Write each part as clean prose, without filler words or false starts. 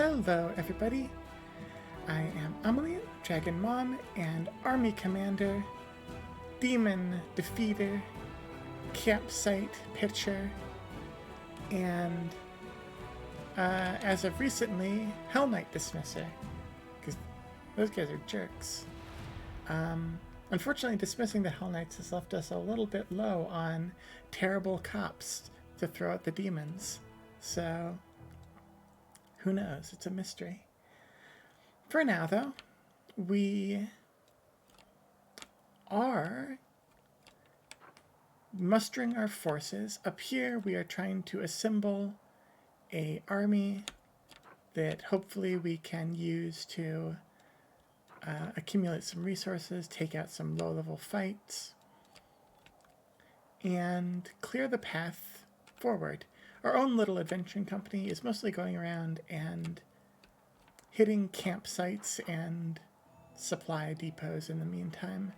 Hello, everybody. I am Amelie, Dragon Mom and Army Commander, Demon Defeater, Campsite Pitcher, and as of recently, Hell Knight Dismisser, because those guys are jerks. Unfortunately, dismissing the Hell Knights has left us a little bit low on terrible cops to throw at the demons, so who knows? It's a mystery. For now, though, we are mustering our forces. Up here, we are trying to assemble an army that hopefully we can use to accumulate some resources, take out some low-level fights, and clear the path forward. Our own little adventuring company is mostly going around and hitting campsites and supply depots in the meantime,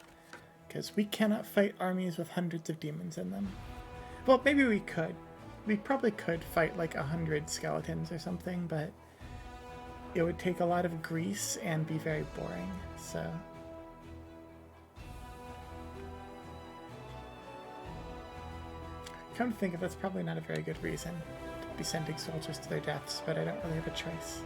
because we cannot fight armies with hundreds of demons in them. Well, maybe we could. We probably could fight like 100 skeletons or something, but it would take a lot of grease and be very boring, so... Come to think of it, that's probably not a very good reason to be sending soldiers to their deaths, but I don't really have a choice.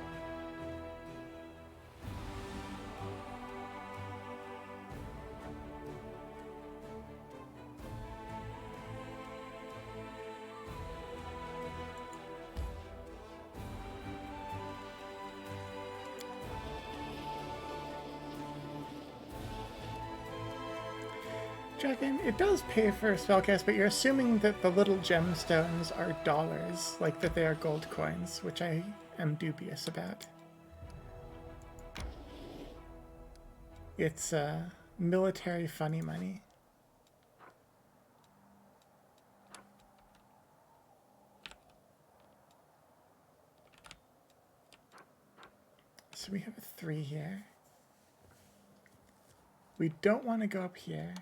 Dragon, it does pay for a spellcast, but you're assuming that the little gemstones are dollars, like that they are gold coins, which I am dubious about. It's military funny money. So we have a 3 here. We don't want to go up here.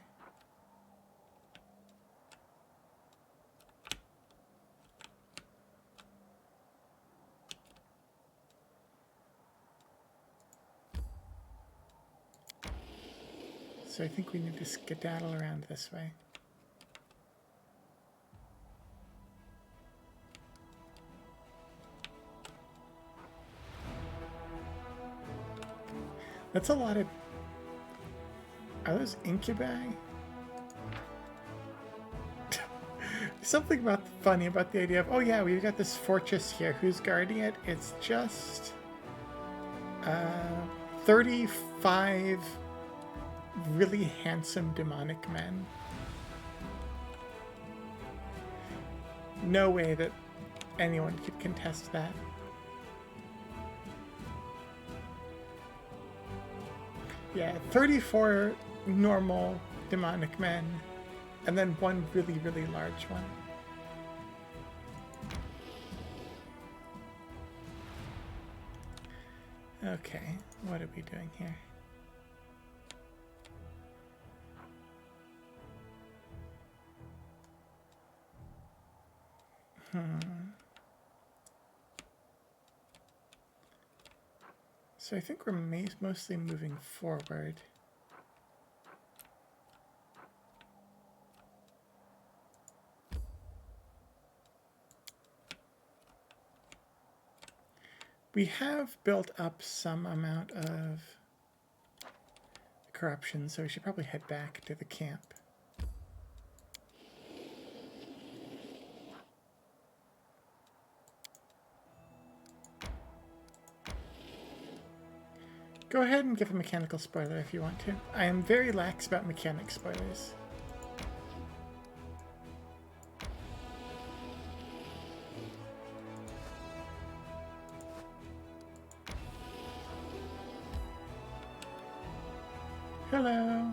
So I think we need to skedaddle around this way. That's a lot of... Are those incubi? Something funny about the idea of, oh yeah, we've got this fortress here. Who's guarding it? It's just 35 really handsome demonic men. No way that anyone could contest that. Yeah, 34 normal demonic men, and then one really, really large one. Okay, what are we doing here? So I think we're mostly moving forward. We have built up some amount of corruption, so we should probably head back to the camp. Go ahead and give a mechanical spoiler if you want to. I am very lax about mechanic spoilers. Hello!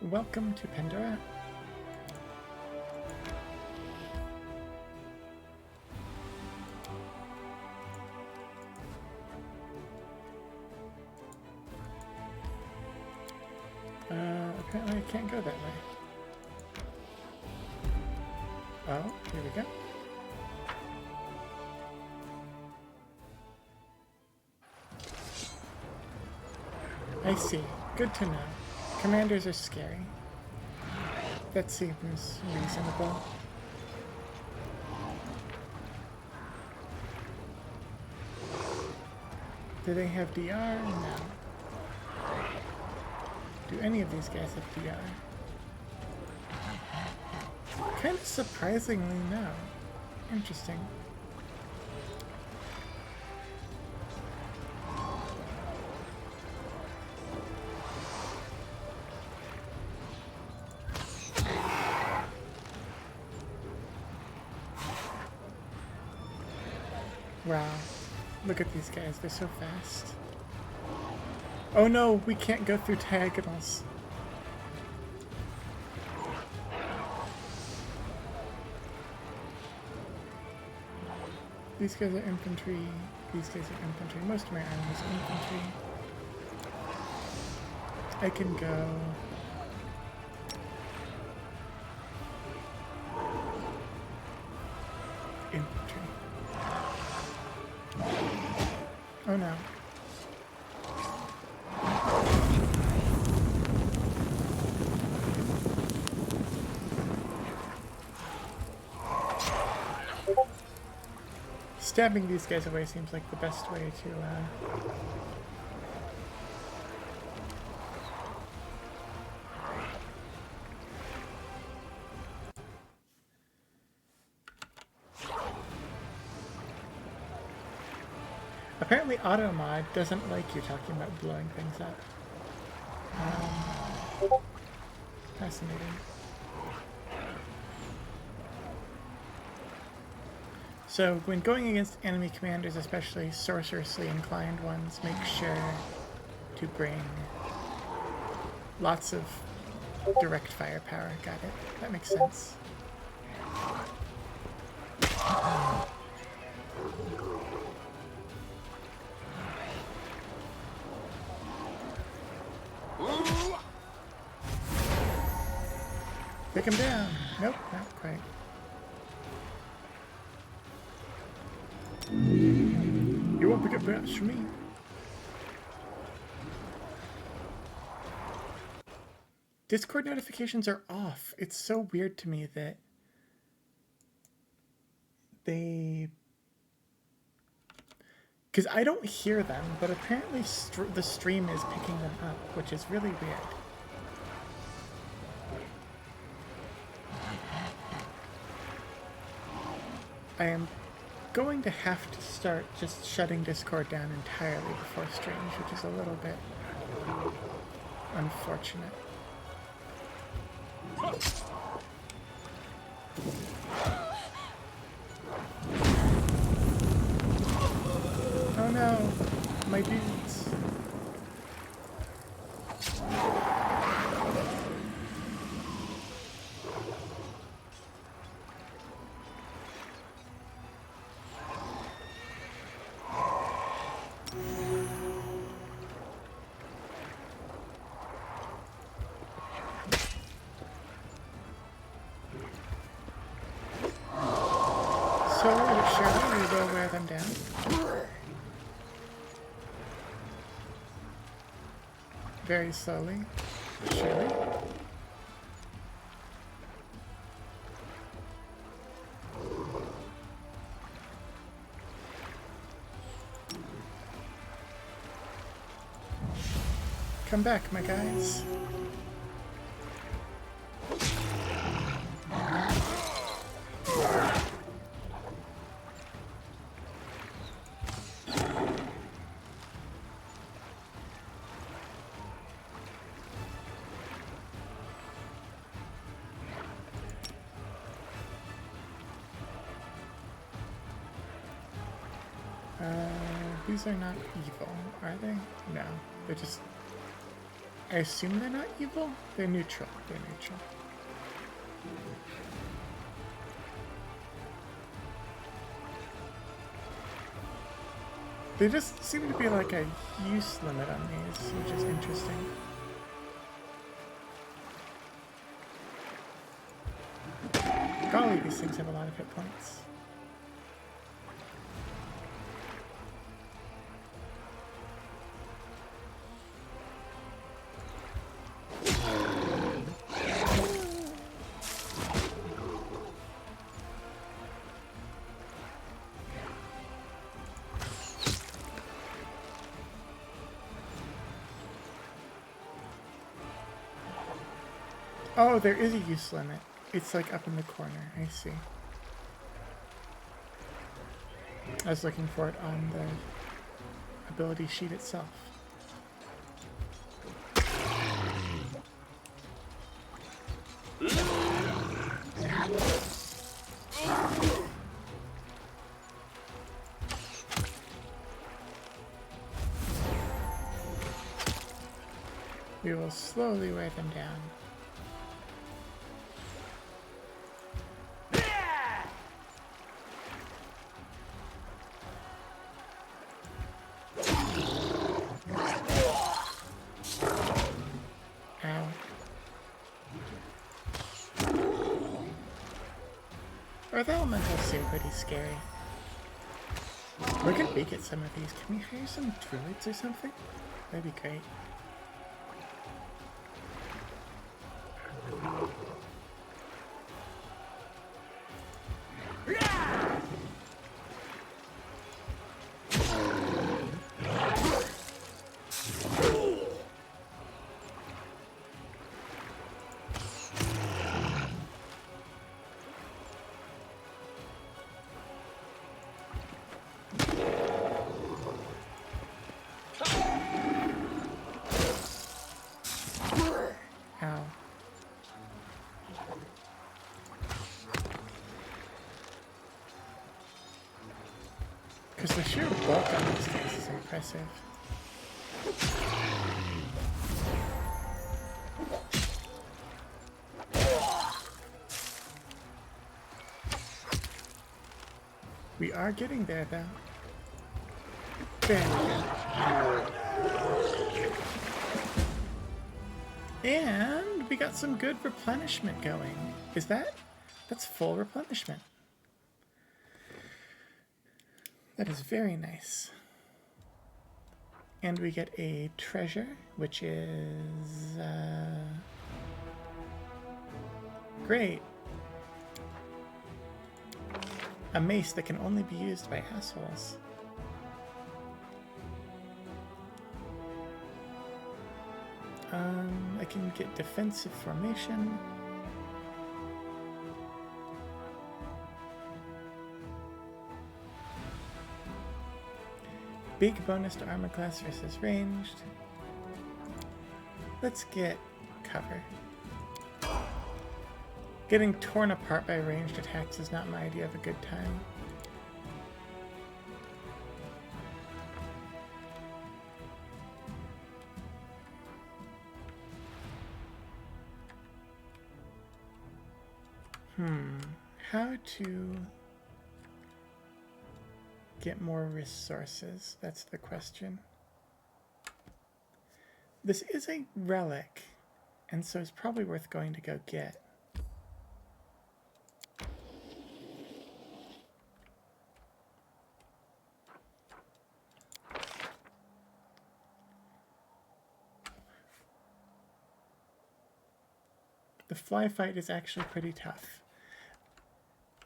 Welcome to Pandora. Apparently I can't go that way. Oh, here we go. I see. Good to know. Commanders are scary. That seems reasonable. Do they have DR? No. Do any of these guys have DR? Kind of surprisingly, no. Interesting. Wow. Look at these guys, they're so fast. Oh no, we can't go through diagonals. These guys are infantry, these guys are infantry. Most of my army is infantry. I can go... infantry. Oh no. Stabbing these guys away seems like the best way to, Apparently AutoMod doesn't like you talking about blowing things up. Fascinating. So when going against enemy commanders, especially sorcerously inclined ones, make sure to bring lots of direct firepower. Got it. That makes sense. Take him down. Nope, not quite. You won't pick up bats from me. Discord notifications are off. It's so weird to me that they... Because I don't hear them, but apparently the stream is picking them up, which is really weird. I am going to have to start just shutting Discord down entirely before streams, which is a little bit unfortunate. Oh no, my dudes. Surely we will wear them down. Very slowly. Surely. Come back, my guys. These are not evil, are they? No, they're just... I assume they're not evil? They're neutral. They're neutral. There just seem to be like a use limit on these, which is interesting. Golly, these things have a lot of hit points. Oh, there is a use limit. It's like up in the corner. I see. I was looking for it on the ability sheet itself. We will slowly wear them down. Ow. Earth elementals seem pretty scary. We're gonna make it some of these. Can we hire some druids or something? That'd be great. Ow. Because the sheer bulk on these guys is impressive. We are getting there, though. There we go. And we got some good replenishment going. Is that? That's full replenishment. That is very nice. And we get a treasure, which is... great. A mace that can only be used by assholes. I can get defensive formation. Big bonus to armor class versus ranged. Let's get cover. Getting torn apart by ranged attacks is not my idea of a good time. How to get more resources? That's the question. This is a relic, and so it's probably worth going to go get. The fly fight is actually pretty tough.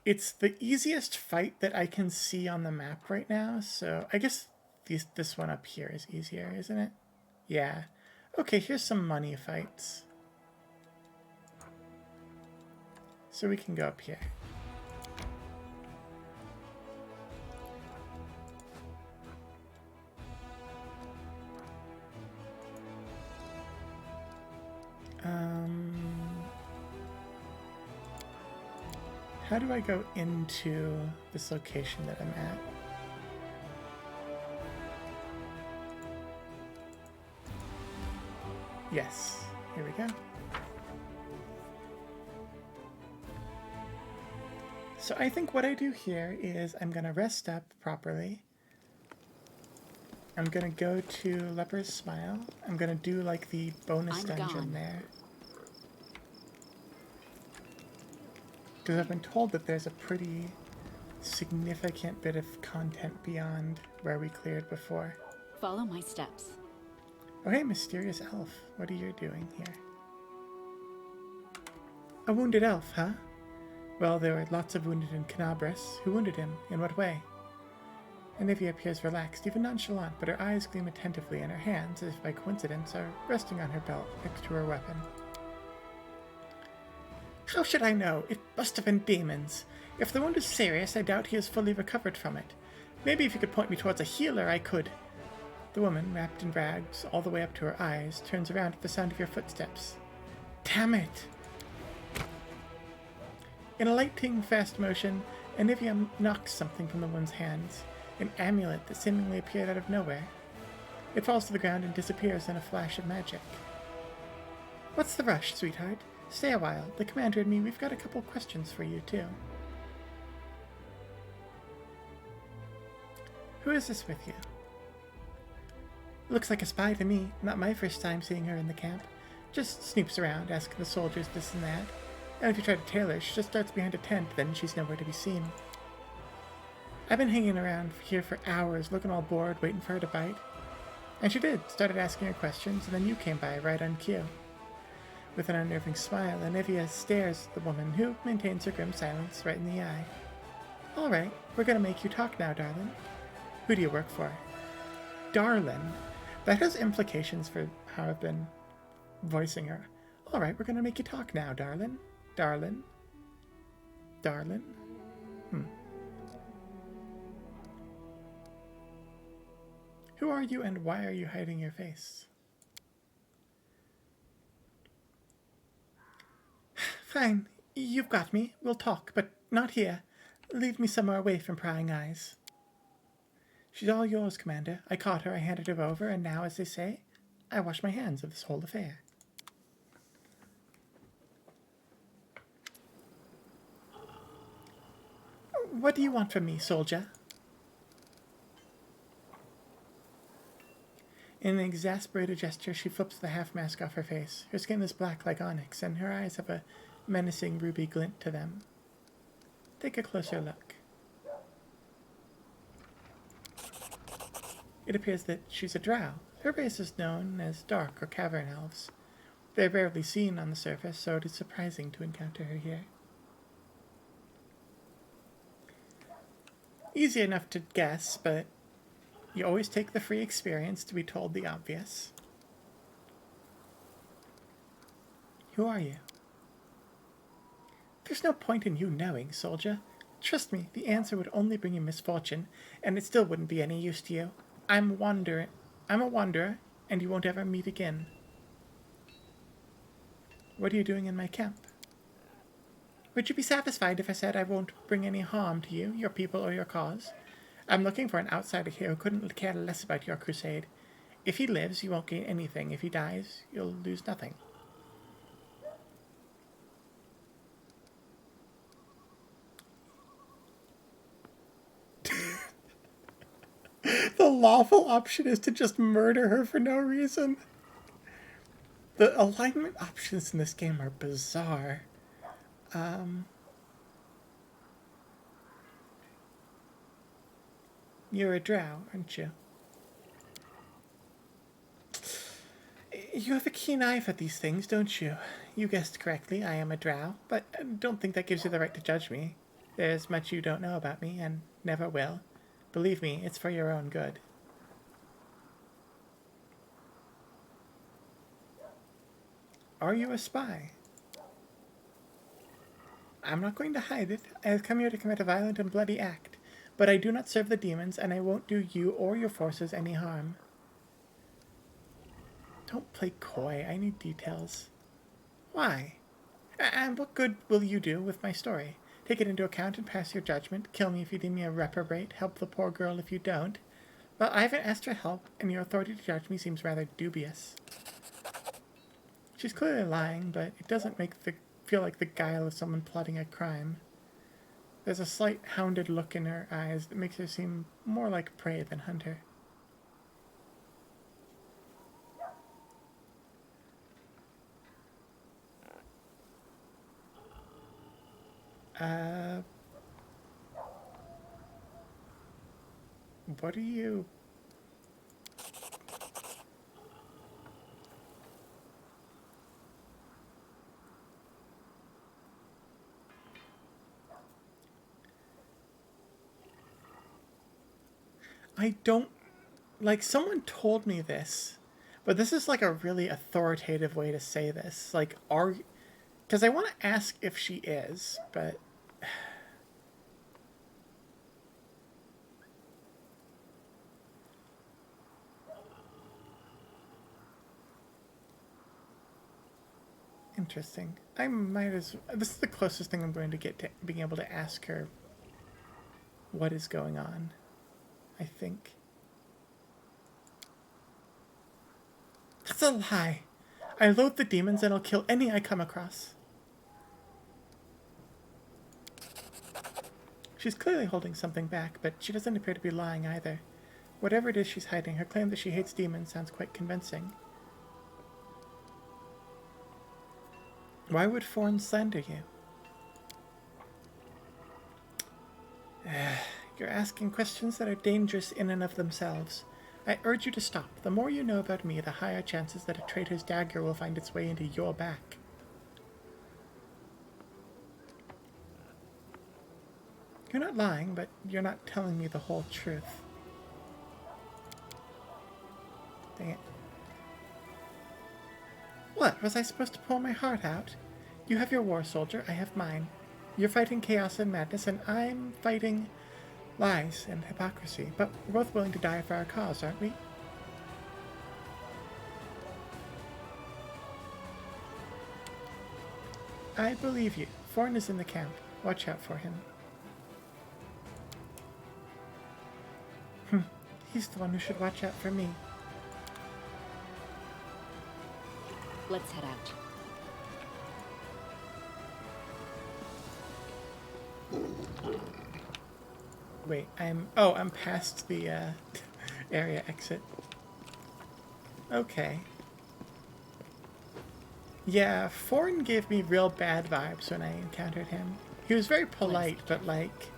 It's the easiest fight that I can see on the map right now, so I guess this one up here is easier, isn't it? Yeah. Okay, here's some money fights. So we can go up here. How do I go into this location that I'm at? Yes, here we go. So I think what I do here is I'm going to rest up properly. I'm going to go to Leper's Smile. I'm going to do like the bonus dungeon there. Because I've been told that there's a pretty significant bit of content beyond where we cleared before. Follow my steps. Oh hey, mysterious elf. What are you doing here? A wounded elf, huh? Well, there were lots of wounded in Canabras. Who wounded him? In what way? Anivia appears relaxed, even nonchalant, but her eyes gleam attentively, and her hands, as if by coincidence, are resting on her belt next to her weapon. How should I know? It must have been demons. If the wound is serious, I doubt he is fully recovered from it. Maybe if you could point me towards a healer, I could. The woman, wrapped in rags all the way up to her eyes, turns around at the sound of your footsteps. Damn it! In a lightning fast motion, Anivia knocks something from the woman's hands, an amulet that seemingly appeared out of nowhere. It falls to the ground and disappears in a flash of magic. What's the rush, sweetheart? Stay a while. The commander and me, we've got a couple questions for you, too. Who is this with you? Looks like a spy to me. Not my first time seeing her in the camp. Just snoops around, asking the soldiers this and that. And if you try to tail her, she just starts behind a tent, then she's nowhere to be seen. I've been hanging around here for hours, looking all bored, waiting for her to bite. And she did, started asking her questions, and then you came by right on cue. With an unnerving smile, Anivia stares at the woman, who maintains her grim silence right in the eye. All right, we're gonna make you talk now, darling. Who do you work for? Darlin. That has implications for how I've been voicing her. All right, we're gonna make you talk now, darling. Darlin. Darlin? Who are you and why are you hiding your face? Fine, you've got me. We'll talk, but not here. Leave me somewhere away from prying eyes. She's all yours, Commander. I caught her, I handed her over, and now, as they say, I wash my hands of this whole affair. What do you want from me, soldier? In an exasperated gesture, she flips the half-mask off her face. Her skin is black like onyx, and her eyes have a menacing ruby glint to them. Take a closer look. It appears that she's a drow. Her race is known as dark or cavern elves. They're rarely seen on the surface, so it is surprising to encounter her here. Easy enough to guess, but you always take the free experience to be told the obvious. Who are you? There's no point in you knowing, soldier. Trust me, the answer would only bring you misfortune, and it still wouldn't be any use to you. I'm a wanderer, and you won't ever meet again. What are you doing in my camp? Would you be satisfied if I said I won't bring any harm to you, your people, or your cause? I'm looking for an outsider here who couldn't care less about your crusade. If he lives, you won't gain anything. If he dies, you'll lose nothing. The lawful option is to just murder her for no reason. The alignment options in this game are bizarre. You're a drow, aren't you? You have a keen eye for these things, don't you? You guessed correctly, I am a drow, but I don't think that gives you the right to judge me. There's much you don't know about me, and never will. Believe me, it's for your own good. Are you a spy? I'm not going to hide it. I have come here to commit a violent and bloody act. But I do not serve the demons, and I won't do you or your forces any harm. Don't play coy. I need details. Why? And what good will you do with my story? Take it into account and pass your judgment. Kill me if you deem me a reprobate. Help the poor girl if you don't. Well, I haven't asked for help, and your authority to judge me seems rather dubious. She's clearly lying, but it doesn't feel like the guile of someone plotting a crime. There's a slight hounded look in her eyes that makes her seem more like prey than hunter. What are you... I don't... Like, someone told me this, but this is like a really authoritative way to say this. Like, Because I want to ask if she is, but... Interesting. I might as... This is the closest thing I'm going to get to being able to ask her what is going on, I think. That's a lie. I loathe the demons and I'll kill any I come across. She's clearly holding something back, but she doesn't appear to be lying either. Whatever it is she's hiding, her claim that she hates demons sounds quite convincing. Why would Forn slander you? You're asking questions that are dangerous in and of themselves. I urge you to stop. The more you know about me, the higher chances that a traitor's dagger will find its way into your back. You're not lying, but you're not telling me the whole truth. Dang it. What? Was I supposed to pull my heart out? You have your war soldier, I have mine. You're fighting chaos and madness, and I'm fighting lies and hypocrisy. But we're both willing to die for our cause, aren't we? I believe you. Forn is in the camp. Watch out for him. He's the one who should watch out for me. Let's head out. Wait, I'm past the area exit. Okay. Yeah, Forn gave me real bad vibes when I encountered him. He was very polite, but like...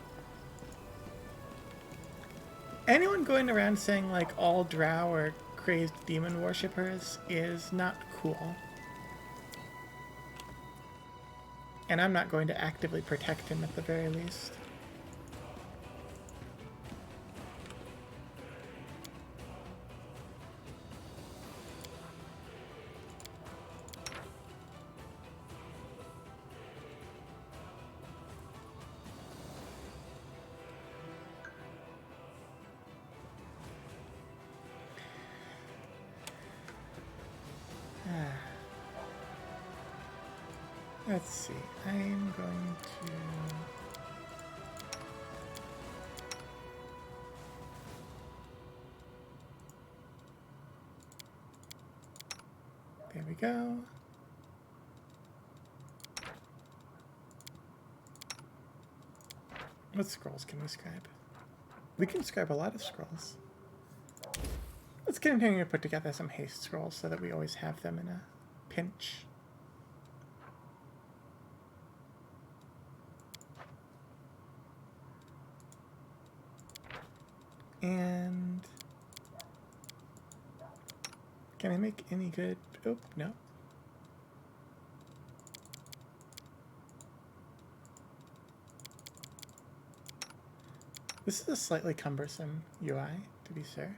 Anyone going around saying like all drow are crazed demon worshippers is not cool. And I'm not going to actively protect him at the very least. Let's see, I'm going to... There we go. What scrolls can we scribe? We can scribe a lot of scrolls. Let's continue to put together some haste scrolls so that we always have them in a pinch. And can I make any good? Oh, no. This is a slightly cumbersome UI, to be sure.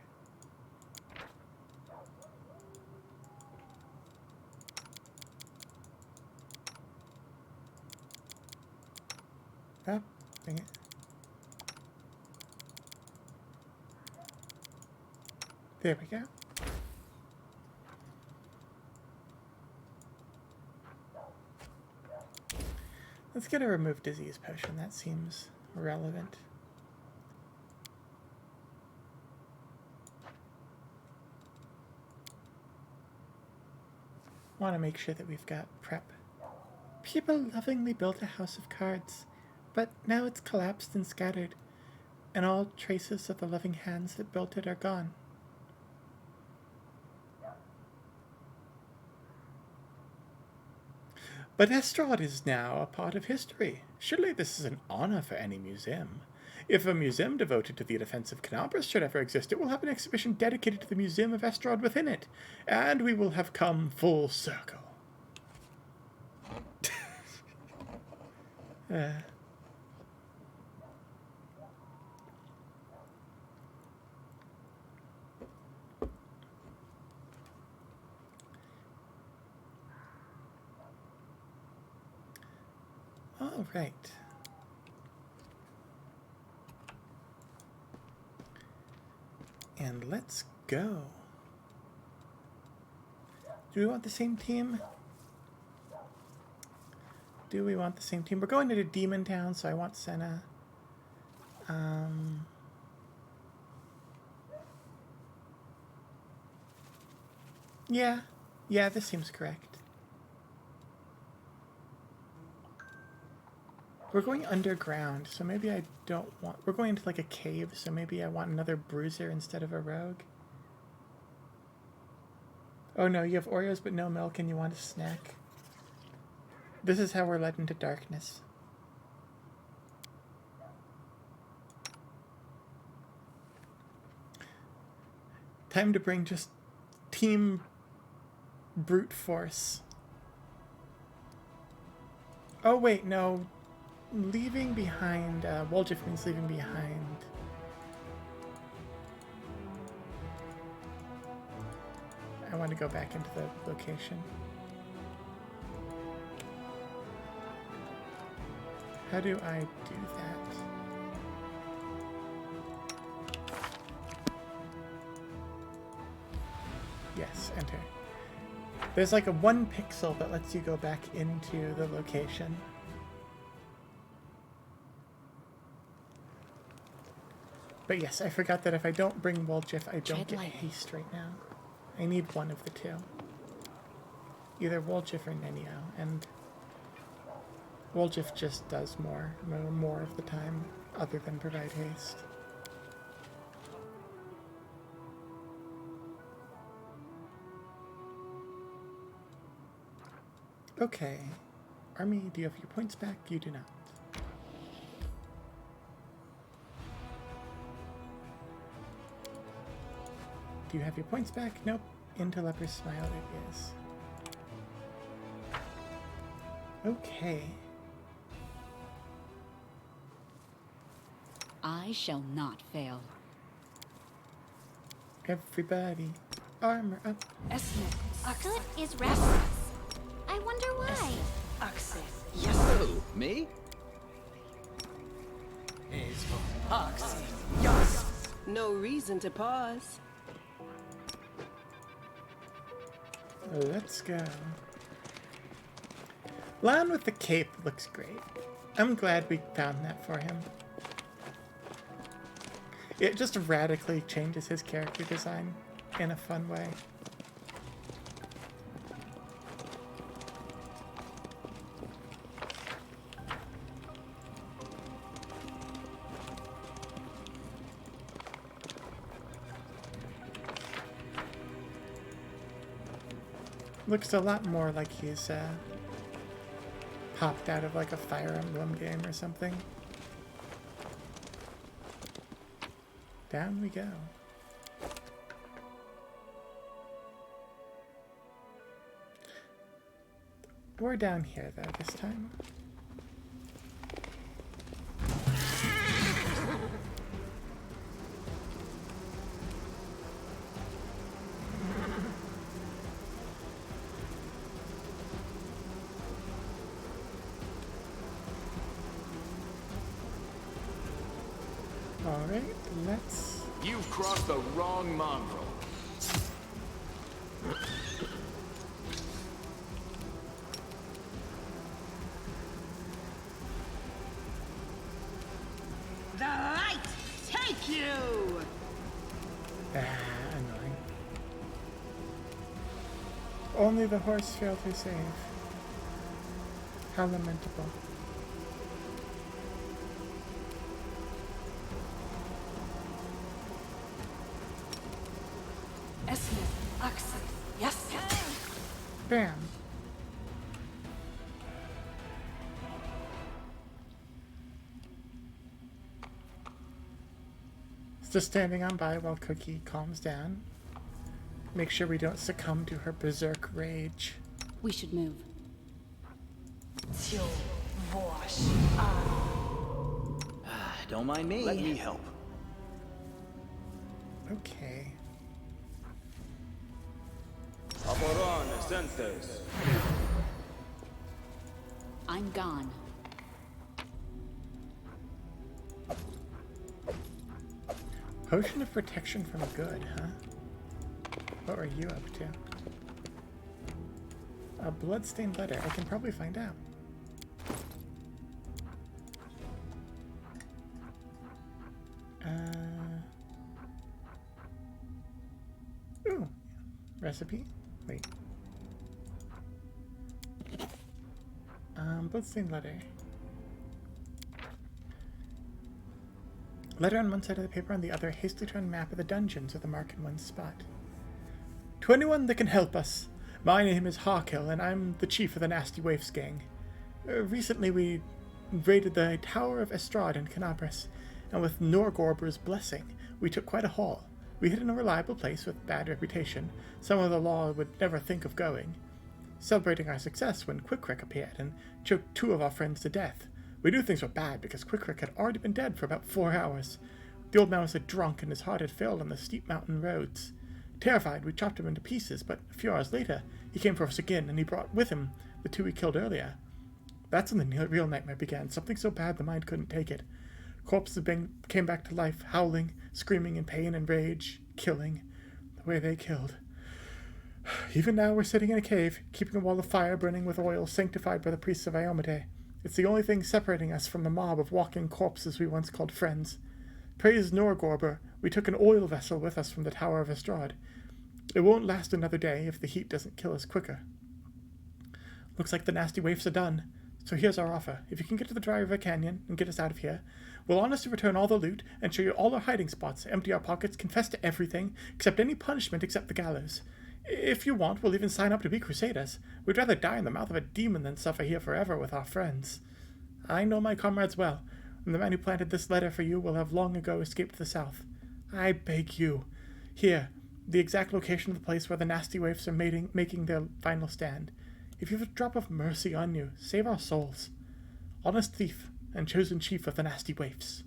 Oh, dang it. There we go. Let's get a remove disease potion. That seems relevant. Want to make sure that we've got prep. People lovingly built a house of cards, but now it's collapsed and scattered, and all traces of the loving hands that built it are gone. But Estrad is now a part of history. Surely this is an honor for any museum. If a museum devoted to the defense of Canabras should ever exist, it will have an exhibition dedicated to the Museum of Estrad within it, and we will have come full circle. All right. And let's go. Do we want the same team? Do we want the same team? We're going to Demon Town, so I want Senna. Yeah. Yeah, this seems correct. We're going underground, so maybe I don't want... We're going into like a cave, so maybe I want another bruiser instead of a rogue. Oh no, you have Oreos but no milk and you want a snack. This is how we're led into darkness. Time to bring just team brute force. Oh wait, no. Leaving behind, Woljif means leaving behind. I want to go back into the location. How do I do that? Yes, enter. There's like a 1 pixel that lets you go back into the location. But yes, I forgot that if I don't bring Woljif, I don't get haste right now. I need one of the two. Either Woljif or Nenio, and Woljif just does more of the time, other than provide haste. Okay. Army, do you have your points back? You do not. Do you have your points back? Nope. Into Leper's Smile it is. Okay. I shall not fail. Everybody, armor up. Good is restless. I wonder why. Yes. Who? Me? Yes. No reason to pause. Let's go. Lan with the cape looks great. I'm glad we found that for him. It just radically changes his character design in a fun way. Looks a lot more like he's popped out of like a Fire Emblem game or something. Down we go. We're down here though this time. Alright, let's... You've crossed the wrong mongrel. The light take you! Annoying. Only the horse failed to save. How lamentable. Yes. Bam. Just standing on by while Cookie calms down. Make sure we don't succumb to her berserk rage. We should move. Don't mind me. Let me help. Okay. I'm gone. Potion of protection from good, huh? What were you up to? A bloodstained letter. I can probably find out. Ooh. Recipe? Wait. Bloodstained letter. Letter on one side of the paper, on the other, hastily drawn map of the dungeons with a mark in one spot. To anyone that can help us. My name is Harkill, and I'm the chief of the Nasty Waifs gang. Recently we raided the Tower of Estrad in Canabras, and with Norgorber's blessing, we took quite a haul. We hid in a reliable place with bad reputation, somewhere the law would never think of going. Celebrating our success when Quickrick appeared and choked 2 of our friends to death. We knew things were bad because Quickrick had already been dead for about 4 hours. The old man was a drunk and his heart had failed on the steep mountain roads. Terrified, we chopped him into pieces, but a few hours later, he came for us again, and he brought with him the 2 we killed earlier. That's when the real nightmare began, something so bad the mind couldn't take it. Corpses came back to life, howling, screaming in pain and rage, killing, the way they killed. Even now we're sitting in a cave, keeping a wall of fire burning with oil sanctified by the priests of Iomade. It's the only thing separating us from the mob of walking corpses we once called friends. Praise Norgorber, we took an oil vessel with us from the Tower of Estrad. It won't last another day if the heat doesn't kill us quicker. Looks like the Nasty Waifs are done. So here's our offer. If you can get to the Dry River Canyon and get us out of here, we'll honestly return all the loot and show you all our hiding spots, empty our pockets, confess to everything, accept any punishment except the gallows. If you want, we'll even sign up to be crusaders. We'd rather die in the mouth of a demon than suffer here forever with our friends. I know my comrades well, and the man who planted this letter for you will have long ago escaped to the south. I beg you. Here, the exact location of the place where the Nasty Waifs are making their final stand. If you have a drop of mercy on you, save our souls. Honest thief and chosen chief of the Nasty Waifs.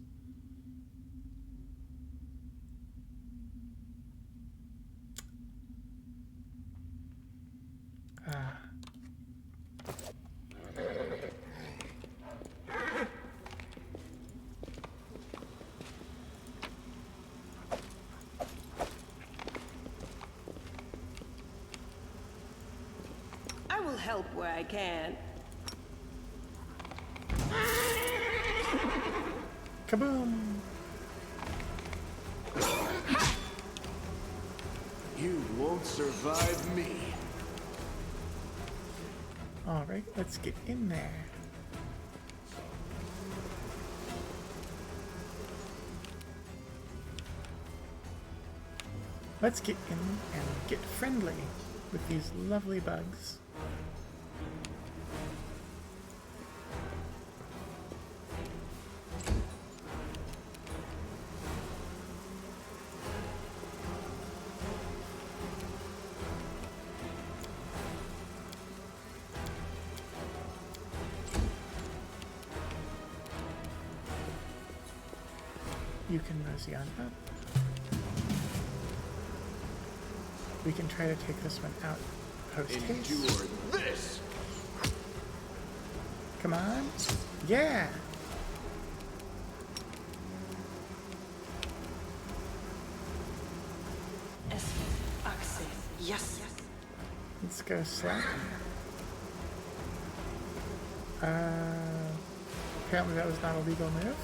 I will help where I can. Kaboom! You won't survive me. Alright, let's get in there. Let's get in and get friendly with these lovely bugs. You can mosey on up. We can try to take this one out post-haste. Endure this! Come on. Yeah! Yes. Let's go slap. Apparently that was not a legal move.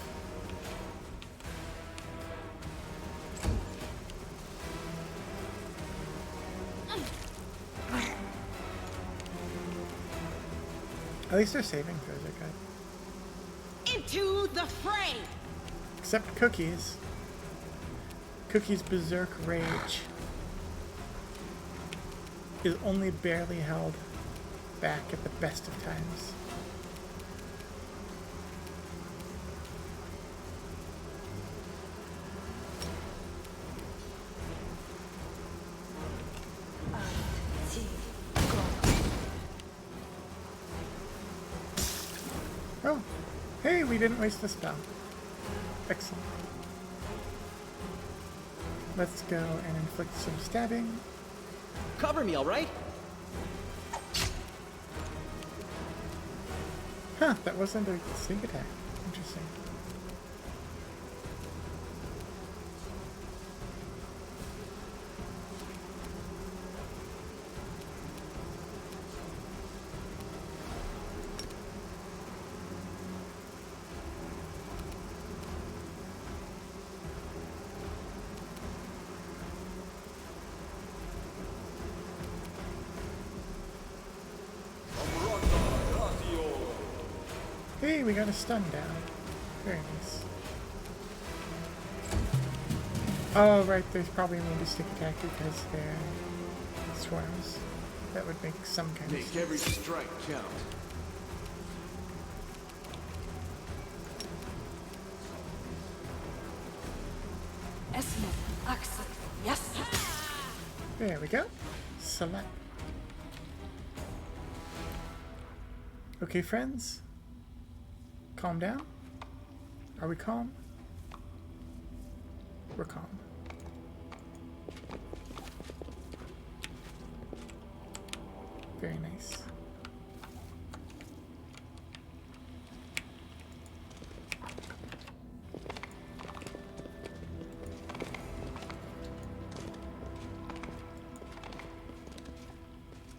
At least their saving throws are good. Into the fray! Except Cookie's. Cookie's berserk rage is only barely held back at the best of times. Oh, hey, we didn't waste the spell. Excellent. Let's go and inflict some stabbing. Cover me, all right? Huh, that wasn't a sneak attack. Interesting. Hey, we got a stun down. Very nice. Oh, right, there's probably immune to stick attack because they're swarms. That would make some kind of Make sense. every strike count. Esme, Axel, yes. There we go. Select. Okay, friends. Calm down. Are we calm? We're calm. Very nice.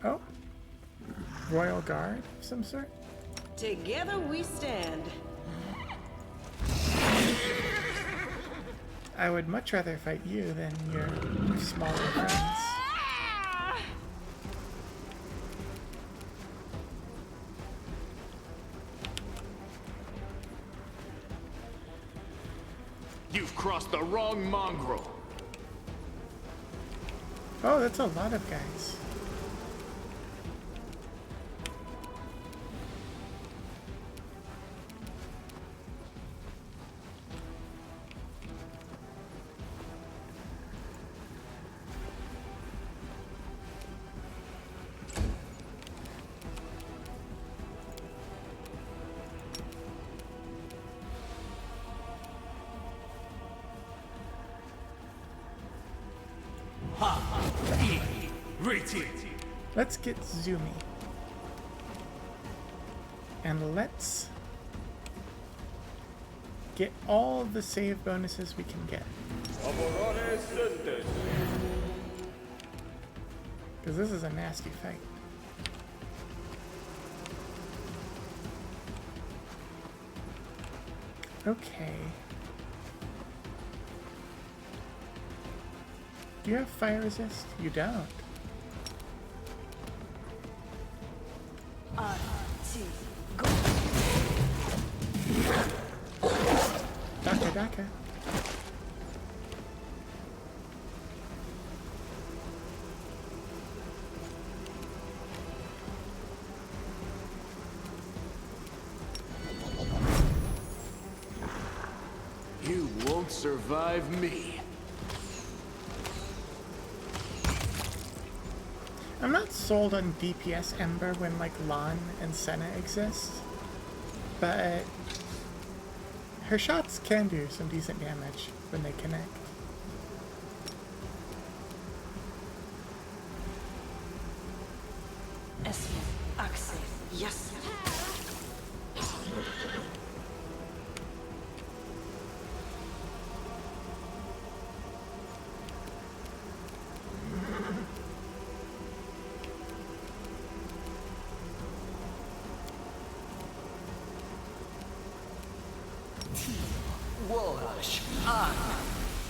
Oh. Royal Guard of some sort? Together we stand. I would much rather fight you than your smaller friends. You've crossed the wrong mongrel. Oh, that's a lot of guys. Let's get zoomy. And let's get all the save bonuses we can get. Because this is a nasty fight. Okay. Do you have fire resist? You don't. Daka Daka. You won't survive me. I'm not sold on DPS Ember when like Lan and Senna exist, but her shots can do some decent damage when they connect. Esme, Axel, yes.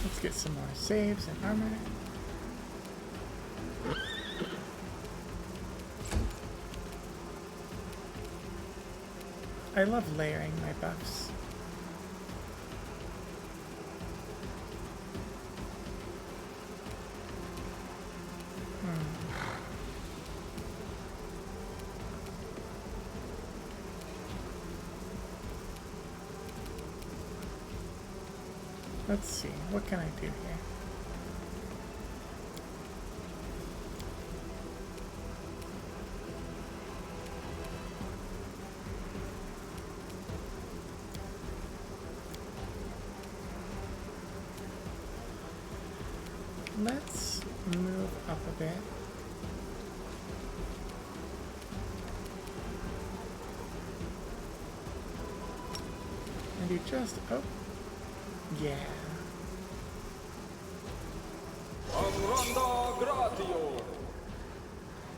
Let's get some more saves and armor. I love layering my buffs. Let's see, what can I do here? Let's move up a bit. And do just, oh, yeah.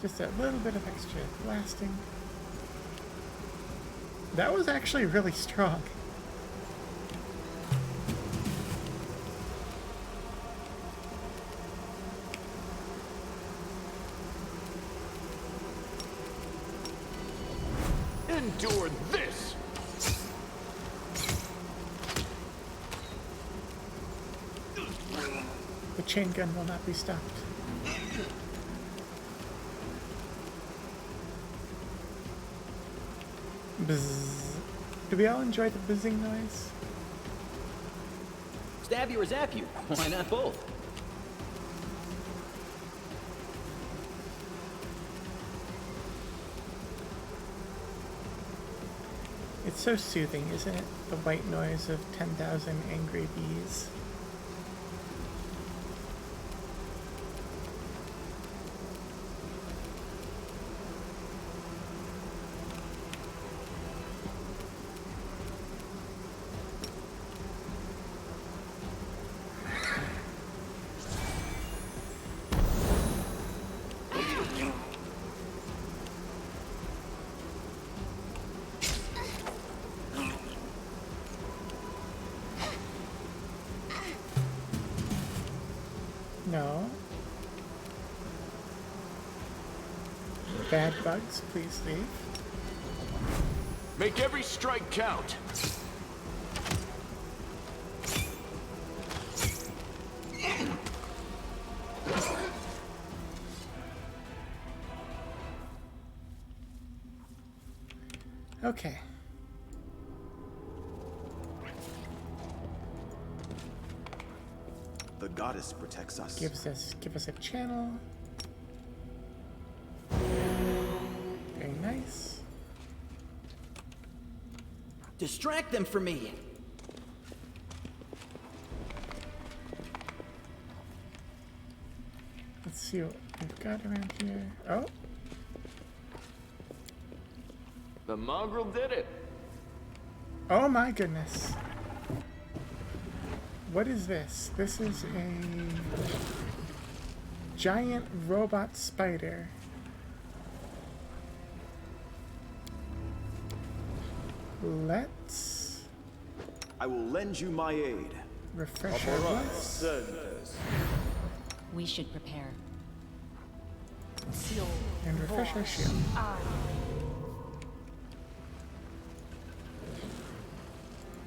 Just a little bit of extra blasting. That was actually really strong. Endure this! chain gun will not be stopped. Bzzz. Do we all enjoy the buzzing noise? Stab you or zap you? Why not both? It's so soothing, isn't it? The white noise of 10,000 angry bees. No. Bad bugs, please leave. Make every strike count. Okay. The goddess protects us. Give us a channel. Very nice. Distract them for me. Let's see what we've got around here. Oh, The mongrel did it. oh my goodness. What is this? This is a giant robot spider. Let's I will lend you my aid. refresh our bliss. We should prepare. And refresh our shield.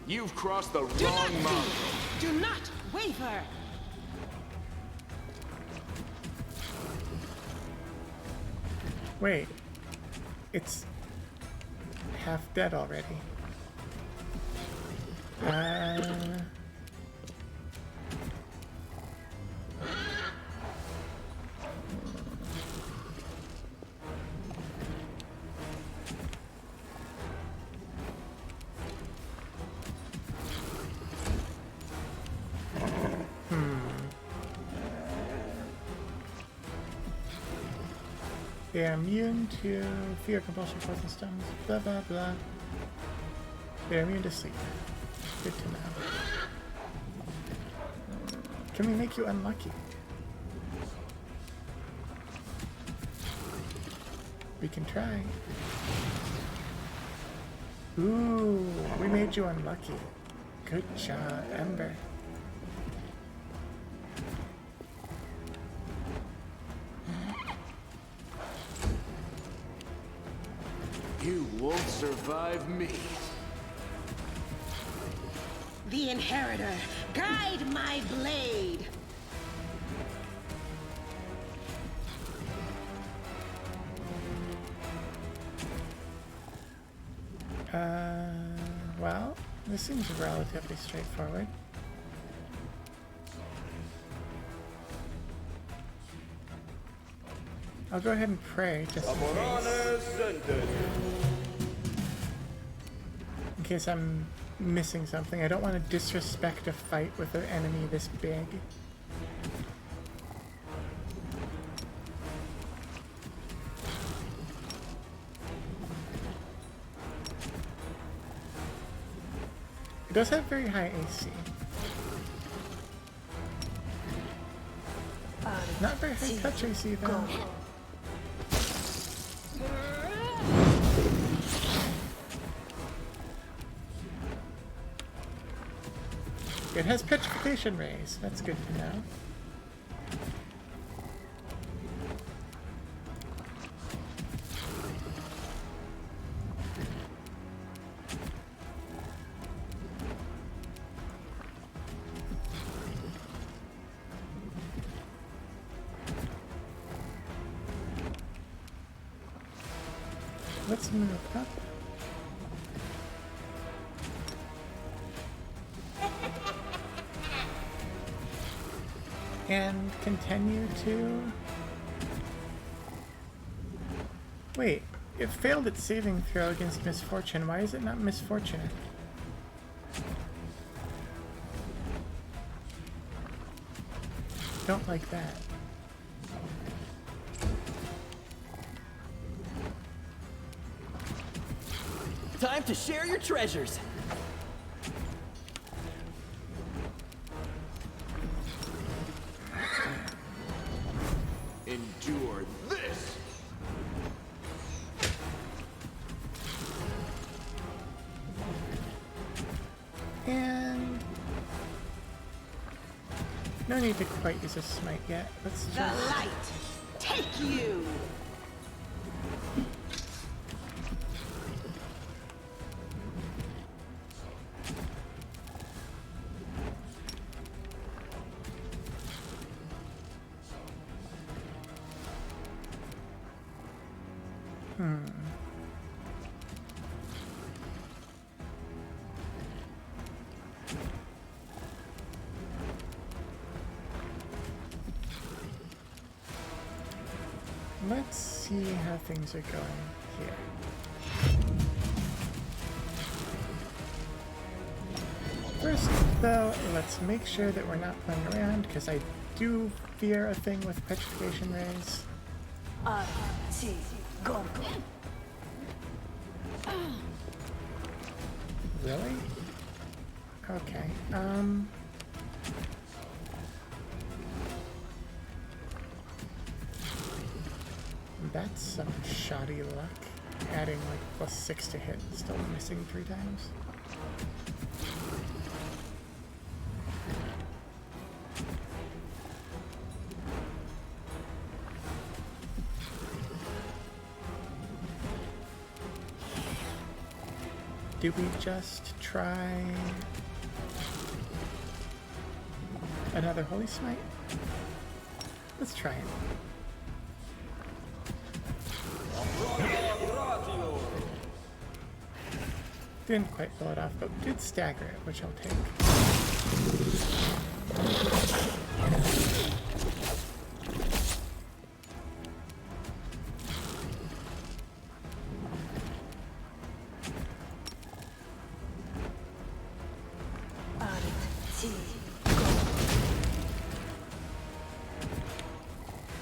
You've crossed the wrong mongrel. Do not waver! Wait, it's half dead already. They are immune to fear, compulsion, poison, stones, blah blah blah. They're immune to sleep. Good to know. Can we make you unlucky? We can try. Ooh, we made you unlucky. Good job, Ember. You won't survive me. The Inheritor, guide my blade! Well, this seems relatively straightforward. I'll go ahead and pray just in case I'm missing something. I don't want to disrespect a fight with an enemy this big. It does have very high AC. Not very high touch AC though. It has petrification rays. That's good to know. let's move up. And continue to... Wait, it failed its saving throw against misfortune. Why is it not misfortunate? Don't like that. Time to share your treasures. Endure this! And... no need to quite use a smite yet. Let's The just... light, take you! Let's see how things are going here. First, though, let's make sure that we're not playing around, because I do fear a thing with petrification rays. Go. Really? Okay, that's some shoddy luck. Adding like +6 to hit, still missing 3 times. Do we just try another Holy Smite? Let's try it. Didn't quite pull it off, but did stagger it, which I'll take.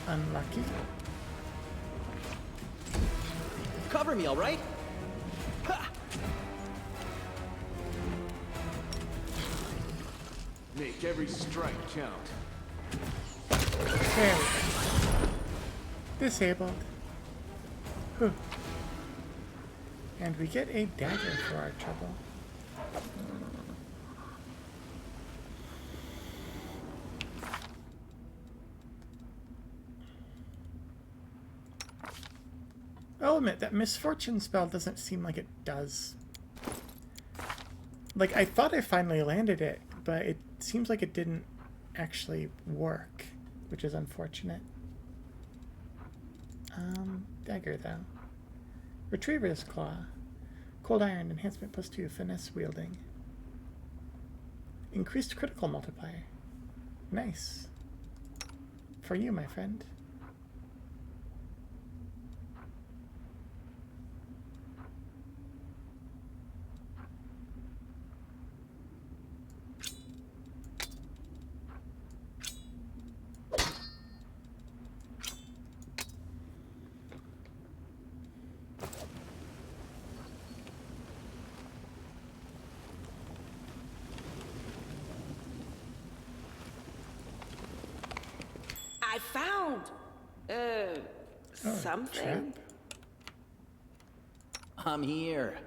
Unlucky. Cover me, all right? Ha! Make every strike count. There we go. Disabled. Whew. And we get a dagger for our trouble. I'll admit that misfortune spell doesn't seem like it does. Like, I thought I finally landed it, but it seems like it didn't actually work, which is unfortunate. Dagger, though. Retriever's Claw. Cold Iron, enhancement +2, finesse wielding. Increased critical multiplier. Nice. For you, my friend. I found, something. Trap? I'm here.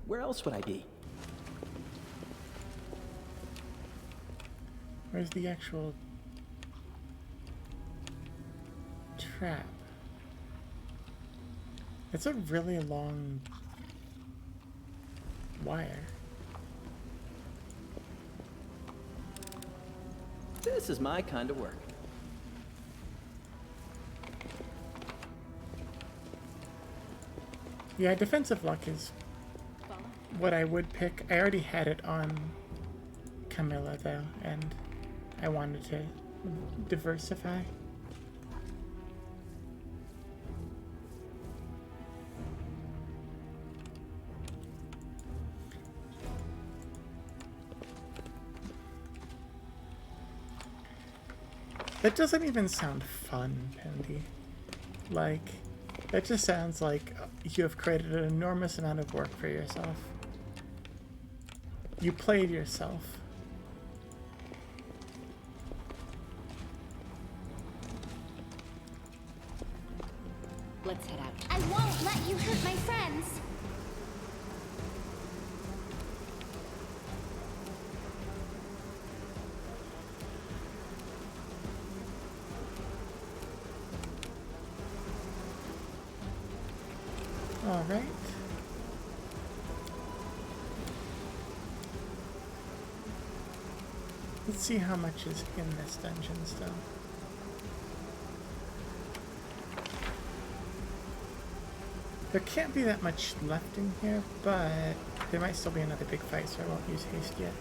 Where else would I be? Where's the actual trap? It's a really long wire. This is my kind of work. Yeah, defensive luck is what I would pick. I already had it on Camilla though, and I wanted to diversify. That doesn't even sound fun, Pendy. Like, that just sounds like you have created an enormous amount of work for yourself. You played yourself. Let's head out. I won't let you hurt my friends. All right. Let's see how much is in this dungeon still. There can't be that much left in here, but there might still be another big fight, so I won't use haste yet.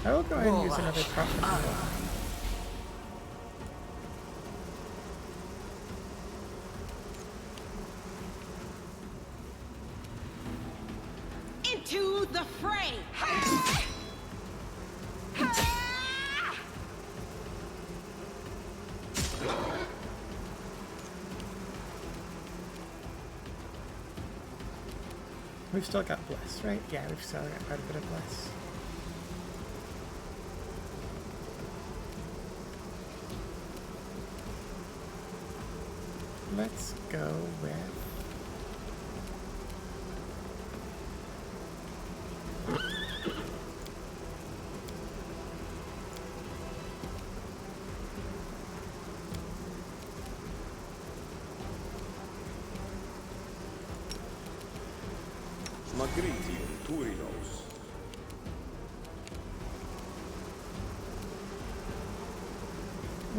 I will go ahead and use another prophet heal. Into the fray! We've still got Bless, right? Yeah, we've still got quite a bit of Bless. Let's go with...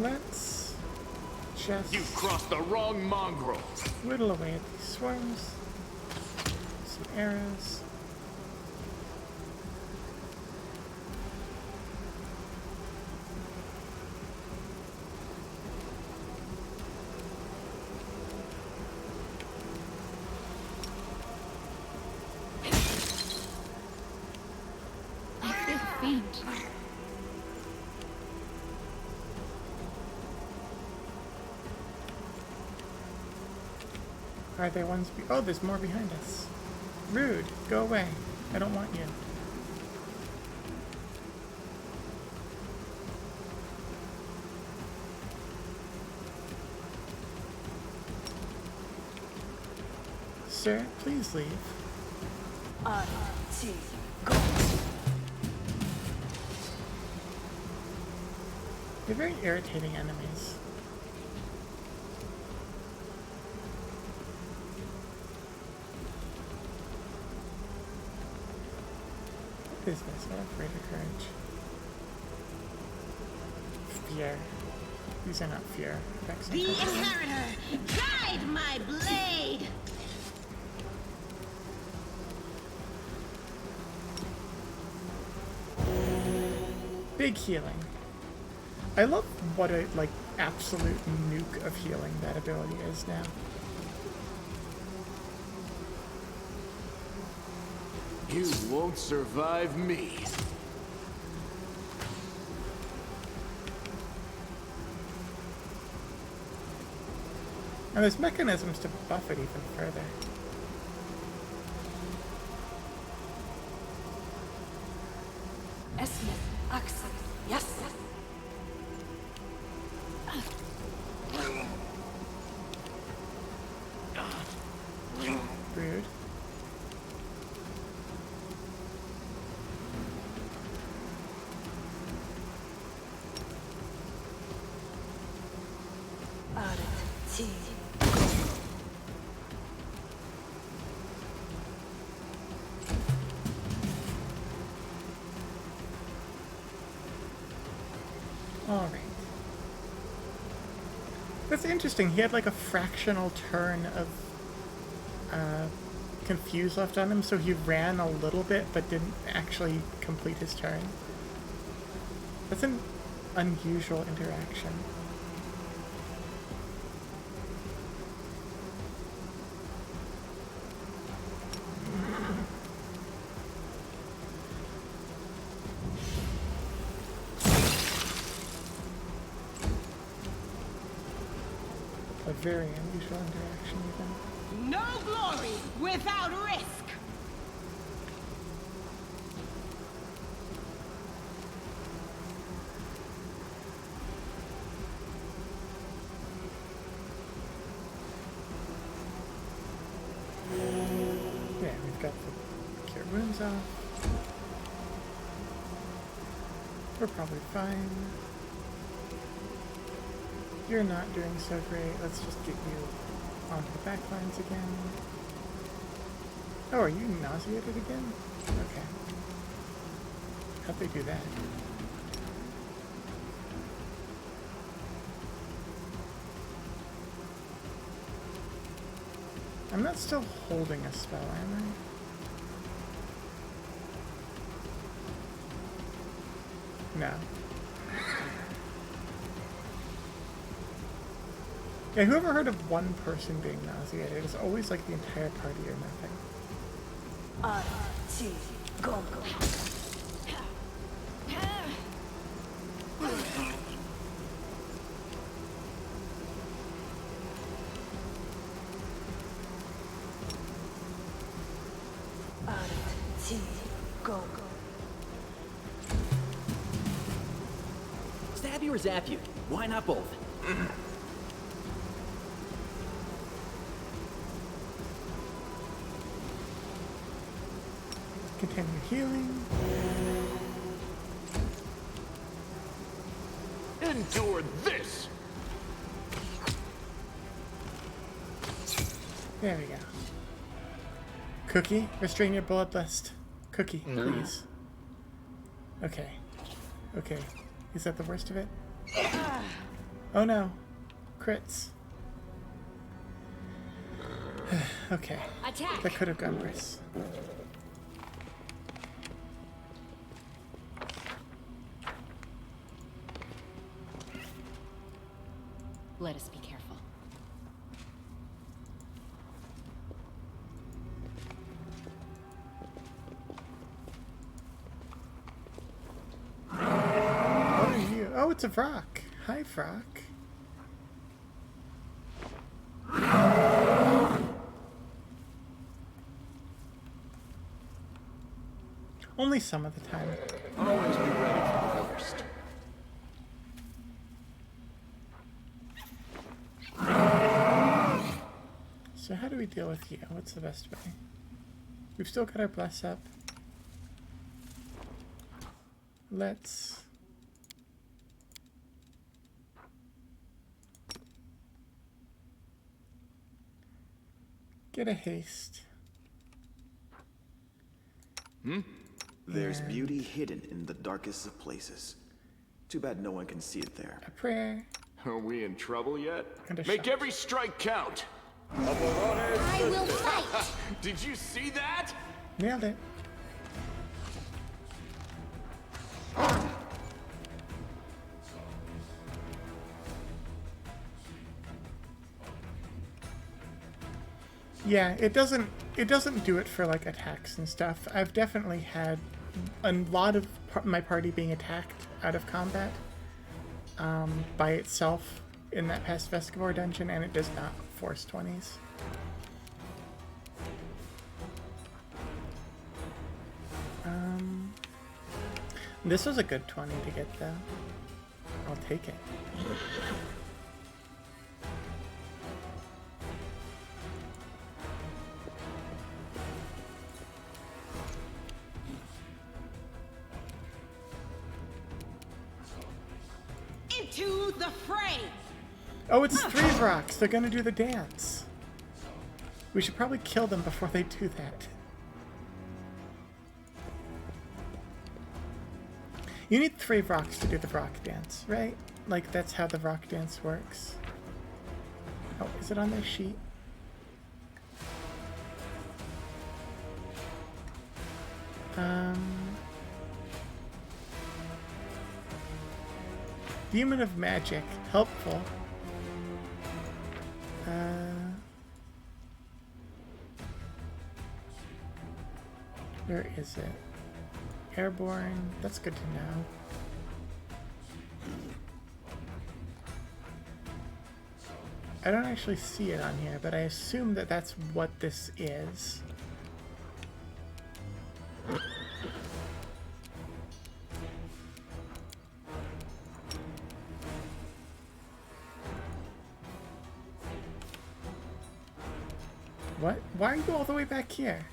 Let's just You've crossed the wrong mongrel. whittle away at these swarms. Some arrows. I feel faint. Are there ones oh, there's more behind us. Rude. Go away. I don't want you. Sir, please leave. They're very irritating enemies. What is this? Oh, greater courage. Fear. These are not fear. Effects and The courage. inheritor! Guide my blade! Big healing. I love what a, like, absolute nuke of healing that ability is now. You won't survive me. And there's mechanisms to buff it even further. Rude. Alright. That's interesting. He had like a fractional turn of confuse left on him, so he ran a little bit but didn't actually complete his turn. That's an unusual interaction. A very unusual interaction even. No glory without risk! Yeah, we've got the cure wounds off. We're probably fine. You're not doing so great. Let's just get you onto the back lines again. Oh, are you nauseated again? Okay. How'd they do that? I'm not still holding a spell, am I? No. Yeah, whoever heard of one person being nauseated? It's always like the entire party or nothing. Go. Go. Stab you or zap you? Why not both? Continue healing. Endure this! There we go. Cookie, restrain your bloodlust. Cookie, please. Okay. Okay. Is that the worst of it? Oh no. Crits. Okay. Attack! That could have gone worse. Let us be careful. What are you? Oh, it's a Vrock. Hi, Vrock. Only some of the time. Always be ready for the worst. So how do we deal with you? What's the best way? We've still got our bless up. Let's... get a haste. There's beauty hidden in the darkest of places. Too bad no one can see it there. A prayer. Are we in trouble yet? And a Make shot. every strike count! I will fight! Did you see that? Nailed it. Yeah, it doesn't do it for like attacks and stuff. I've definitely had a lot of my party being attacked out of combat by itself in that past Vescavor dungeon, and it does not force 20s. This was a good 20 to get though. I'll take it. Into the fray! Oh, it's 3 rocks. They're gonna do the dance. We should probably kill them before they do that. You need 3 rocks to do the rock dance, right? Like, that's how the rock dance works. Oh, is it on their sheet? Demon of Magic. Helpful. Where is it? Airborne. That's good to know. I don't actually see it on here, but I assume that that's what this is. What? Why are you all the way back here?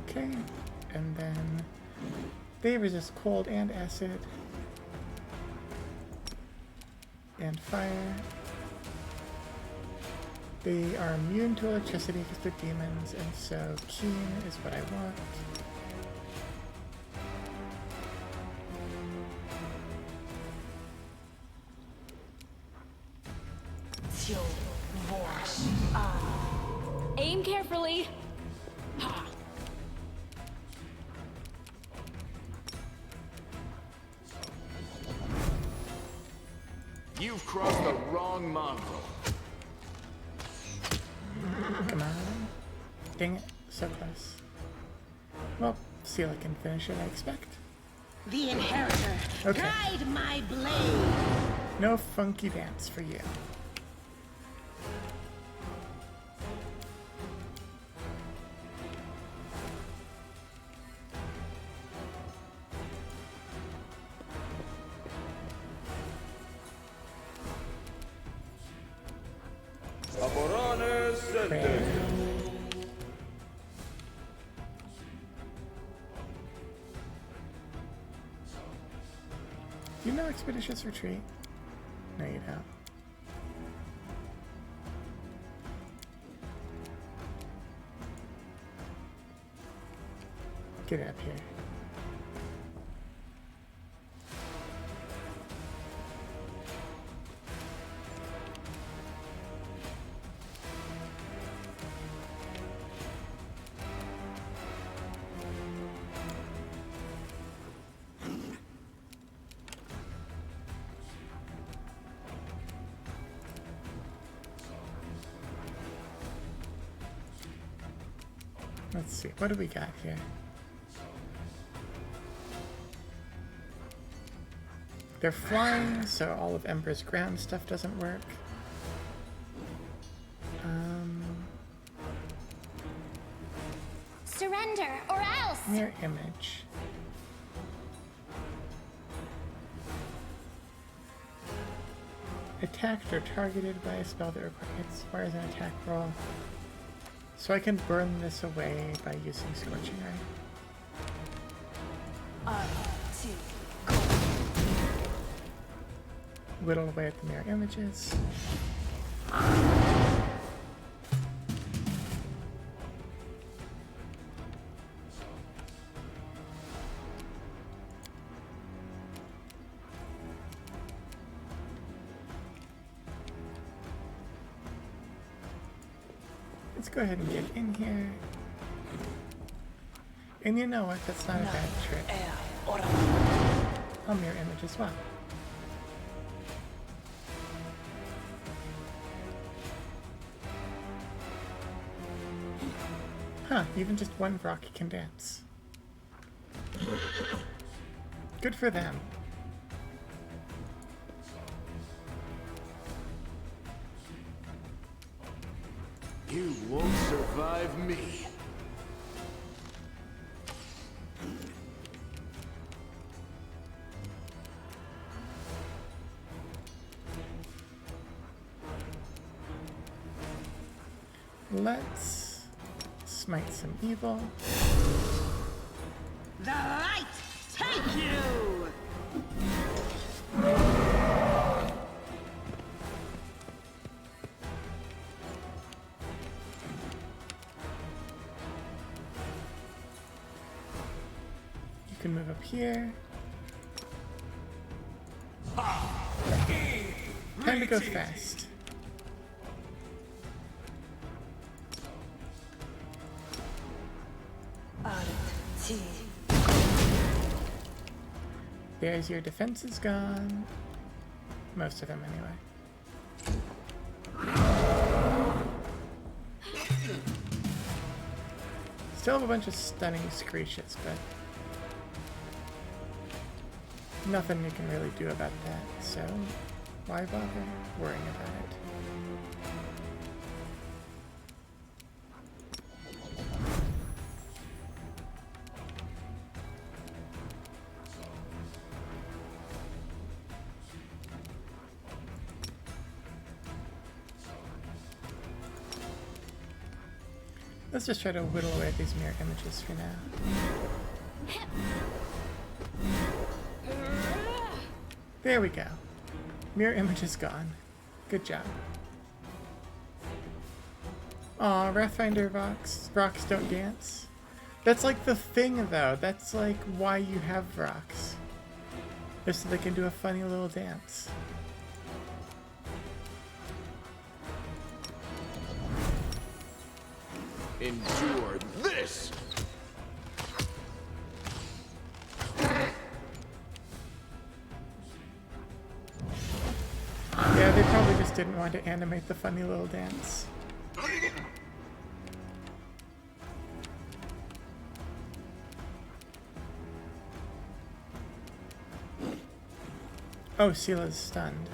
Okay, and then they resist cold and acid and fire. They are immune to electricity because they're demons, and so keen is what I want. Aim carefully. Ha. You've crossed the wrong mongrel. Come on. Dang it, so close. Well, Sela can finish it, I expect. The Inheritor, Okay. guide my blade! No funky dance for you. Do you know Expeditious Retreat? No, you don't. Get up here. Let's see, what do we got here? They're flying, so all of Ember's ground stuff doesn't work. Surrender, or else! Mirror image. Attacked or targeted by a spell that requires an attack roll. So I can burn this away by using Scorching Ray. Whittle away at the mirror images. Let's go ahead and get in here. And you know what? That's not a bad trick. I'll mirror image as well. Huh, even just one rock can dance. Good for them. You won't survive me. Let's smite some evil. The light take you! You can move up here. Time to go fast. There's your defenses gone. Most of them, anyway. Still have a bunch of stunning screeches, but nothing you can really do about that, so why bother worrying about it? Let's just try to whittle away at these mirror images for now. There we go. Mirror image is gone. Good job. Aw, Wrathfinder rocks don't dance. That's like the thing, though. That's like why you have rocks. Just so they can do a funny little dance. Endure this! Yeah, they probably just didn't want to animate the funny little dance. Oh, Sila's stunned.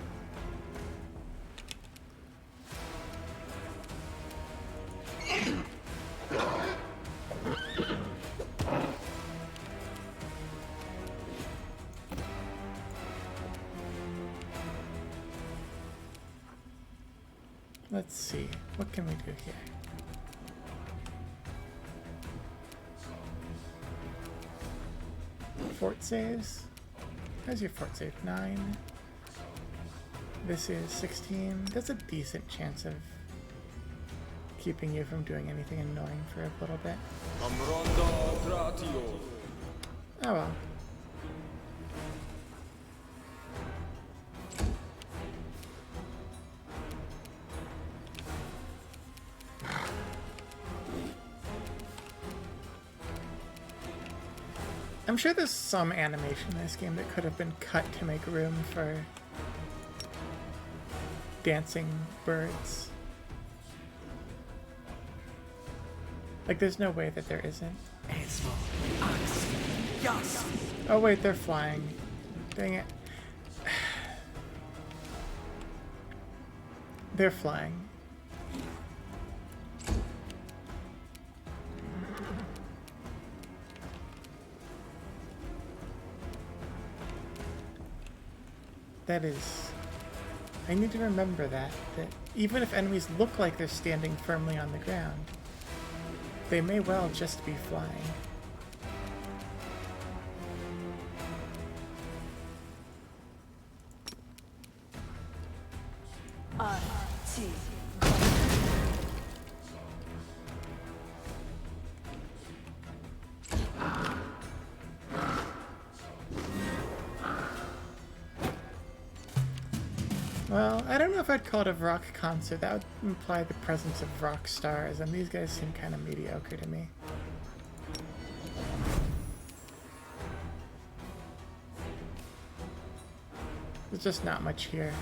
Let's see, what can we do here? Fort saves. How's your fort save? 9. This is 16. That's a decent chance of keeping you from doing anything annoying for a little bit. Oh well. I'm sure there's some animation in this game that could have been cut to make room for dancing birds. Like, there's no way that there isn't. Oh wait, they're flying. Dang it. They're flying. That is... I need to remember that even if enemies look like they're standing firmly on the ground, they may well just be flying. Well, I don't know if I'd call it a rock concert. That would imply the presence of rock stars, and these guys seem kind of mediocre to me. There's just not much here.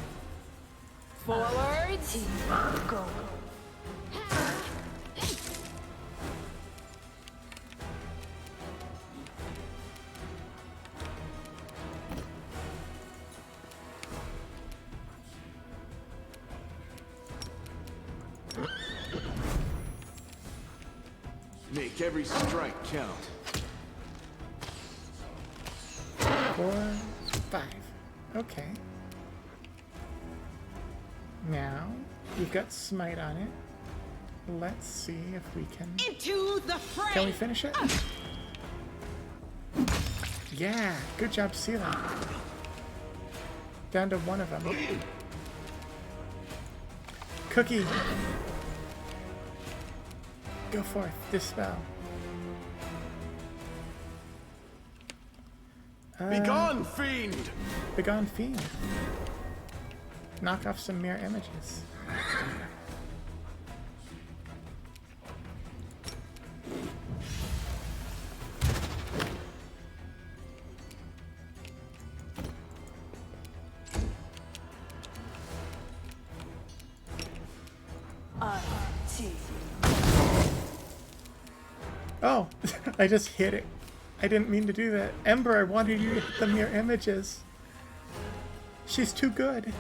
Forwards. Go. Make every strike count. 4, 5. Okay. Now, you've got smite on it. let's see if we can... Into the fray! Can we finish it? Yeah, good job sealing. Down to one of them. Cookie! Go forth, dispel. Begone, fiend! Begone, fiend. Knock off some mirror images. Oh, I just hit it. I didn't mean to do that. Ember, I wanted you to hit the mirror images. She's too good.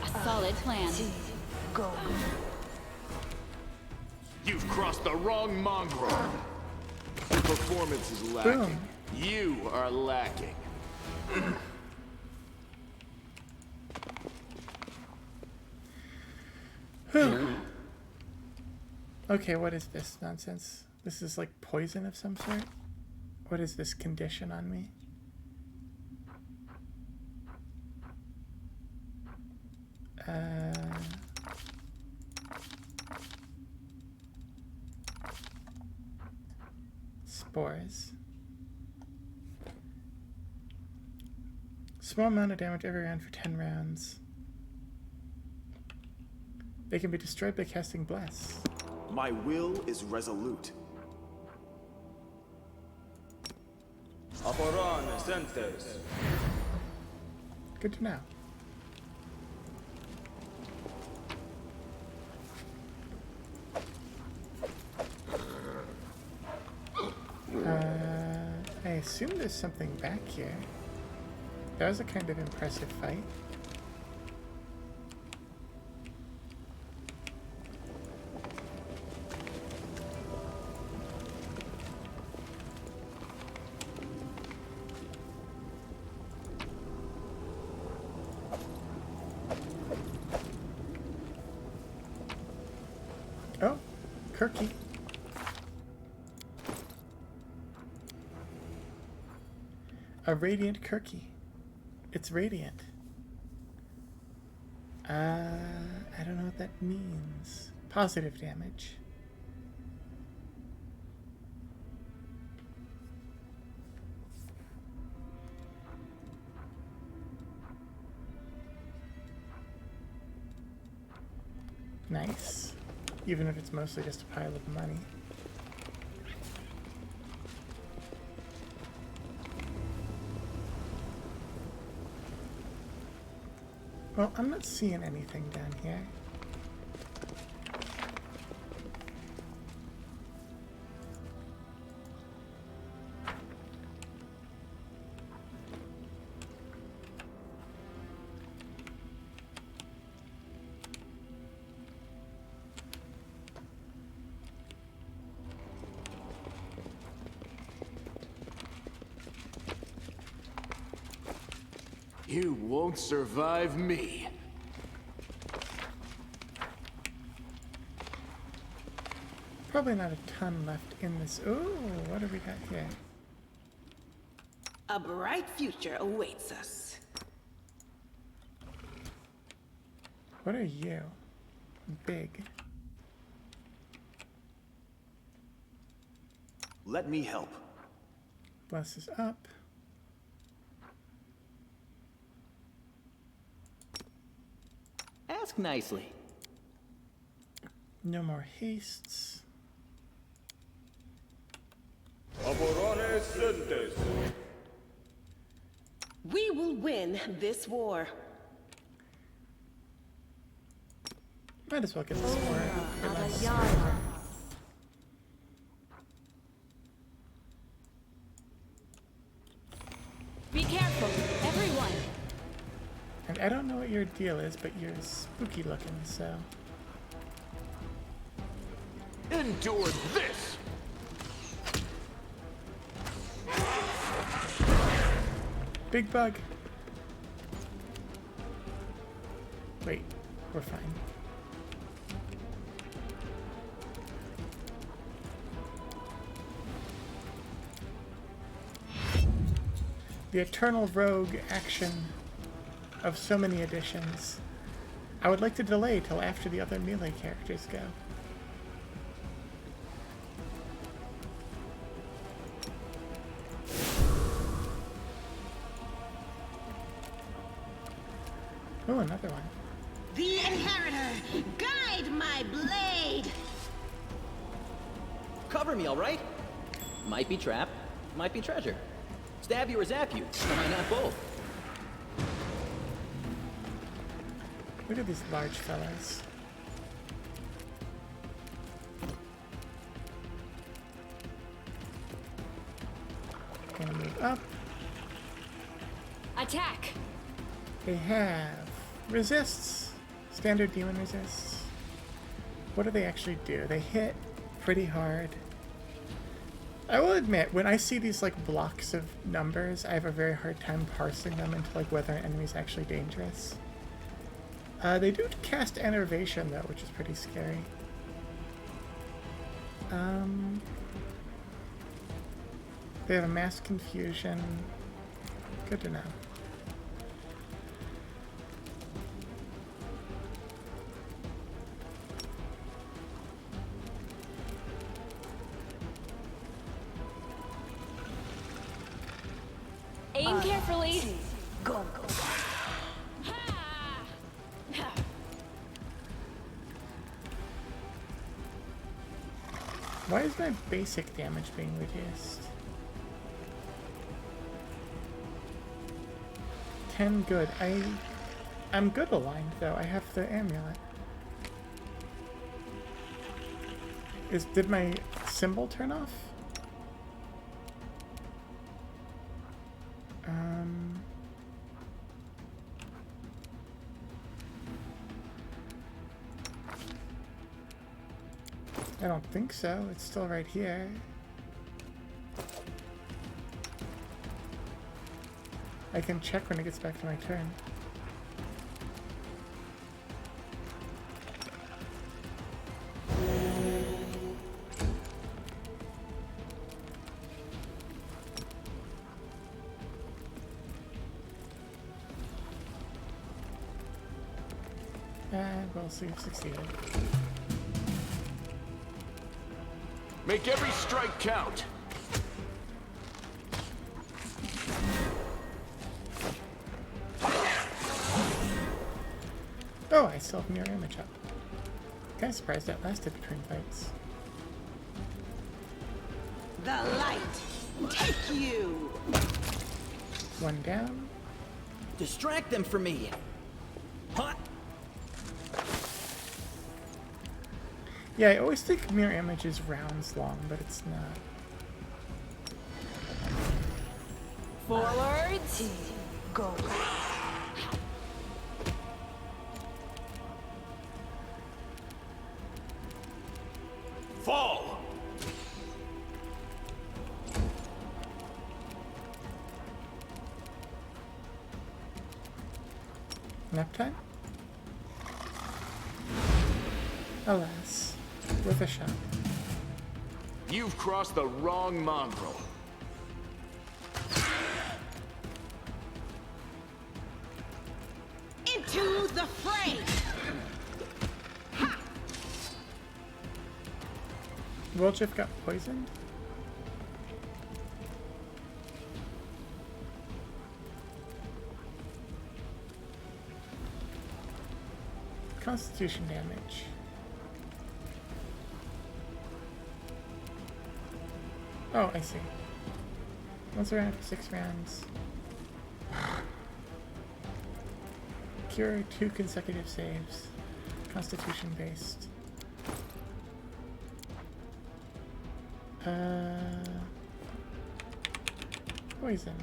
A solid plan. You've crossed the wrong mongrel. Your performance is lacking. Boom. You are lacking. Okay, what is this nonsense? This is like poison of some sort? What is this condition on me? Spores. Small amount of damage every round for 10 rounds. They can be destroyed by casting Bless. My will is resolute. Good to know. I assume there's something back here. That was a kind of impressive fight. Oh, Kirky. A radiant Kirky. It's radiant. I don't know what that means. Positive damage. Nice. Even if it's mostly just a pile of money. Well, I'm not seeing anything down here. You won't survive me. Probably not a ton left in this. Ooh, what do we got here? A bright future awaits us. What are you? Big. Let me help. Bless is up. Ask nicely. No more hastes. We will win this war. Might as well get this war for less. Be careful, everyone. And I don't know what your deal is, but you're spooky looking, so... Endure this! Big bug. Wait, we're fine. The eternal rogue action of so many additions. I would like to delay till after the other melee characters go. Oh, another one. The Inheritor, guide my blade! Cover me, all right? Might be trap, might be treasure. Stab you or zap you. Why not both? Look at these large fellas. Gonna move up. Attack! They have resists. Standard demon resists. What do they actually do? They hit pretty hard. I will admit, when I see these like blocks of numbers, I have a very hard time parsing them into like whether an enemy is actually dangerous. They do cast Enervation though, which is pretty scary. They have a mass confusion. Good to know. Aim carefully. Go. Why is my basic damage being reduced? 10 good. I'm good aligned though. I have the amulet. Did my symbol turn off? I don't think so. It's still right here. I can check when it gets back to my turn. And we'll see if succeeded. Make every strike count. Oh, I still have mirror image up. Kinda surprised that lasted between fights. The light, take you! One down. Distract them for me. Hot. Yeah, I always think mirror image is rounds long, but it's not. Forwards. Go. Fall! Nap time? Alas, worth a shot. You've crossed the wrong mongrel. Into the fray! Woljif got poisoned? Constitution damage. Oh, I see. Once around for 6 rounds. Cure 2 consecutive saves. Constitution based. Poison.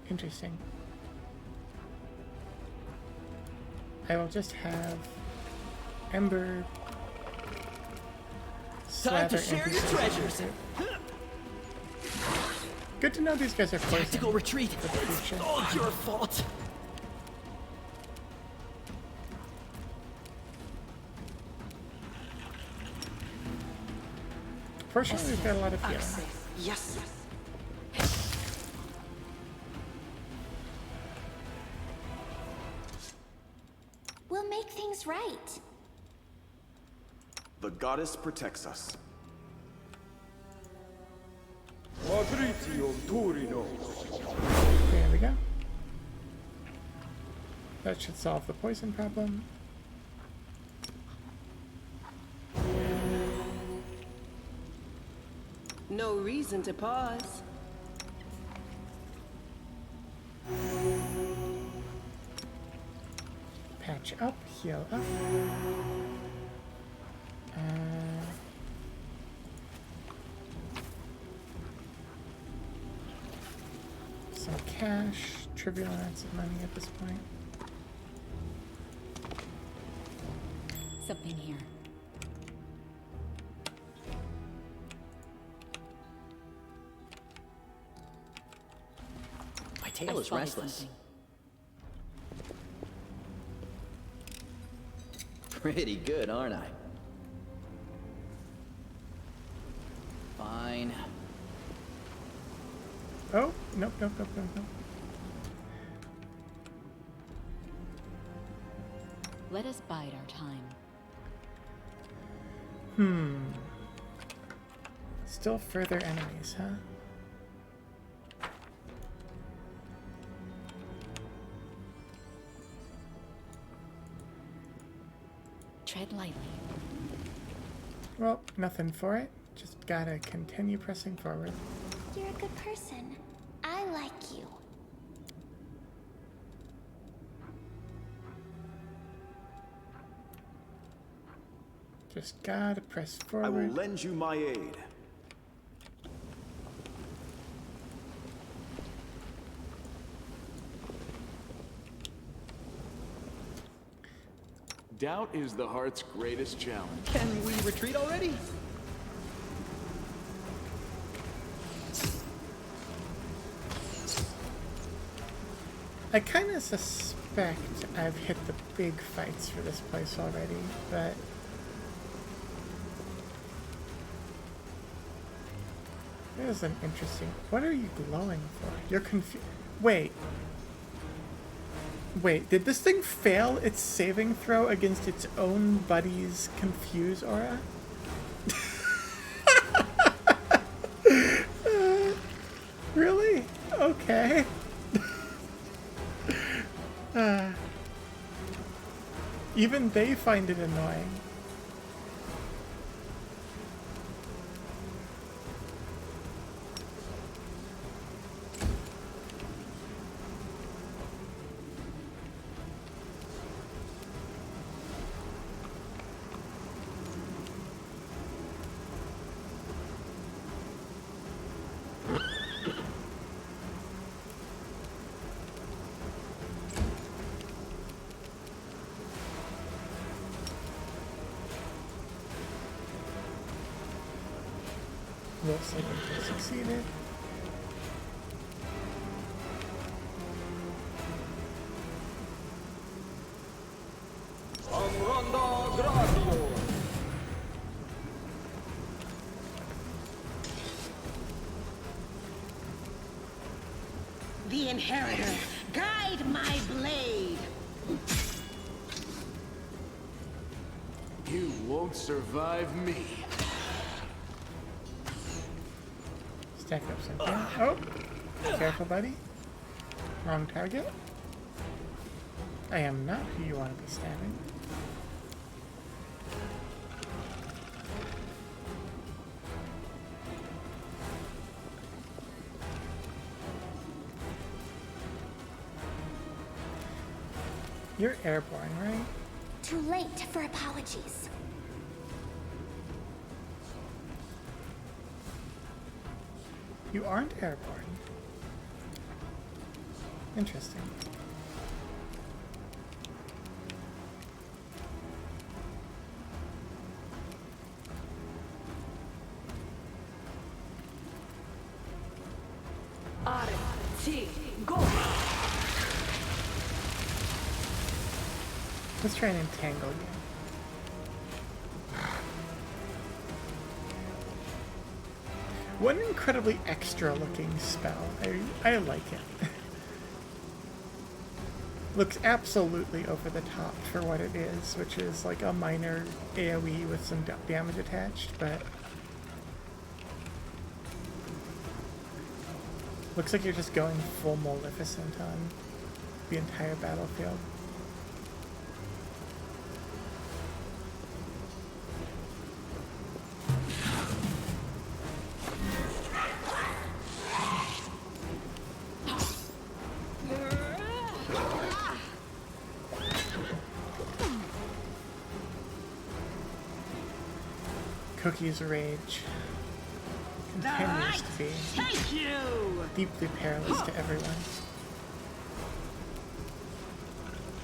Interesting. I will just have ember. Time to Slather share your NPCs. treasures. Good to know these guys are Tactical poison. retreat. It's all your fault. Fortunately, we've got a lot of healing. Yes. We'll make things right. The goddess protects us. There we go. That should solve the poison problem. No reason to pause. Patch up, heal up. Some cash, trivial amounts of money at this point. Something here. My tail is spotted restless. something. Pretty good, aren't I? Fine. Oh, nope. Let us bide our time. Still further enemies, huh? Tread lightly. Well, nothing for it. Just gotta continue pressing forward. You're a good person. I like you. Just gotta press I will forward. lend you my aid. Doubt is the heart's greatest challenge. Can we retreat already? I kind of suspect I've hit the big fights for this place already, but there's an interesting. What are you glowing for? You're confused. Wait, did this thing fail its saving throw against its own buddy's confuse aura? Really? Okay. Even they find it annoying. Looks like it succeeded. The Inheritor, guide my blade. You won't survive me. Stack up some down. Oh! Careful, buddy. Wrong target. I am not who you want to be stabbing. You're airborne, right? Too late for apologies. You aren't airborne. Interesting. Let's try and entangle you. What an incredibly extra looking spell. I like it. Looks absolutely over the top for what it is, which is like a minor AoE with some damage attached, but looks like you're just going full Maleficent on the entire battlefield. Cookie's rage continues to be deeply perilous to everyone.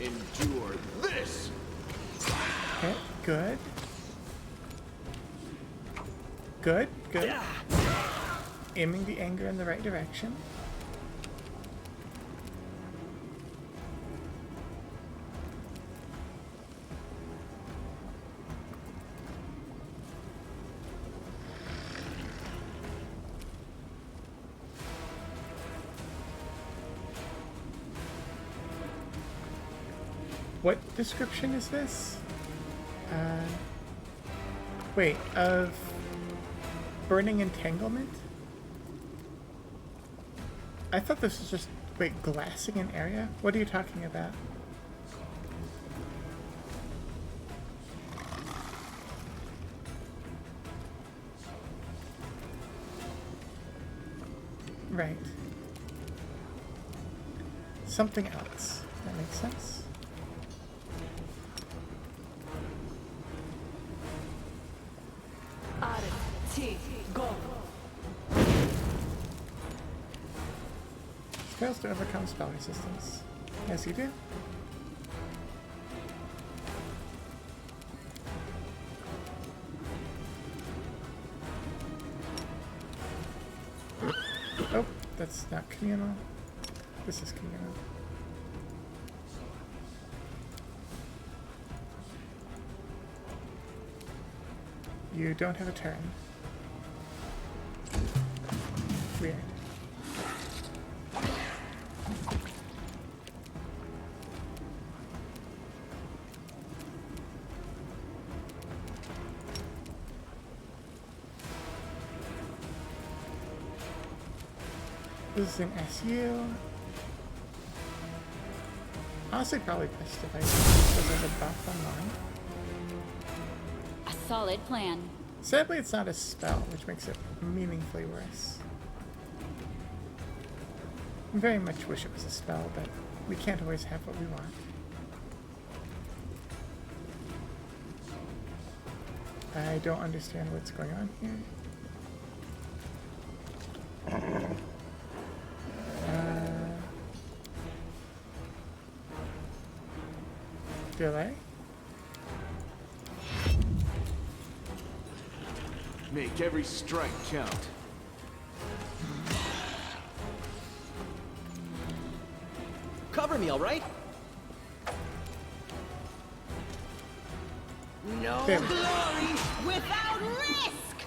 Endure this! Okay, good. Good, good. Aiming the anger in the right direction. What description is this? Wait, of burning entanglement? I thought this was just, wait, glassing an area? What are you talking about? Right. Something else. That makes sense. Fails to overcome spell resistance. Yes, you do. Oh, that's not communal. This is communal. You don't have a turn. Weird. This is an SU. Honestly, probably best if I because there's a buff on mine. A solid plan. Sadly, it's not a spell, which makes it meaningfully worse. I very much wish it was a spell, but we can't always have what we want. I don't understand what's going on here. Delay? Make every strike count. Cover me, all right? No There. glory without risk!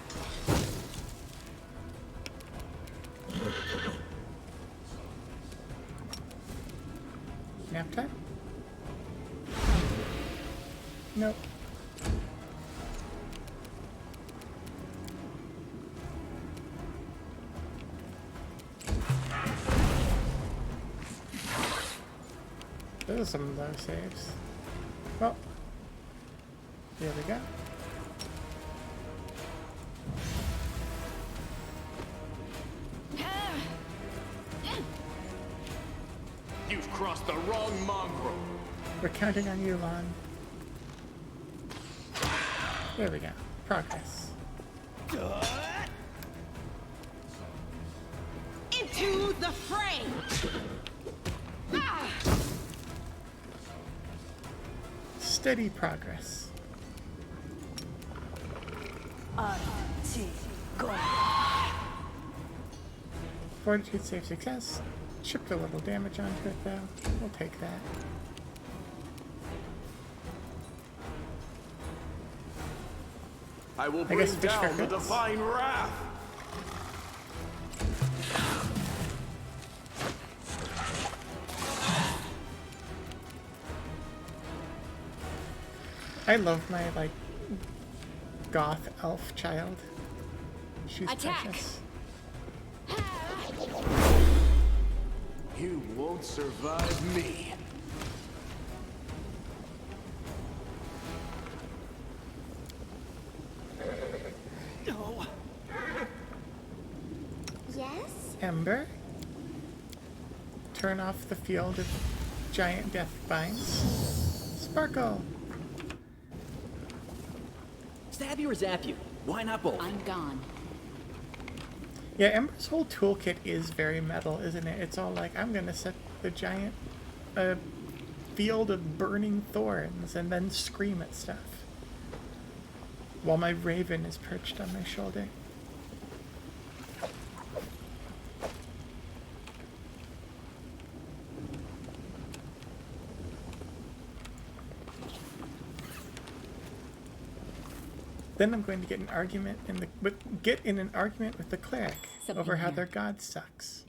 Nap time? Nope. Those are some low saves. Well, here we go. You've crossed the wrong mongrel. We're counting on you, Lon. There we go. Progress. Into the fray! Ah! Steady progress. Go. Fortitude save success. Chipped a little damage onto it, though. We'll take that. I will I bring guess fish for down the crits. divine wrath. I love my, like, goth elf child. She's Attack. precious. You won't survive me. Yes? Ember. Turn off the field of giant death vines. Sparkle. Stab you or zap you? Why not both? I'm gone. Yeah, Ember's whole toolkit is very metal, isn't it? It's all like, I'm gonna set the giant field of burning thorns and then scream at stuff. While my raven is perched on my shoulder. Then I'm going to get an argument in an argument with the cleric Something over how here. their god sucks.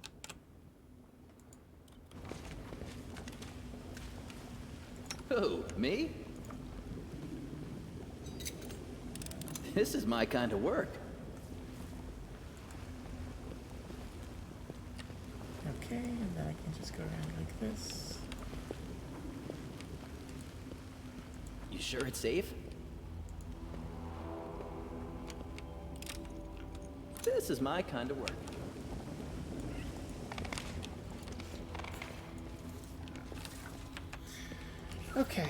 Who, me? This is my kind of work. Okay, and then I can just go around like this. You sure it's safe? This is my kind of work. Okay.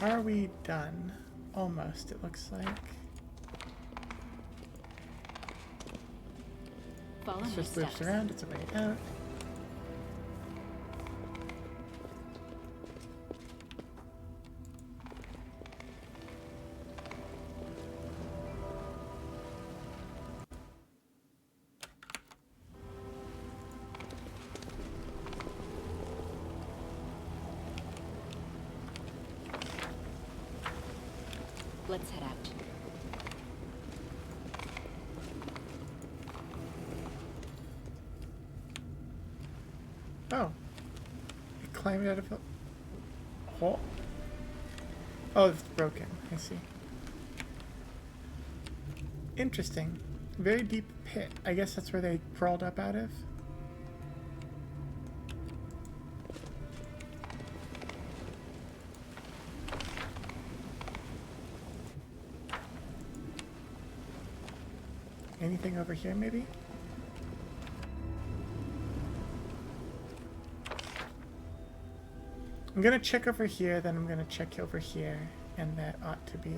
Are we done? Almost, it looks like. Follow It my just loops steps. around its way out. Let's head out. Oh. It climbed out of a hole. Oh, it's broken. I see. Interesting. Very deep pit. I guess that's where they crawled up out of. Anything over here, maybe? I'm gonna check over here, then I'm gonna check over here, and that ought to be...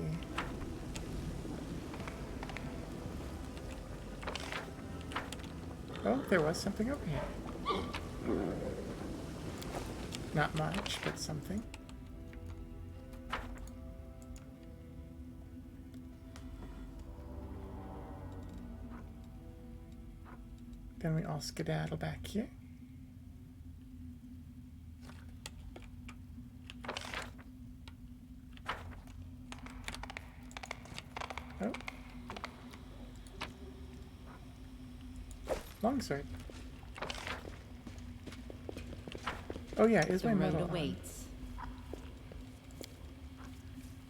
Oh, there was something over here. Not much, but something. Then we all skedaddle back here. Oh. Longsword. Oh yeah, is The my road medal on? awaits.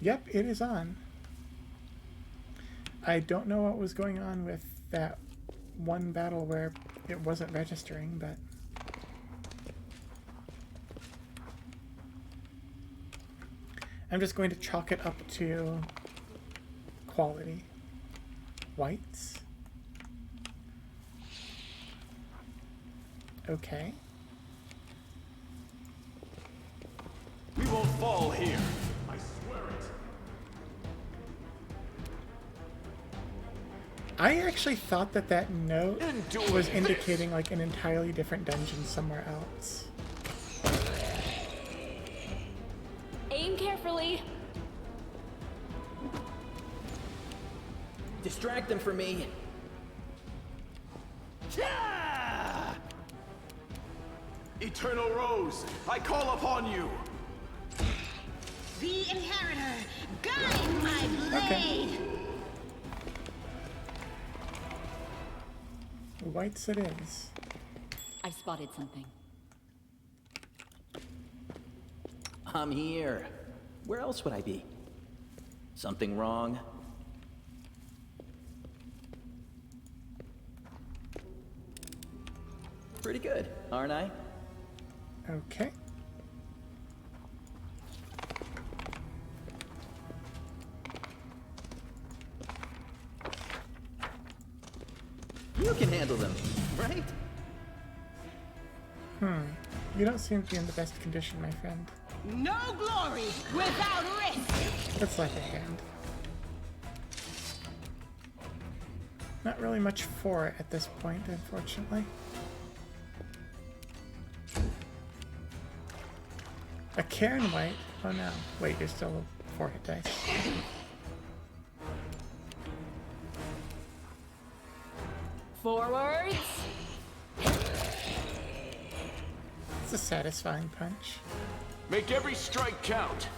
Yep, it is on. I don't know what was going on with that one battle where it wasn't registering, but I'm just going to chalk it up to quality. Whites. Okay. We won't fall here. I swear it. I actually thought that that note Endure was this. indicating like an entirely different dungeon somewhere else. Aim carefully. Distract them from me. Eternal Rose, I call upon you! The Inheritor, guide my blade! Okay. Whites it is. I've spotted something. I'm here. Where else would I be? Something wrong? Pretty good, aren't I? Okay. You can handle them, right? You don't seem to be in the best condition, my friend. No glory without risk! Looks like a hand. Not really much for it at this point, unfortunately. A Cairn White? Oh no. Wait, you're still 4 hit dice. Forwards! It's a satisfying punch. Make every strike count!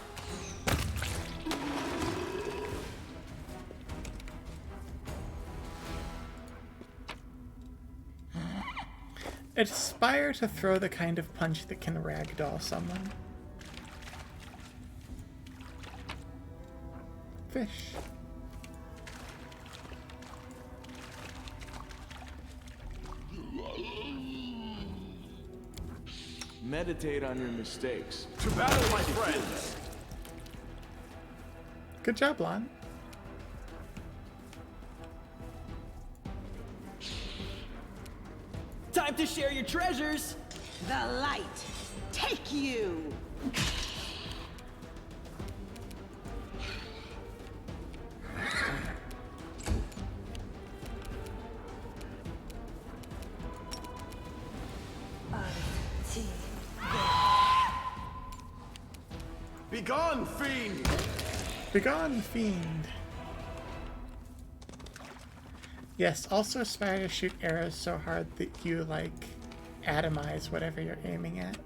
Aspire to throw the kind of punch that can ragdoll someone. Fish. Meditate on your mistakes. To battle, my friends! Good job, Lon. Time to share your treasures! The light, take you! Begone, fiend! Begone, fiend. Yes, also aspire to shoot arrows so hard that you, like, atomize whatever you're aiming at.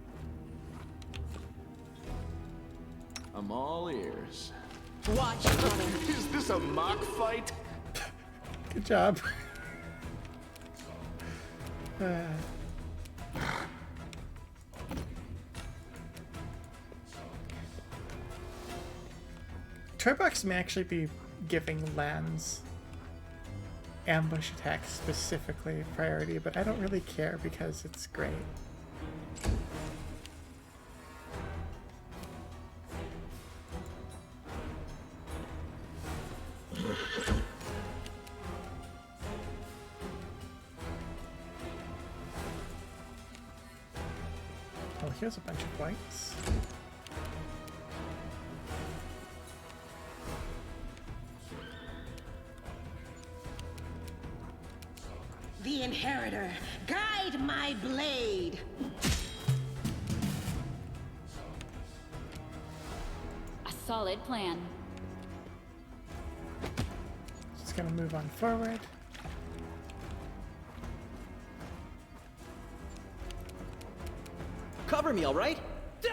I'm all ears. Watch it, brother. Is this a mock fight? Good job. Toybox may actually be giving Lan's ambush attacks specifically priority, but I don't really care because it's great. Oh, here's a bunch of whites. The Inheritor, guide my blade! A solid plan. Just gonna move on forward. Cover me, all right?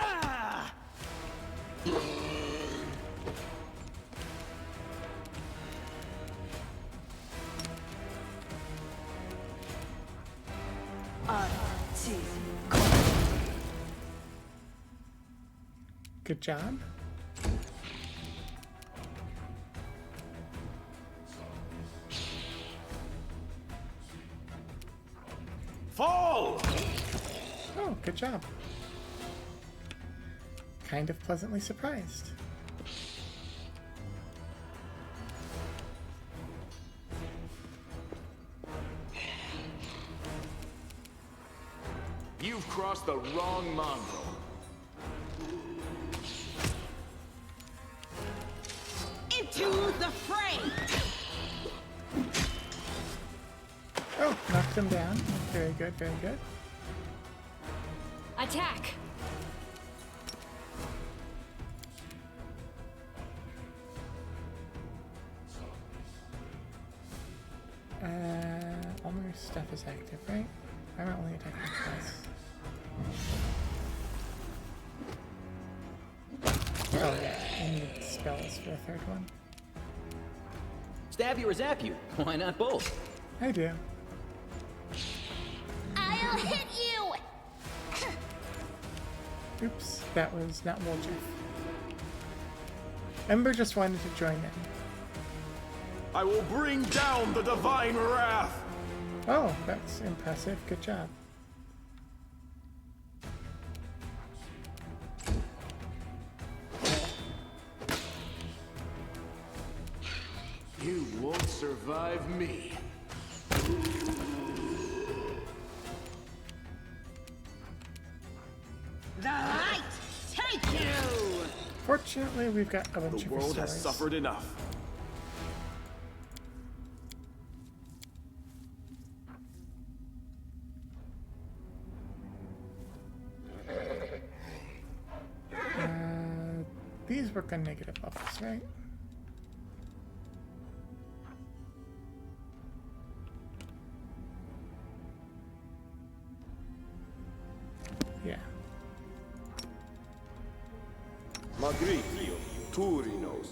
Ah! Good job. Fall! Oh, good job. Kind of pleasantly surprised. You've crossed the wrong mongrel. Into the fray! Oh, knocked him down. Very good, very good. Attack! All my stuff is active, right? I'm only attacking twice. Oh yeah, I need spells for the third one. Stab you or zap you? Why not both? I do. I'll hit you! Oops, that was not Woljer. Ember just wanted to join in. I will bring down the divine wrath! Oh, that's impressive. Good job. You won't survive me. The light take you! Fortunately, we've got a bunch The of world has restorers. suffered enough. These work on negative levels, right? Yeah. Magritio, Turinos.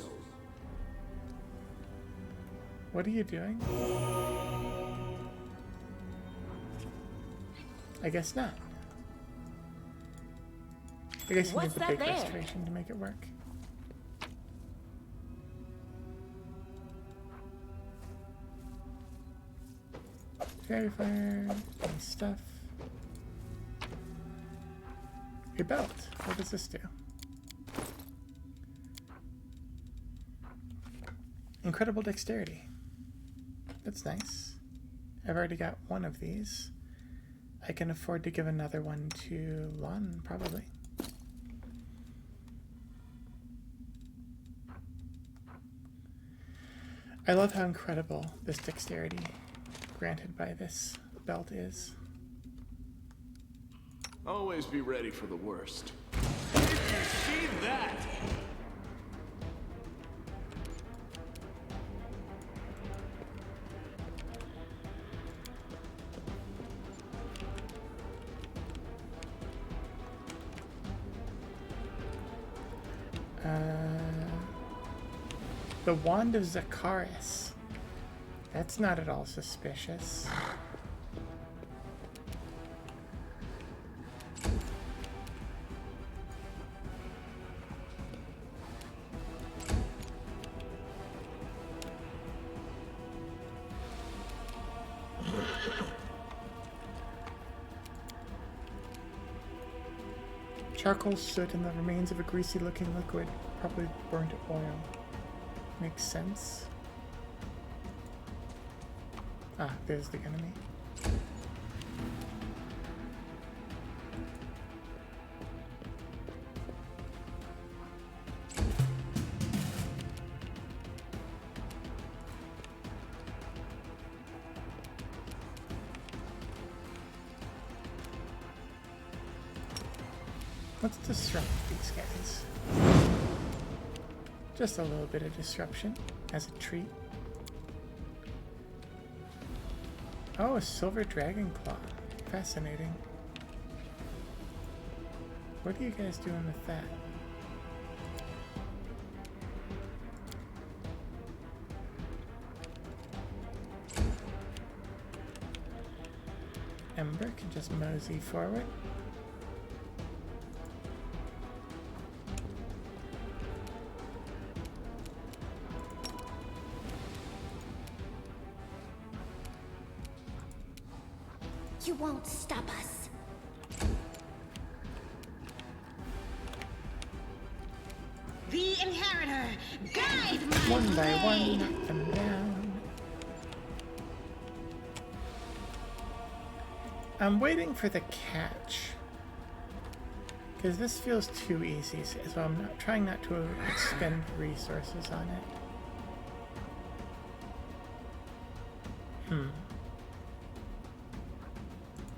What are you doing? I guess not. I guess you What's need the that big there? restoration to make it work. Fairy fire, nice stuff. A belt. What does this do? Incredible dexterity. That's nice. I've already got one of these. I can afford to give another one to Lon, probably. I love how incredible this dexterity granted by this belt is. Always be ready for the worst. Did you see that? The Wand of Zacharias. That's not at all suspicious. Charcoal soot and the remains of a greasy-looking liquid, probably burnt oil. Makes sense. Ah, there's the enemy. Let's disrupt these guys. Just a little bit of disruption as a treat. Oh, a silver dragon claw. Fascinating. What are you guys doing with that? Ember can just mosey forward. You won't stop us. The inheritor, guide my One by blade! one, knock them down. I'm waiting for the catch. Because this feels too easy, so I'm not trying not to expend resources on it.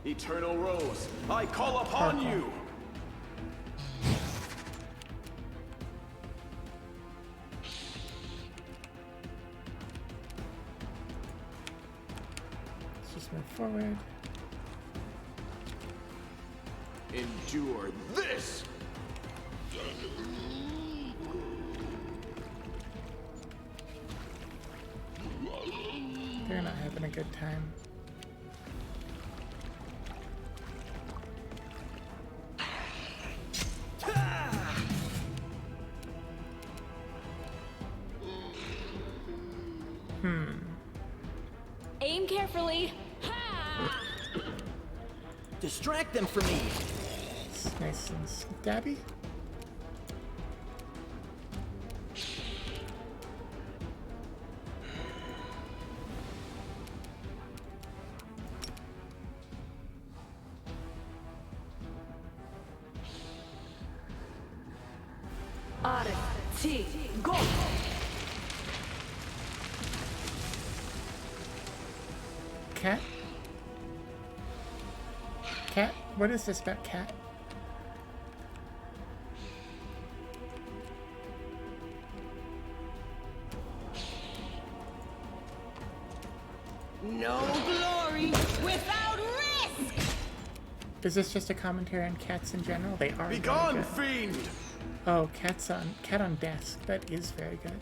Eternal Rose, I call upon Purple. you! Let's just move forward. In endure this! They're not having a good time. Aim carefully. Ha! Distract them from me. It's nice and stabby. Go! Cat? Cat? What is this about cat? No glory without risk! Is this just a commentary on cats in general? They are. Be very gone, good. fiend! Oh, cat on desk. That is very good.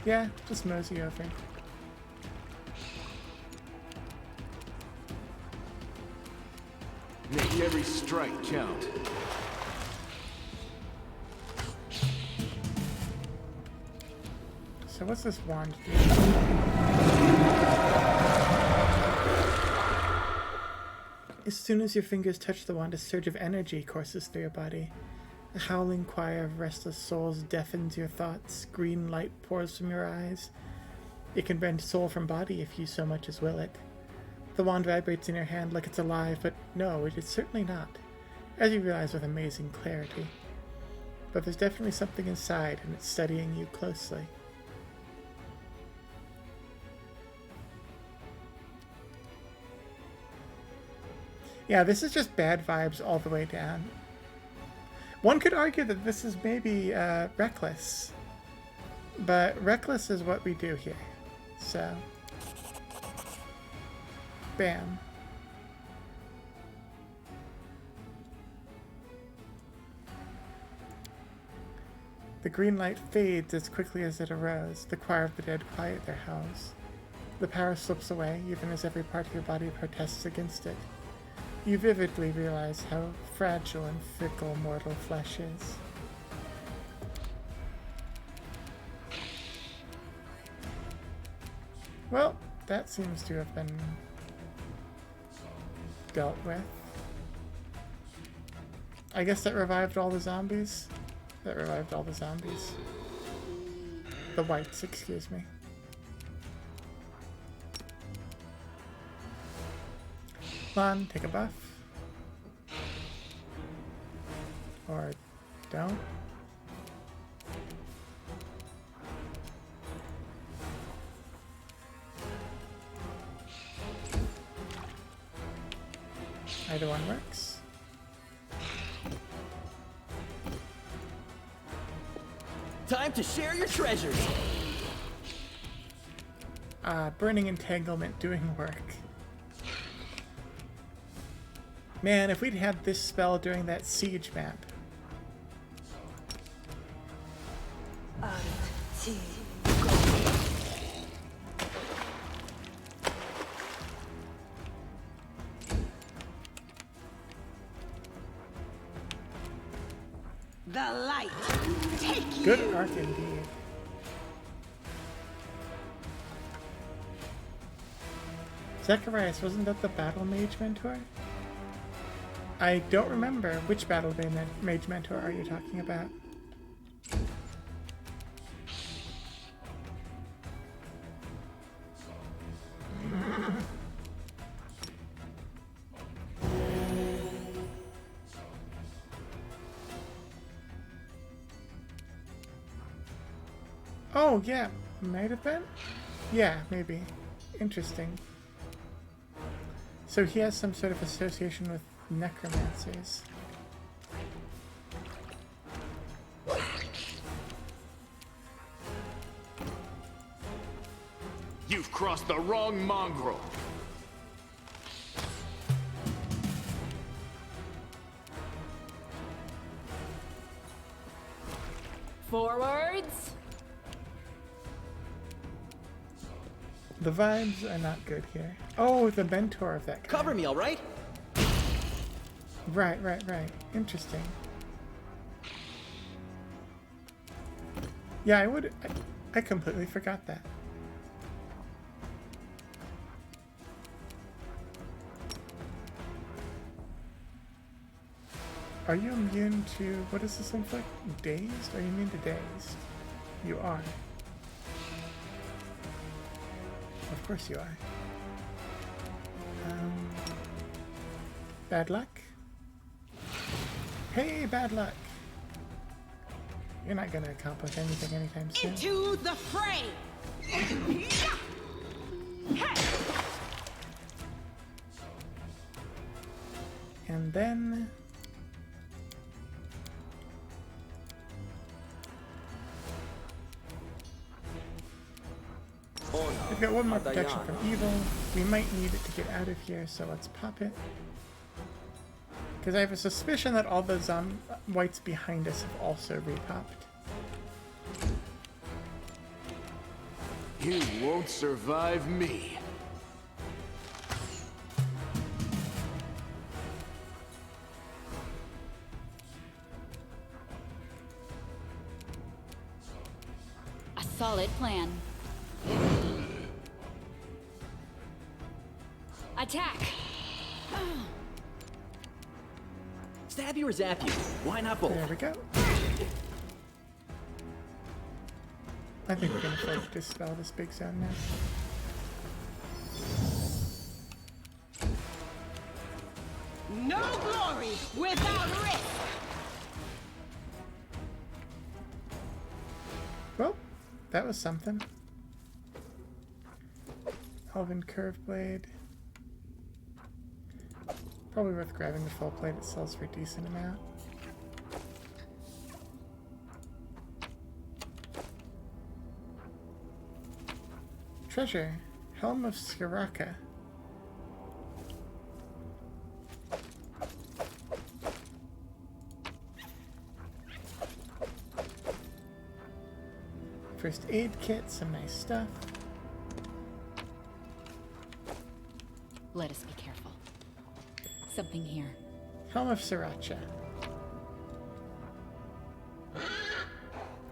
Yeah, just mosey over. Make every strike count. So what's this wand do? As soon as your fingers touch the wand, a surge of energy courses through your body. A howling choir of restless souls deafens your thoughts. Green light pours from your eyes. It can rend soul from body if you so much as will it. The wand vibrates in your hand like it's alive, but no, it is certainly not, as you realize with amazing clarity. But there's definitely something inside, and it's studying you closely. Yeah, this is just bad vibes all the way down. One could argue that this is maybe reckless, but reckless is what we do here. So, bam. The green light fades as quickly as it arose. The choir of the dead quiet their howls. The power slips away, even as every part of your body protests against it. You vividly realize how fragile and fickle mortal flesh is. Well, that seems to have been dealt with. I guess that revived all the zombies. That revived all the zombies. The whites, excuse me. Come on, take a buff. Or don't. Either one works. Time to share your treasures. Burning entanglement doing work. Man, if we'd had this spell during that siege map. The light, take you! Good arc indeed. Zacharias, wasn't that the Battle Mage Mentor? I don't remember. Which Battle Mage Mentor are you talking about? Oh, yeah. Might have been? Yeah, maybe. Interesting. So he has some sort of association with necromancers. You've crossed the wrong mongrel. Forwards. The vibes are not good here. Oh, the mentor of that guy. Cover me, all right? Right. Interesting. Yeah, I completely forgot that. Are you immune to, what does this inflict? Dazed? Are you immune to dazed? You are. Of course you are. Bad luck? Hey, bad luck! You're not gonna accomplish anything anytime soon. Into the fray! And then... we've got one more protection from evil. We might need it to get out of here, so let's pop it. Because I have a suspicion that all the whites behind us have also repopped. You won't survive me. A solid plan. Attack. Stab you or zap you? Why not both? There we go. I think we're gonna try to dispel this big zone now. No glory without risk! Well, that was something. Elven Curve Blade. Probably worth grabbing the full plate, it sells for a decent amount. Treasure. Helm of Siraka. First aid kit, some nice stuff. Let us be careful. Something here. Helm of Sriracha.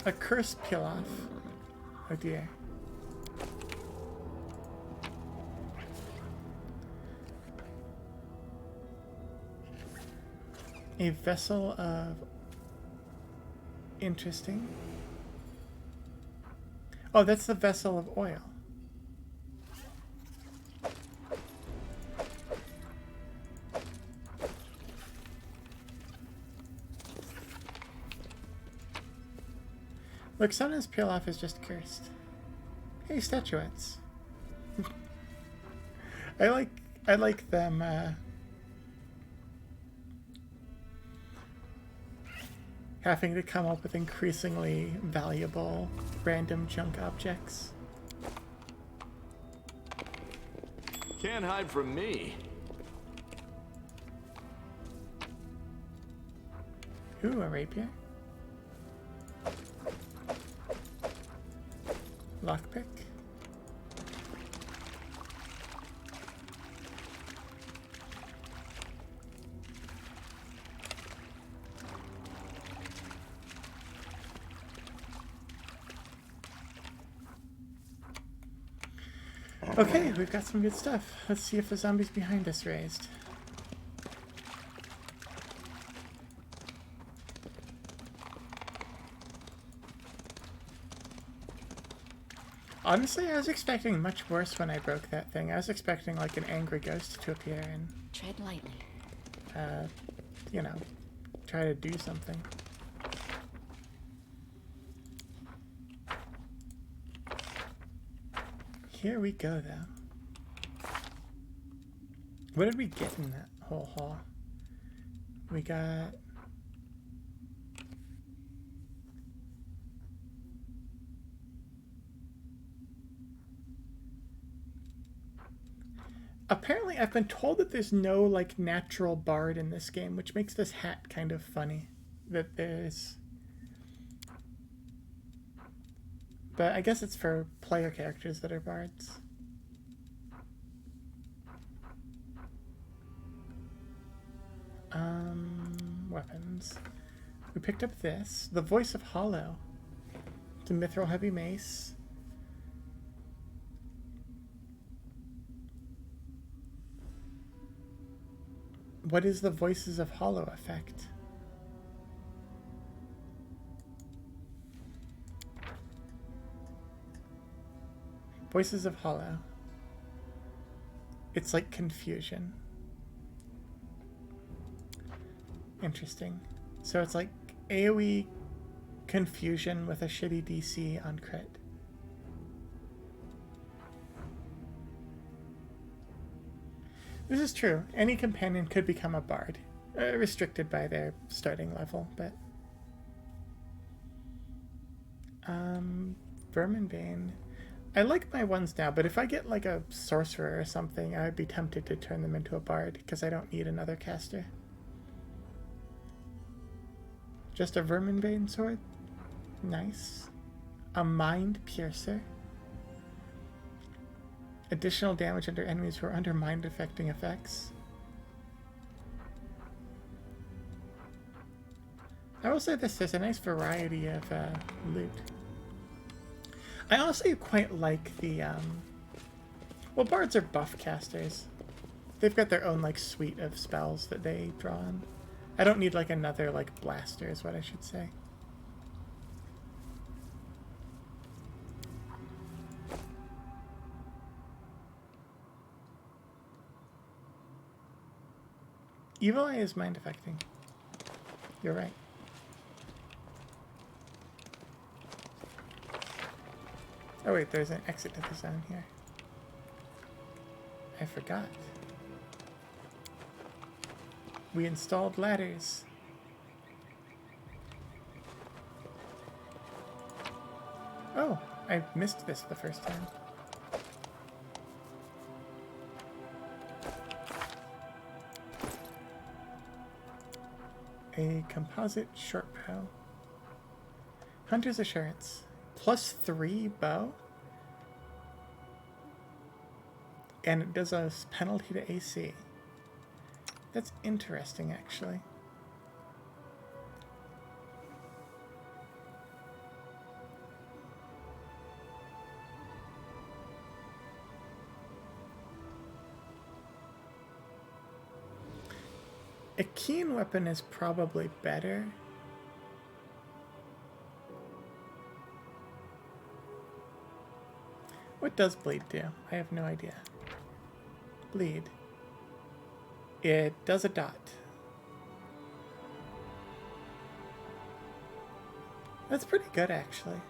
A curse peel off. Oh dear. A vessel of... interesting. Oh, that's the vessel of oil. Look, sometimes peel off is just cursed. Hey, statuettes. I like them, having to come up with increasingly valuable random junk objects. Can't hide from me. Ooh, a rapier. Lockpick. Okay, we've got some good stuff. Let's see if the zombies behind us raised. Honestly, I was expecting much worse when I broke that thing. I was expecting like an angry ghost to appear and, Tread lightly. you know, try to do something. Here we go, though. What did we get in that whole haul? We got... Apparently, I've been told that there's no, like, natural bard in this game, which makes this hat kind of funny. That there's... But I guess it's for player characters that are bards. Weapons. We picked up this. The Voice of Hollow. It's a mithril heavy mace. What is the Voices of Hollow effect? Voices of Hollow. It's like confusion. Interesting. So it's like AoE confusion with a shitty DC on crit. This is true. Any companion could become a bard. Restricted by their starting level, but... Verminbane. I like my ones now, but if I get like a sorcerer or something, I would be tempted to turn them into a bard, because I don't need another caster. Just a Verminbane sword? Nice. A Mind Piercer. Additional damage under enemies who are under mind affecting effects. I will say this, there's a nice variety of loot. I also quite like the, well, bards are buff casters. They've got their own, like, suite of spells that they draw on. I don't need, like, another, like, blaster is what I should say. Evil Eye is mind affecting. You're right. Oh wait, there's an exit to the zone here. I forgot. We installed ladders. Oh, I missed this the first time. A composite short bow. Hunter's Assurance. +3 bow. And it does a penalty to AC. That's interesting, actually. A keen weapon is probably better. What does bleed do? I have no idea. Bleed. It does a dot. That's pretty good, actually.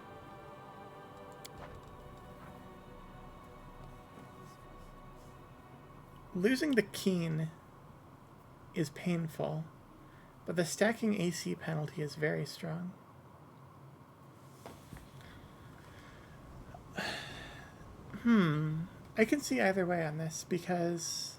Losing the keen is painful, but the stacking AC penalty is very strong. I can see either way on this, because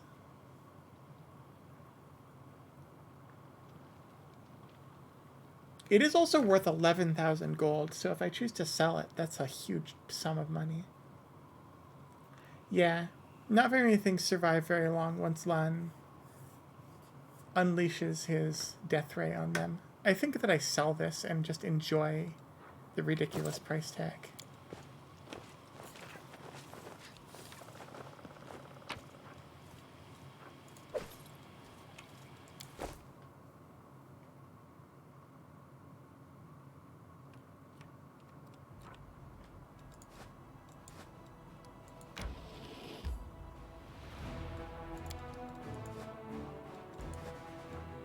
it is also worth 11,000 gold, so if I choose to sell it, that's a huge sum of money. Yeah, not very many things survive very long once Lan unleashes his death ray on them. I think that I sell this and just enjoy the ridiculous price tag.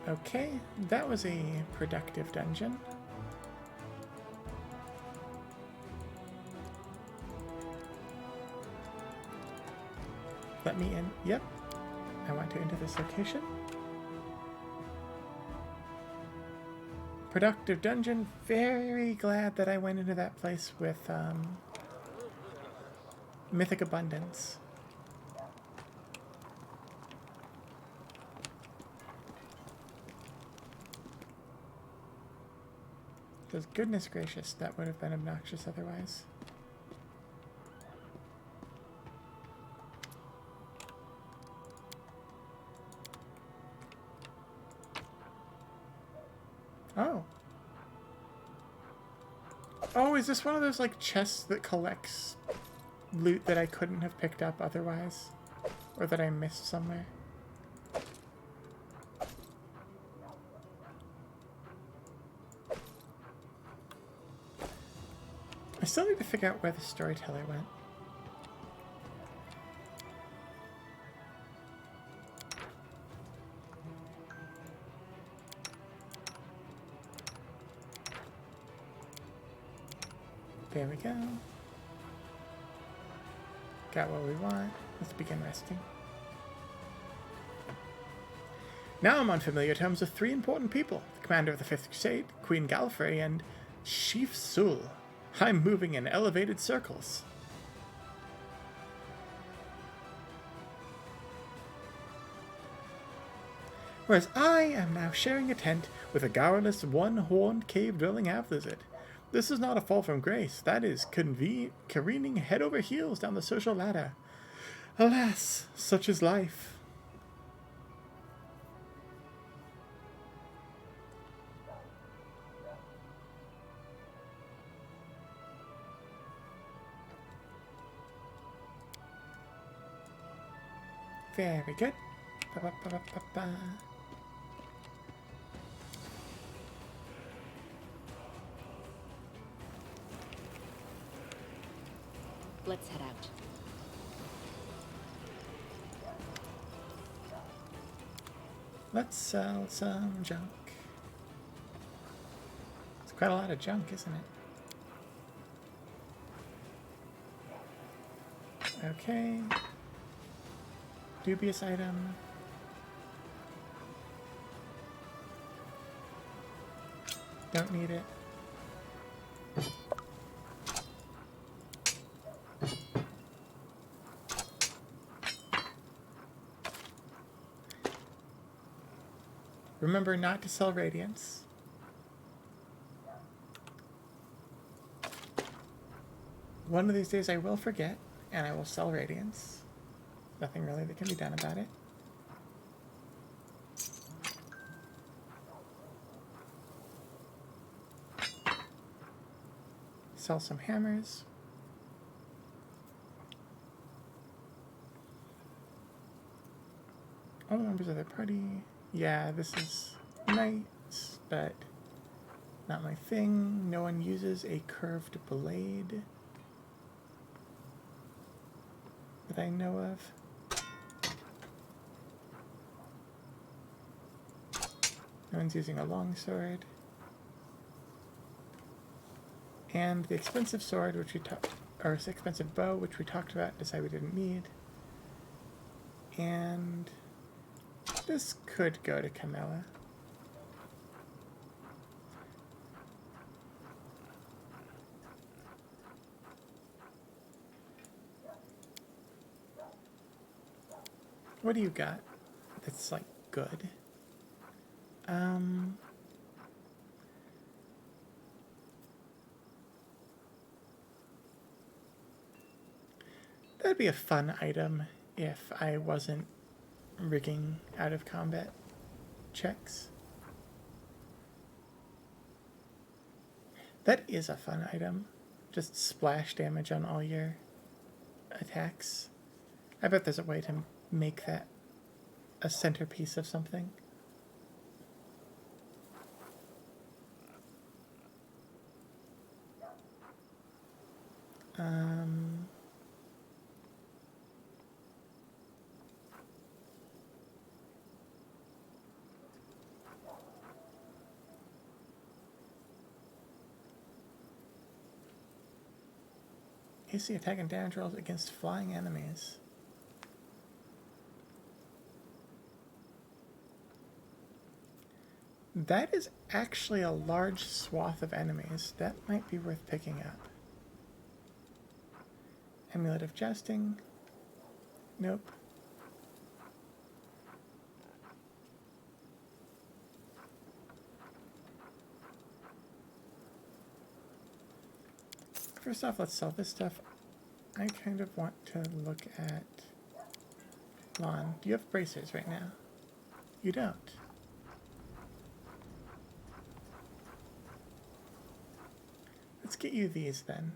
Okay, that was a productive dungeon. Let me in. Yep. I want to enter this location. Productive dungeon. Very glad that I went into that place with Mythic Abundance. Because goodness gracious, that would have been obnoxious otherwise. is this one of those, like, chests that collects loot that I couldn't have picked up otherwise? Or that I missed somewhere? I still need to figure out where the storyteller went. There we go. Got what we want. Let's begin resting. Now I'm on familiar terms with 3 important people. The commander of the 5th Crusade, Queen Galfrey, and Chief Sul. I'm moving in elevated circles. Whereas I am now sharing a tent with a garrulous, one-horned cave-dwelling half-lizard. This is not a fall from grace. That is careening head over heels down the social ladder. Alas, such is life. Very good. Ba-ba-ba-ba-ba-ba. Let's head out. Let's sell some junk. It's quite a lot of junk, isn't it? Okay. Dubious item. Don't need it. Remember not to sell radiance. One of these days I will forget, and I will sell radiance. Nothing really that can be done about it. Sell some hammers. All members of the party. Yeah, this is nice, but not my thing. No one uses a curved blade that I know of. No one's using a longsword. And the expensive sword, which we talked, or expensive bow, which we talked about, decided we didn't need. And this could go to Camilla. What do you got that's, like, good? That'd be a fun item if I wasn't rigging out of combat checks. That is a fun item. Just splash damage on all your attacks. I bet there's a way to make that a centerpiece of something. AC attack and damage rolls against flying enemies. That is actually a large swath of enemies. That might be worth picking up. Amulet of Jesting. Nope. First off, let's sell this stuff. I kind of want to look at Lon. Do you have bracers right now? You don't. Let's get you these then.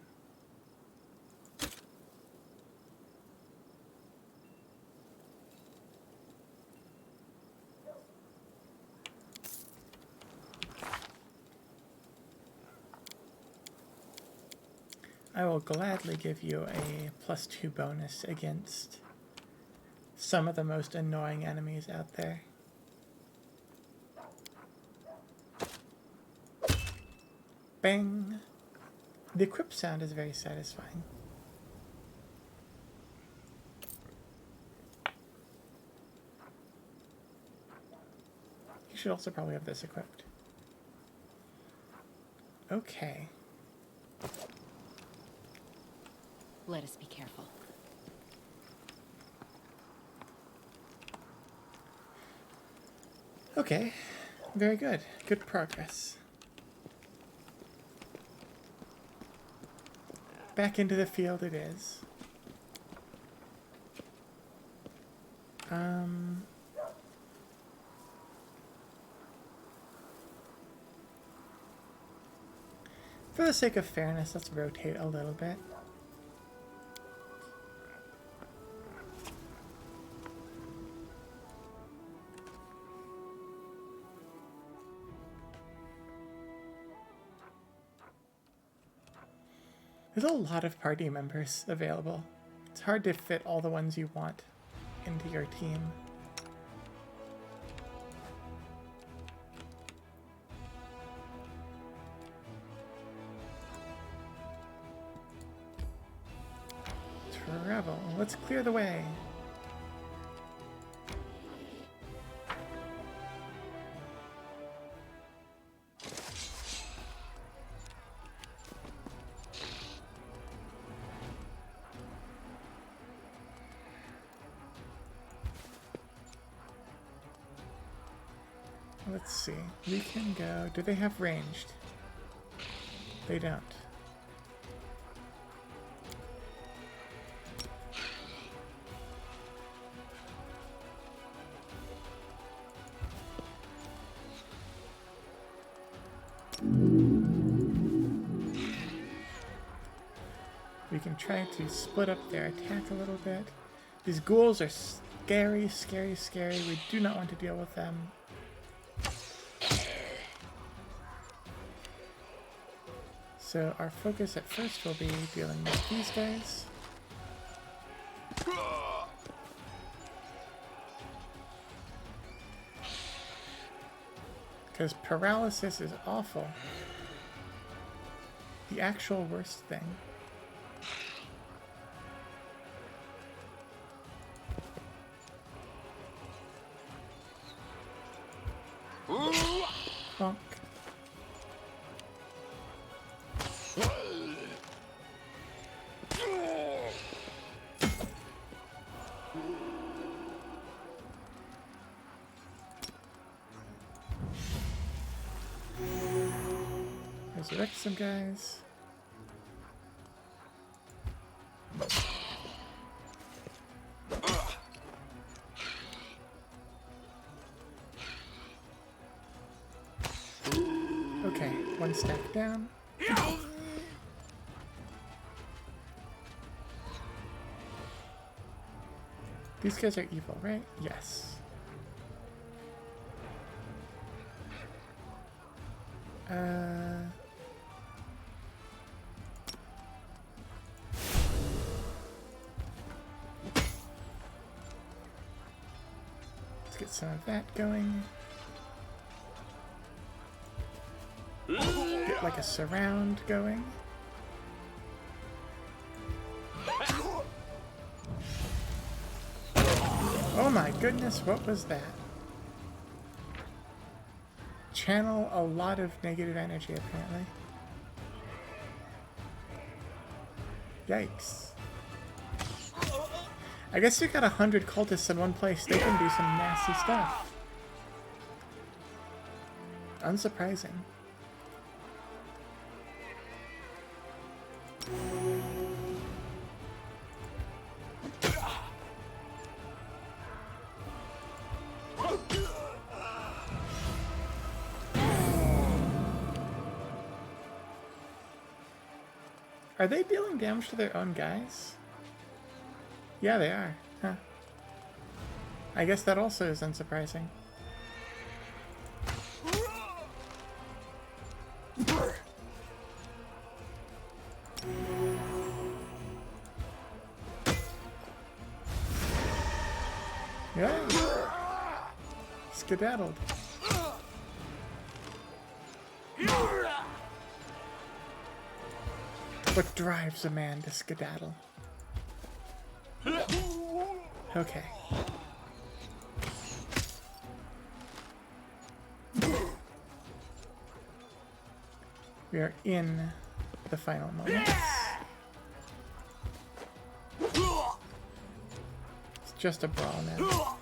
I will gladly give you a +2 bonus against some of the most annoying enemies out there. Bang! The equip sound is very satisfying. You should also probably have this equipped. Okay. Let us be careful. Okay. Very good. Good progress. Back into the field it is. For the sake of fairness, let's rotate a little bit. There's a lot of party members available. It's hard to fit all the ones you want into your team. Travel. Let's clear the way. Let's see. We can go... Do they have ranged? They don't. We can try to split up their attack a little bit. These ghouls are scary, scary, scary. We do not want to deal with them. So our focus at first will be dealing with these guys. Because paralysis is awful. The actual worst thing. Bonk. Resurrect some guys. Okay, one stack down. These guys are evil, right? Yes. Let's get some of that going. Get like a surround going. Oh my goodness, what was that? Channel a lot of negative energy, apparently. Yikes. I guess you got 100 cultists in one place. They can do some nasty stuff. Unsurprising. Are they dealing damage to their own guys? Yeah, they are. Huh. I guess that also is unsurprising. Yeah. Skedaddled. What drives a man to skedaddle? Okay. We are in the final moments. It's just a brawl now.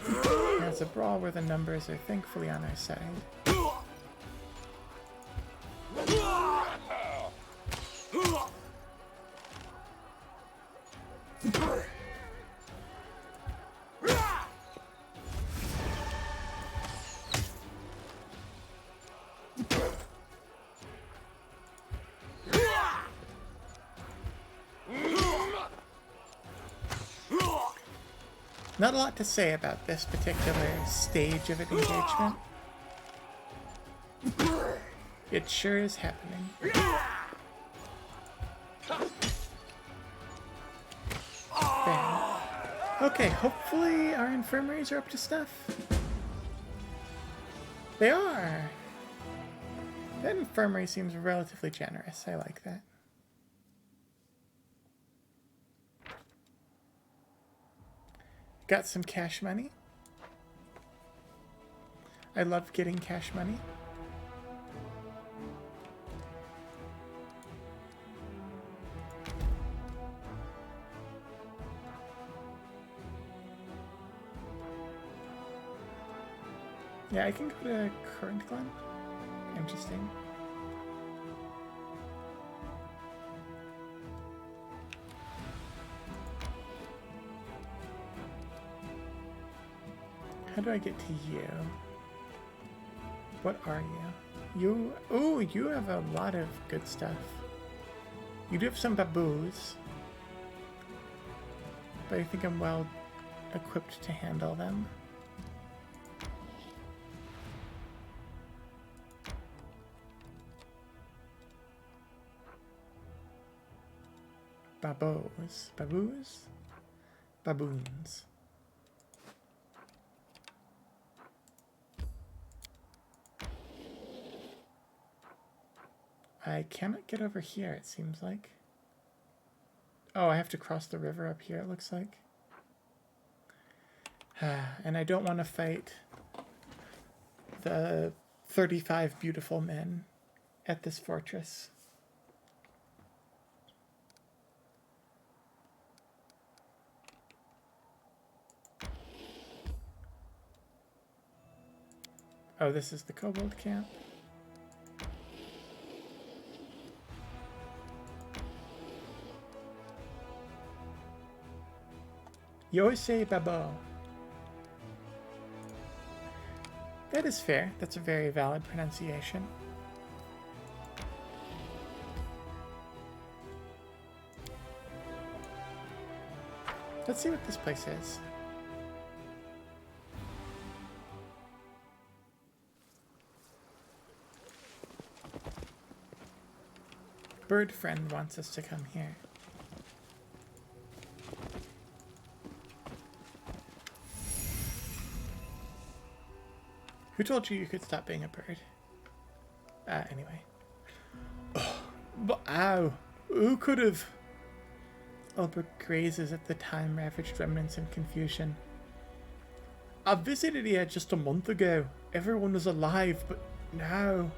And it's a brawl where the numbers are thankfully on our side. Not a lot to say about this particular stage of an engagement. It sure is happening. Bam. Okay, hopefully our infirmaries are up to stuff. They are! That infirmary seems relatively generous. I like that. Got some cash money. I love getting cash money. Yeah, I can go to Current Glen. Interesting. How do I get to you? What are you? Oh, you have a lot of good stuff. You do have some baboos. But I think I'm well equipped to handle them. Baboos. Baboos? Baboons. I cannot get over here, it seems like. Oh, I have to cross the river up here, it looks like. And I don't want to fight the 35 beautiful men at this fortress. Oh, this is the kobold camp. You always say babo. That is fair. That's a very valid pronunciation. Let's see what this place is. Bird friend wants us to come here. Who told you you could stop being a bird? Anyway. Oh, but ow! Who could have? Albert grazes at the time-ravaged remnants and confusion. I visited here just a month ago. Everyone was alive, but now...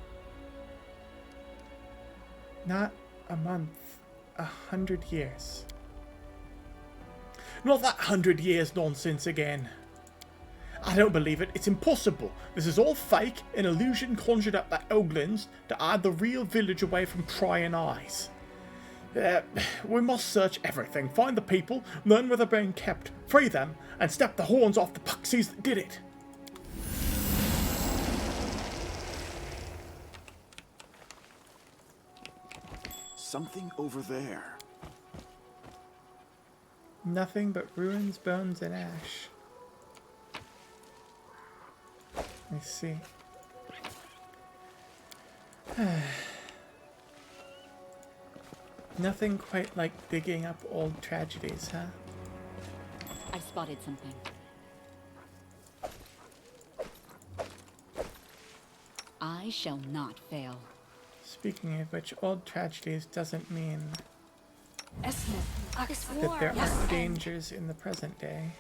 Not a month. 100 years. Not that 100 years nonsense again. I don't believe it. It's impossible. This is all fake, an illusion conjured up by Oglins to hide the real village away from prying eyes. We must search everything, find the people, learn where they're being kept, free them, and snap the horns off the puxies that did it. something over there. Nothing but ruins, bones, and ash. I see. Nothing quite like digging up old tragedies, huh? I've spotted something. I shall not fail. Speaking of which, old tragedies doesn't mean This that there aren't dangers in the present day.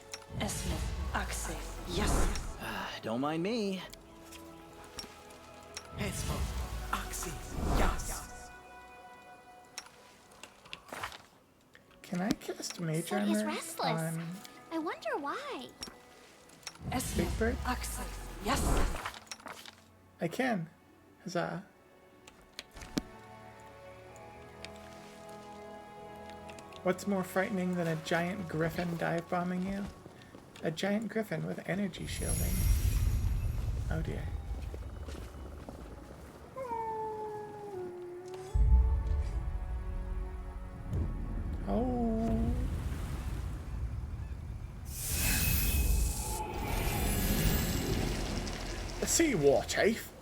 Don't mind me. Can I cast Mage Foot is Armor restless. on I wonder why. Big Bird? I can. Huzzah. What's more frightening than a giant griffin dive bombing you? A giant griffin with energy shielding. Oh dear. Oh. I see you, War Chief.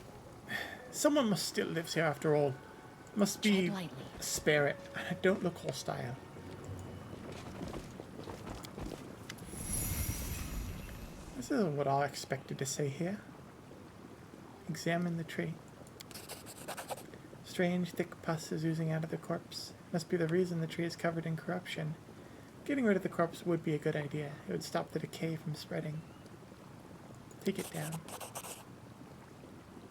Someone must still lives here after all. Must be Tread lightly. a spirit, and I don't look hostile. This isn't what I expected to see here. Examine the tree. Strange, thick pus is oozing out of the corpse. Must be the reason the tree is covered in corruption. Getting rid of the corpse would be a good idea. It would stop the decay from spreading. Take it down.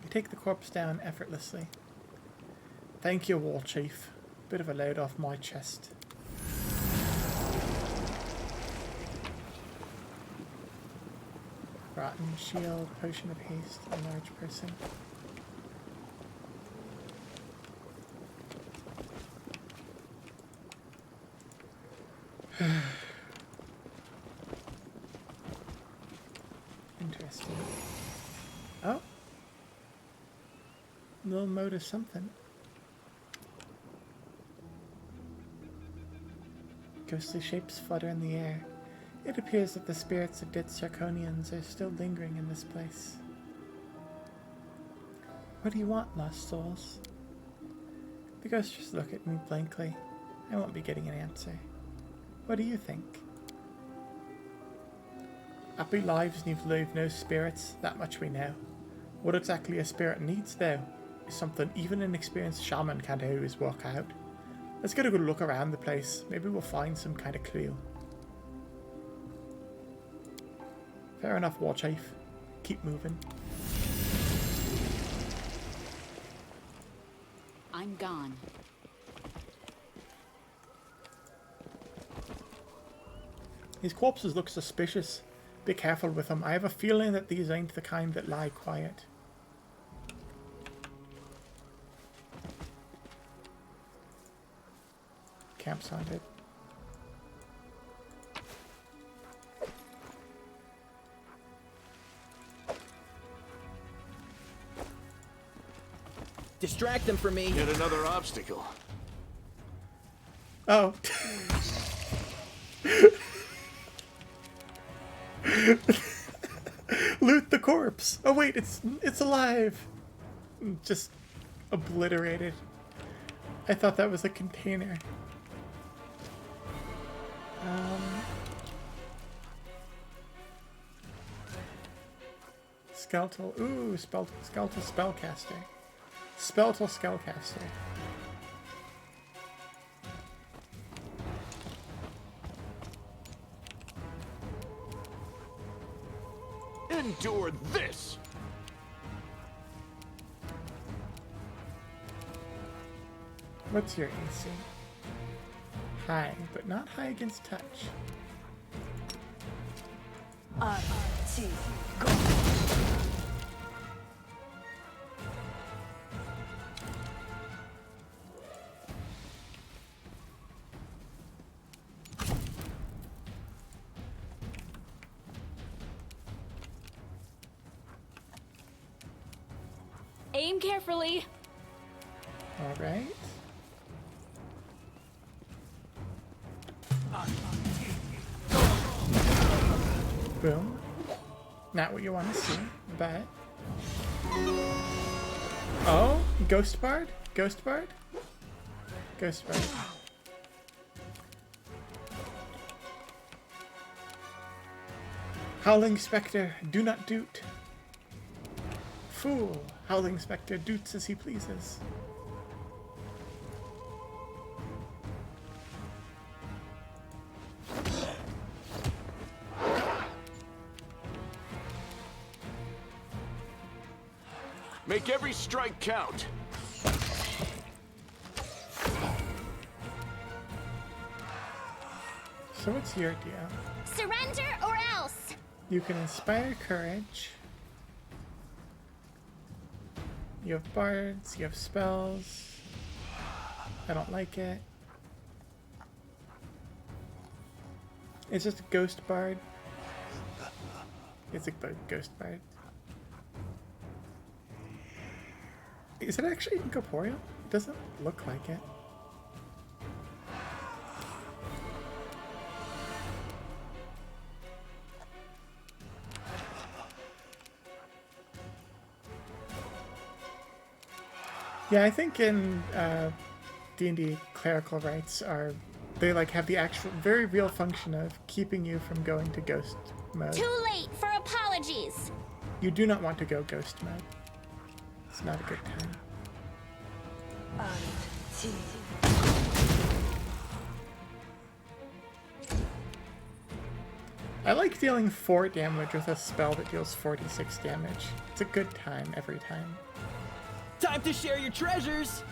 You take the corpse down effortlessly. Thank you, War Chief. Bit of a load off my chest. Rotten shield, potion of haste, a large person. Interesting. Oh. Little mote of something. Ghostly shapes flutter in the air. It appears that the spirits of dead Sarkonians are still lingering in this place. What do you want, lost souls? The ghosts just look at me blankly. I won't be getting an answer. What do you think? Happy lives leave no spirits, that much we know. What exactly a spirit needs, though, is something even an experienced shaman can't always work out. Let's get a good look around the place. Maybe we'll find some kind of clue. Fair enough, War Chief. Keep moving. I'm gone. These corpses look suspicious. Be careful with them. I have a feeling that these ain't the kind that lie quiet. Camp's haunted. Distract them from me. Yet another obstacle. Oh. Loot the corpse. Oh wait, it's alive. Just obliterated. I thought that was a container. Skeletal. Ooh, skeletal spellcaster. Skeletal spellcaster. Endure this! What's your AC? High, but not high against touch. Aim carefully. All right. Boom. Not what you want to see, but... Oh, Ghost Bard? Ghost Bard? Ghost Bard. Howling Spectre, do not doot. Fool, Howling Spectre doots as he pleases. Make every strike count. So what's your deal? Surrender or else. You can inspire courage. You have bards, you have spells. I don't like it. It's just a ghost bard. It's a ghost bard. Is it actually incorporeal? It doesn't look like it. Yeah, I think in D&D clerical rites are they like have the actual very real function of keeping you from going to ghost mode. Too late for apologies. You do not want to go ghost mode. It's not a good time. I like dealing 4 damage with a spell that deals 46 damage. It's a good time every time. Time to share your treasures!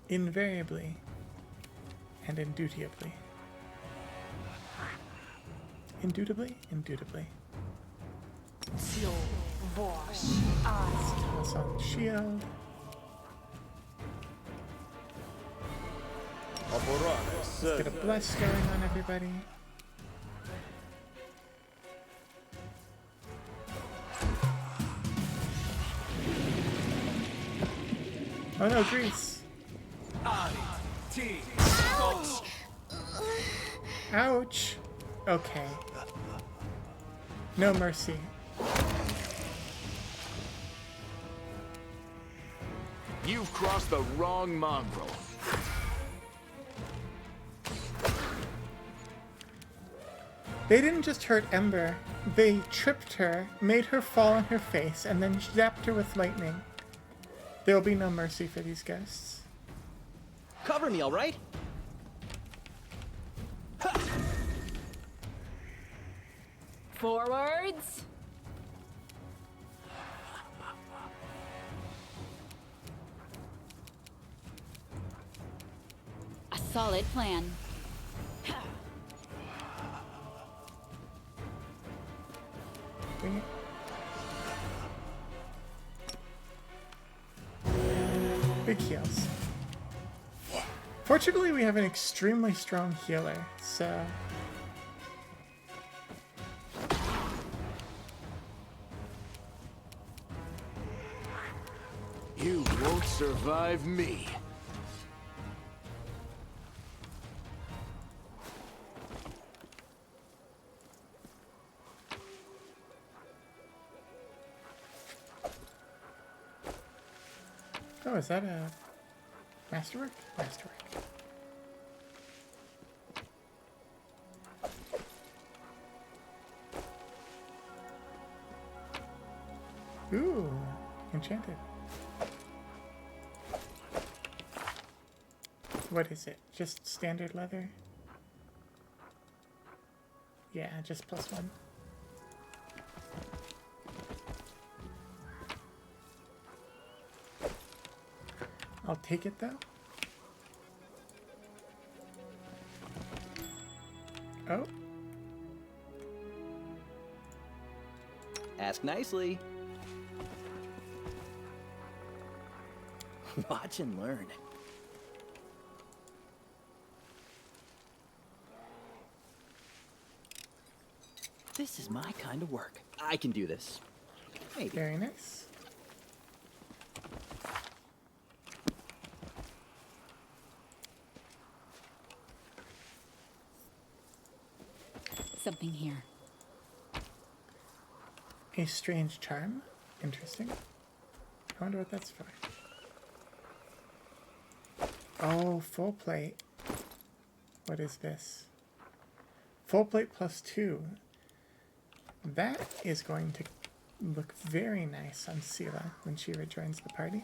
Invariably and indubitably. Indubitably? Indubitably. Toss on the shield. Let's get a bless going on everybody. Oh no, Grease. Ouch. Okay. No mercy. You've crossed the wrong mongrel. They didn't just hurt Ember. They tripped her, made her fall on her face, and then zapped her with lightning. There will be no mercy for these ghosts. Cover me, all right? Forwards. A solid plan. Bring it. Big heals. Fortunately, we have an extremely strong healer, so... You won't survive me. Oh, is that a masterwork? Masterwork. Ooh, enchanted. What is it? Just standard leather? Yeah, just +1. I'll take it though. Oh. Ask nicely. Watch and learn. This is my kind of work. I can do this. Maybe. Very nice. something here. A strange charm. Interesting. I wonder what that's for. Oh, full plate. What is this? Full plate +2. That is going to look very nice on Sela when she rejoins the party.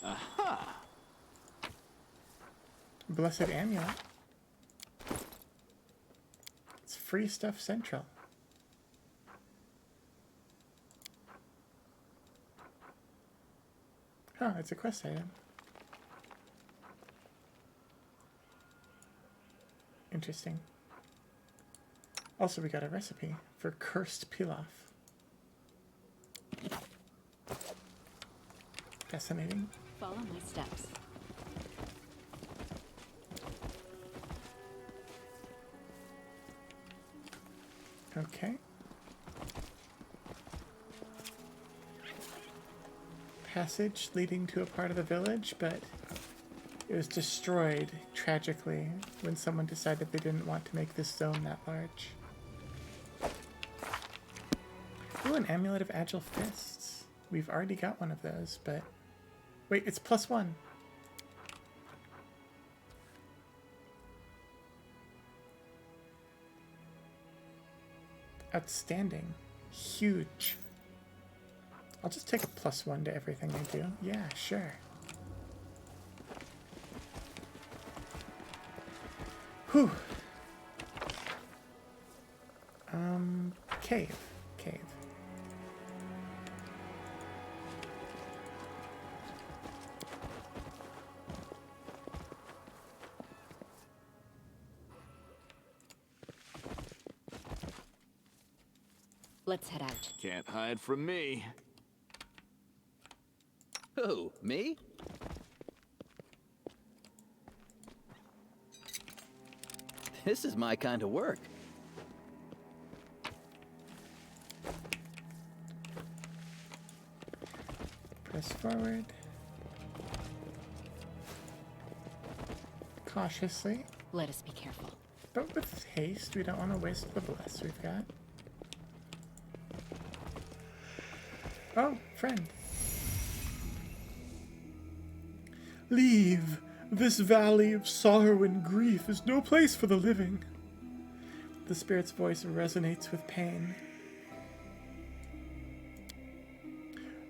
Aha! Blessed Amulet. It's free stuff central. Huh, it's a quest item. Interesting. Also, we got a recipe for cursed pilaf. Fascinating. Follow my steps. Okay. Passage leading to a part of the village, but it was destroyed tragically when someone decided they didn't want to make this zone that large. Ooh, an Amulet of Agile Fists. We've already got one of those, but... Wait, it's +1. Outstanding. Huge. I'll just take a +1 to everything I do. Yeah, sure. Whew. Cave. Cave. Let's head out. Can't hide from me. Who? Me? This is my kind of work. Press forward. Cautiously. Let us be careful. But with haste, we don't want to waste the bless we've got. Oh, friend. Leave. This valley of sorrow and grief is no place for the living. The spirit's voice resonates with pain.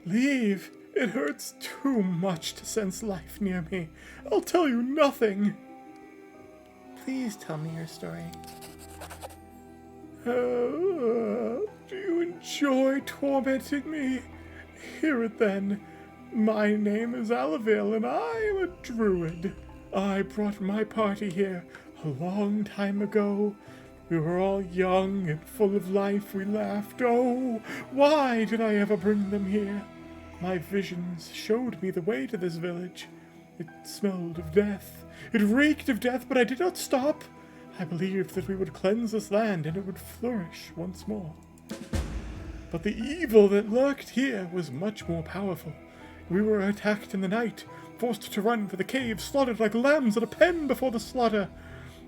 Leave. It hurts too much to sense life near me. I'll tell you nothing. Please tell me your story. Do you enjoy tormenting me? Hear it then. My name is Alaville, and I am a druid. I brought my party here a long time ago. We were all young and full of life. We laughed. Oh, why did I ever bring them here? My visions showed me the way to this village. It smelled of death. It reeked of death, but I did not stop. I believed that we would cleanse this land and it would flourish once more. But the evil that lurked here was much more powerful. We were attacked in the night, forced to run for the cave, slaughtered like lambs at a pen before the slaughter.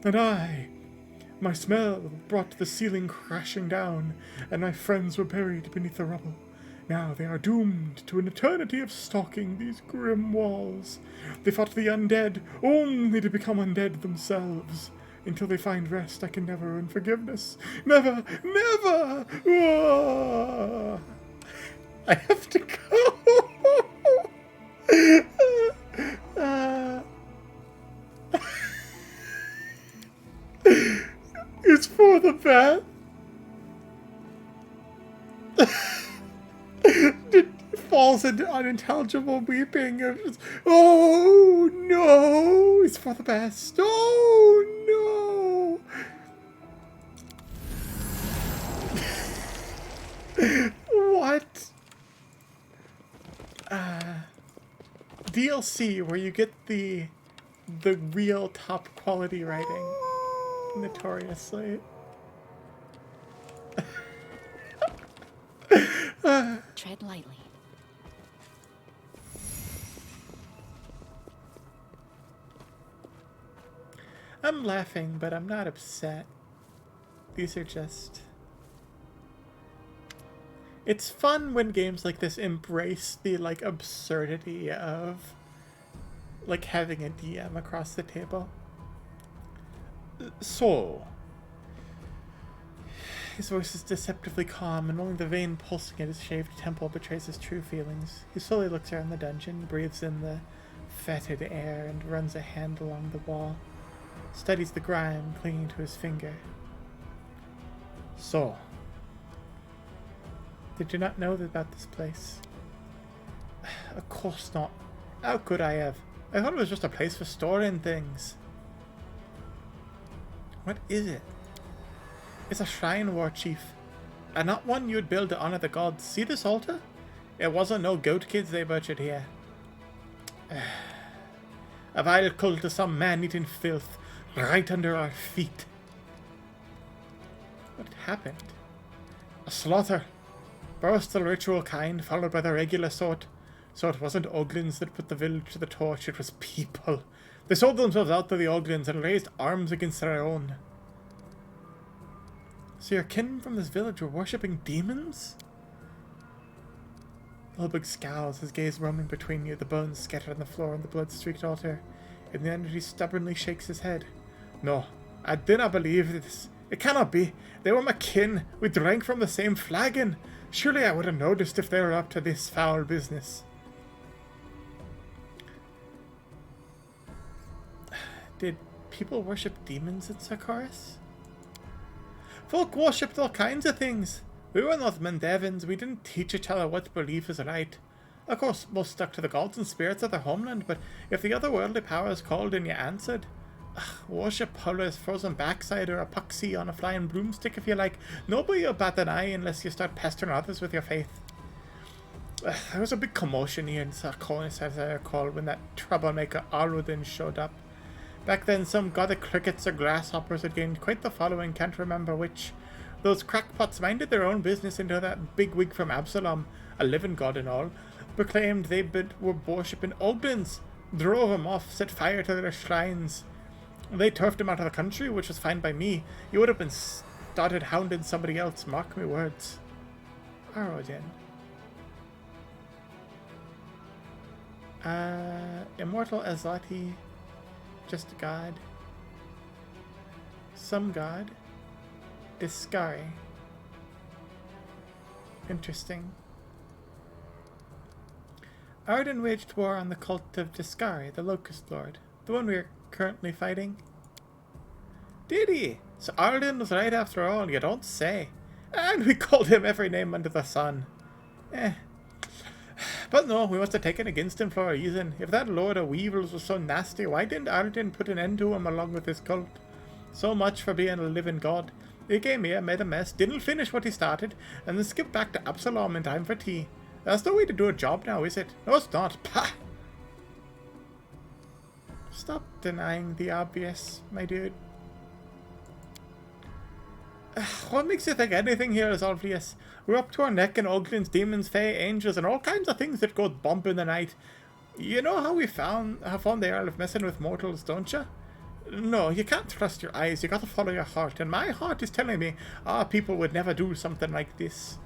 And my smell brought the ceiling crashing down, and my friends were buried beneath the rubble. Now they are doomed to an eternity of stalking these grim walls. They fought the undead, only to become undead themselves. Until they find rest, I can never earn forgiveness. Never, never! Ah. I have to go! It's for the best. It falls into unintelligible weeping. Oh no! It's for the best. Oh no! What? DLC where you get the real top quality writing. Notoriously. Tread lightly. I'm laughing, but I'm not upset. These are just It's fun when games like this embrace the, like, absurdity of, like, having a DM across the table. So... His voice is deceptively calm, and only the vein pulsing at his shaved temple betrays his true feelings. He slowly looks around the dungeon, breathes in the fetid air, and runs a hand along the wall. Studies the grime clinging to his finger. So, did you not know about this place? Of course not. How could I have? I thought it was just a place for storing things. What is it? It's a shrine, war chief, and not one you'd build to honor the gods. See this altar? It wasn't no goat kids they butchered here. A vile cult of some man-eating filth, right under our feet. What happened? A slaughter. First the ritual kind, followed by the regular sort. So it wasn't Oglins that put the village to the torch, it was people. They sold themselves out to the Oglins and raised arms against their own. So your kin from this village were worshipping demons? Ulbig scowls, his gaze roaming between you, the bones scattered on the floor on the blood-streaked altar. In the end, he stubbornly shakes his head. No, I do not believe this. It cannot be. They were my kin. We drank from the same flagon. Surely I would have noticed if they were up to this foul business. Did people worship demons in Sarkoris? Folk worshipped all kinds of things. We were not Mendevans. We didn't teach each other what belief is right. Of course, most stuck to the gods and spirits of their homeland, but if the otherworldly powers called and you answered, worship Paula's frozen backside or a puxy on a flying broomstick if you like. Nobody will bat an eye unless you start pestering others with your faith. There was a big commotion here in Sarkonis, as I recall, when that troublemaker Aludin showed up. Back then, some gothic crickets or grasshoppers had gained quite the following, can't remember which. Those crackpots minded their own business until that bigwig from Absalom, a living god and all, proclaimed they were worshipping Oglins, drove him off, set fire to their shrines. They turfed him out of the country, which was fine by me. He would have been started hounding somebody else, mark me words. Arodin. Immortal Azlati. Just a god. Some god. Discari. Interesting. Arden waged war on the cult of Discari, the Locust Lord, the one we are currently fighting. Did he? So Arden was right after all, you don't say. And we called him every name under the sun. But no, we must have taken against him for a reason. If that Lord of Weevils was so nasty, why didn't Arden put an end to him along with his cult? So much for being a living god. He came here, made a mess, didn't finish what he started, and then skipped back to Absalom in time for tea. That's the way to do a job now, is it? No, it's not. Pah! Stop denying the obvious, my dude. What makes you think anything here is obvious? We're up to our neck in Oglin's, demons, fae, angels, and all kinds of things that go bump in the night. You know how how fond they are of messing with mortals, don't you? No, you can't trust your eyes, you gotta follow your heart, and my heart is telling me, people would never do something like this.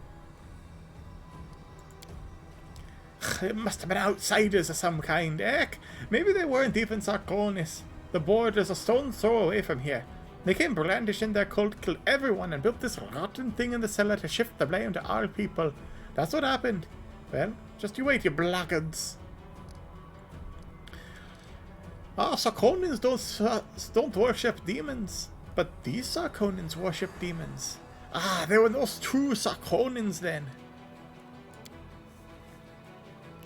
It must have been outsiders of some kind, heck. Maybe they weren't even Sarkonis. The border's a stone's throw away from here. They came brandishing their cult, killed everyone, and built this rotten thing in the cellar to shift the blame to our people. That's what happened. Well, just you wait, you blackguards. Sarkonins don't worship demons. But these Sarkonins worship demons. They were those true Sarkonins then.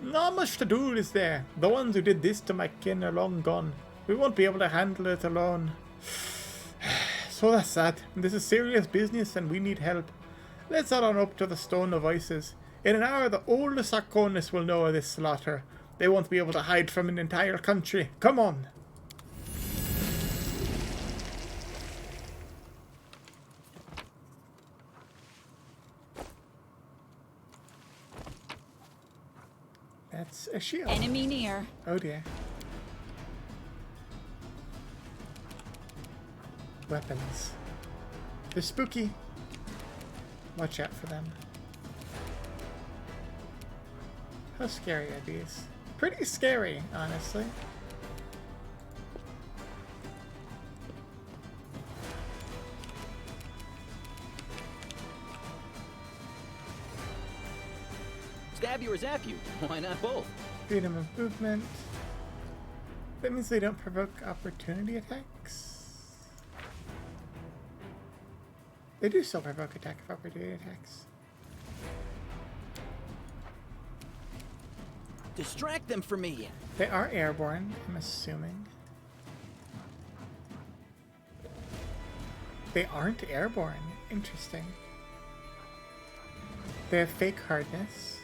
Not much to do, is there? The ones who did this to my kin are long gone. We won't be able to handle it alone. So that's that. This is serious business and we need help. Let's head on up to the Stone of Voices. In an hour, the oldest Sarkonis will know of this slaughter. They won't be able to hide from an entire country. Come on. That's a shield. Enemy near. Oh dear. Weapons. They're spooky. Watch out for them. How scary are these? Pretty scary, honestly. Stab you or zap you. Why not both? Freedom of movement. That means they don't provoke opportunity attacks. They do still provoke attack of opportunity attacks. Distract them for me. They are airborne, I'm assuming. They aren't airborne. Interesting. They have fake hardness.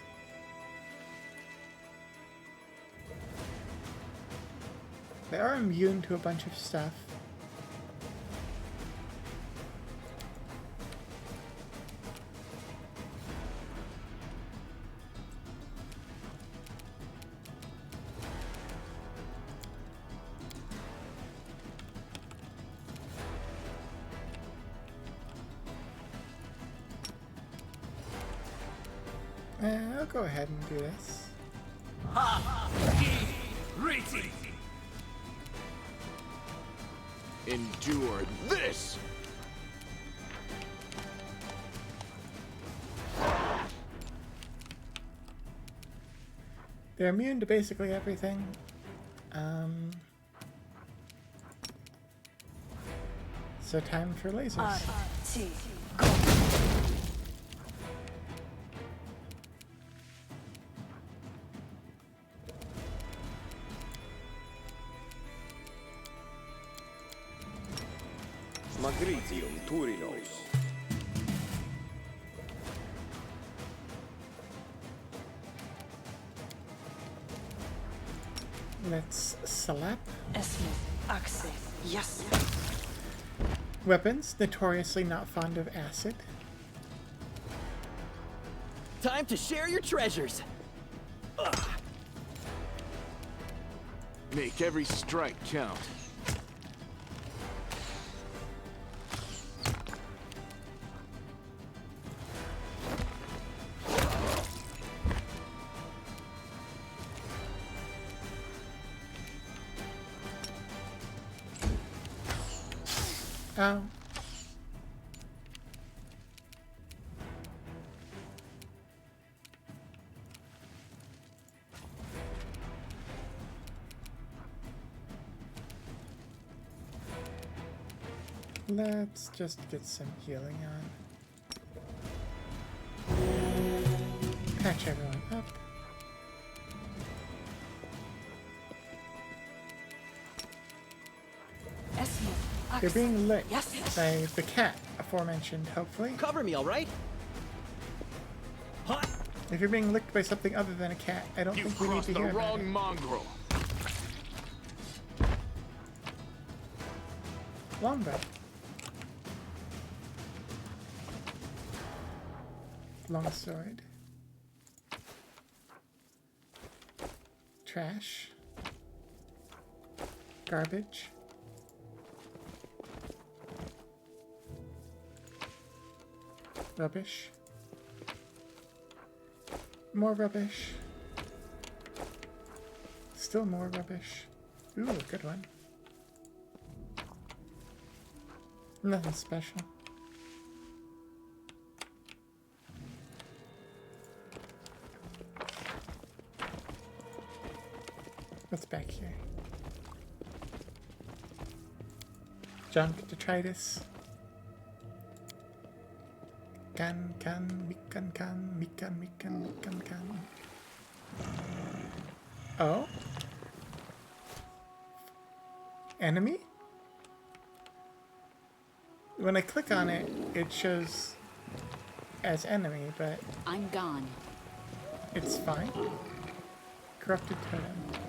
They are immune to a bunch of stuff. I'll go ahead and do this. Endure this! They're immune to basically everything. So time for lasers. Magritium Turinos. Let's slap. Yes. Weapons, notoriously not fond of acid. Time to share your treasures. Make every strike count. Ow. Let's just get some healing on. Patch everyone up. You're being licked by the cat, aforementioned, hopefully. Cover me, all right? Huh? If you're being licked by something other than a cat, I don't You've think we need crossed to the hear about wrong it. mongrel. Longbow. Longsword. Trash. Garbage. Rubbish. More rubbish. Still more rubbish. Ooh, good one. Nothing special. What's back here? Junk, detritus. Mikan. Oh? Enemy? When I click on it, it shows as enemy, but I'm gone. it's fine. Corrupted totem.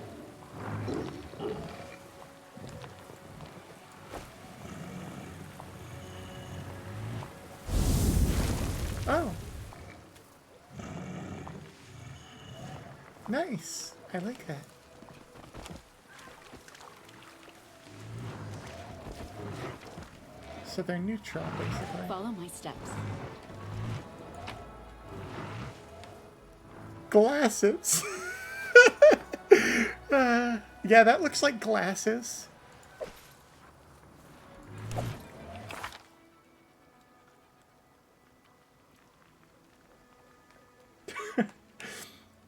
Oh. Nice. I like that. So they're neutral, basically. Follow my steps. Glasses. Yeah, that looks like glasses.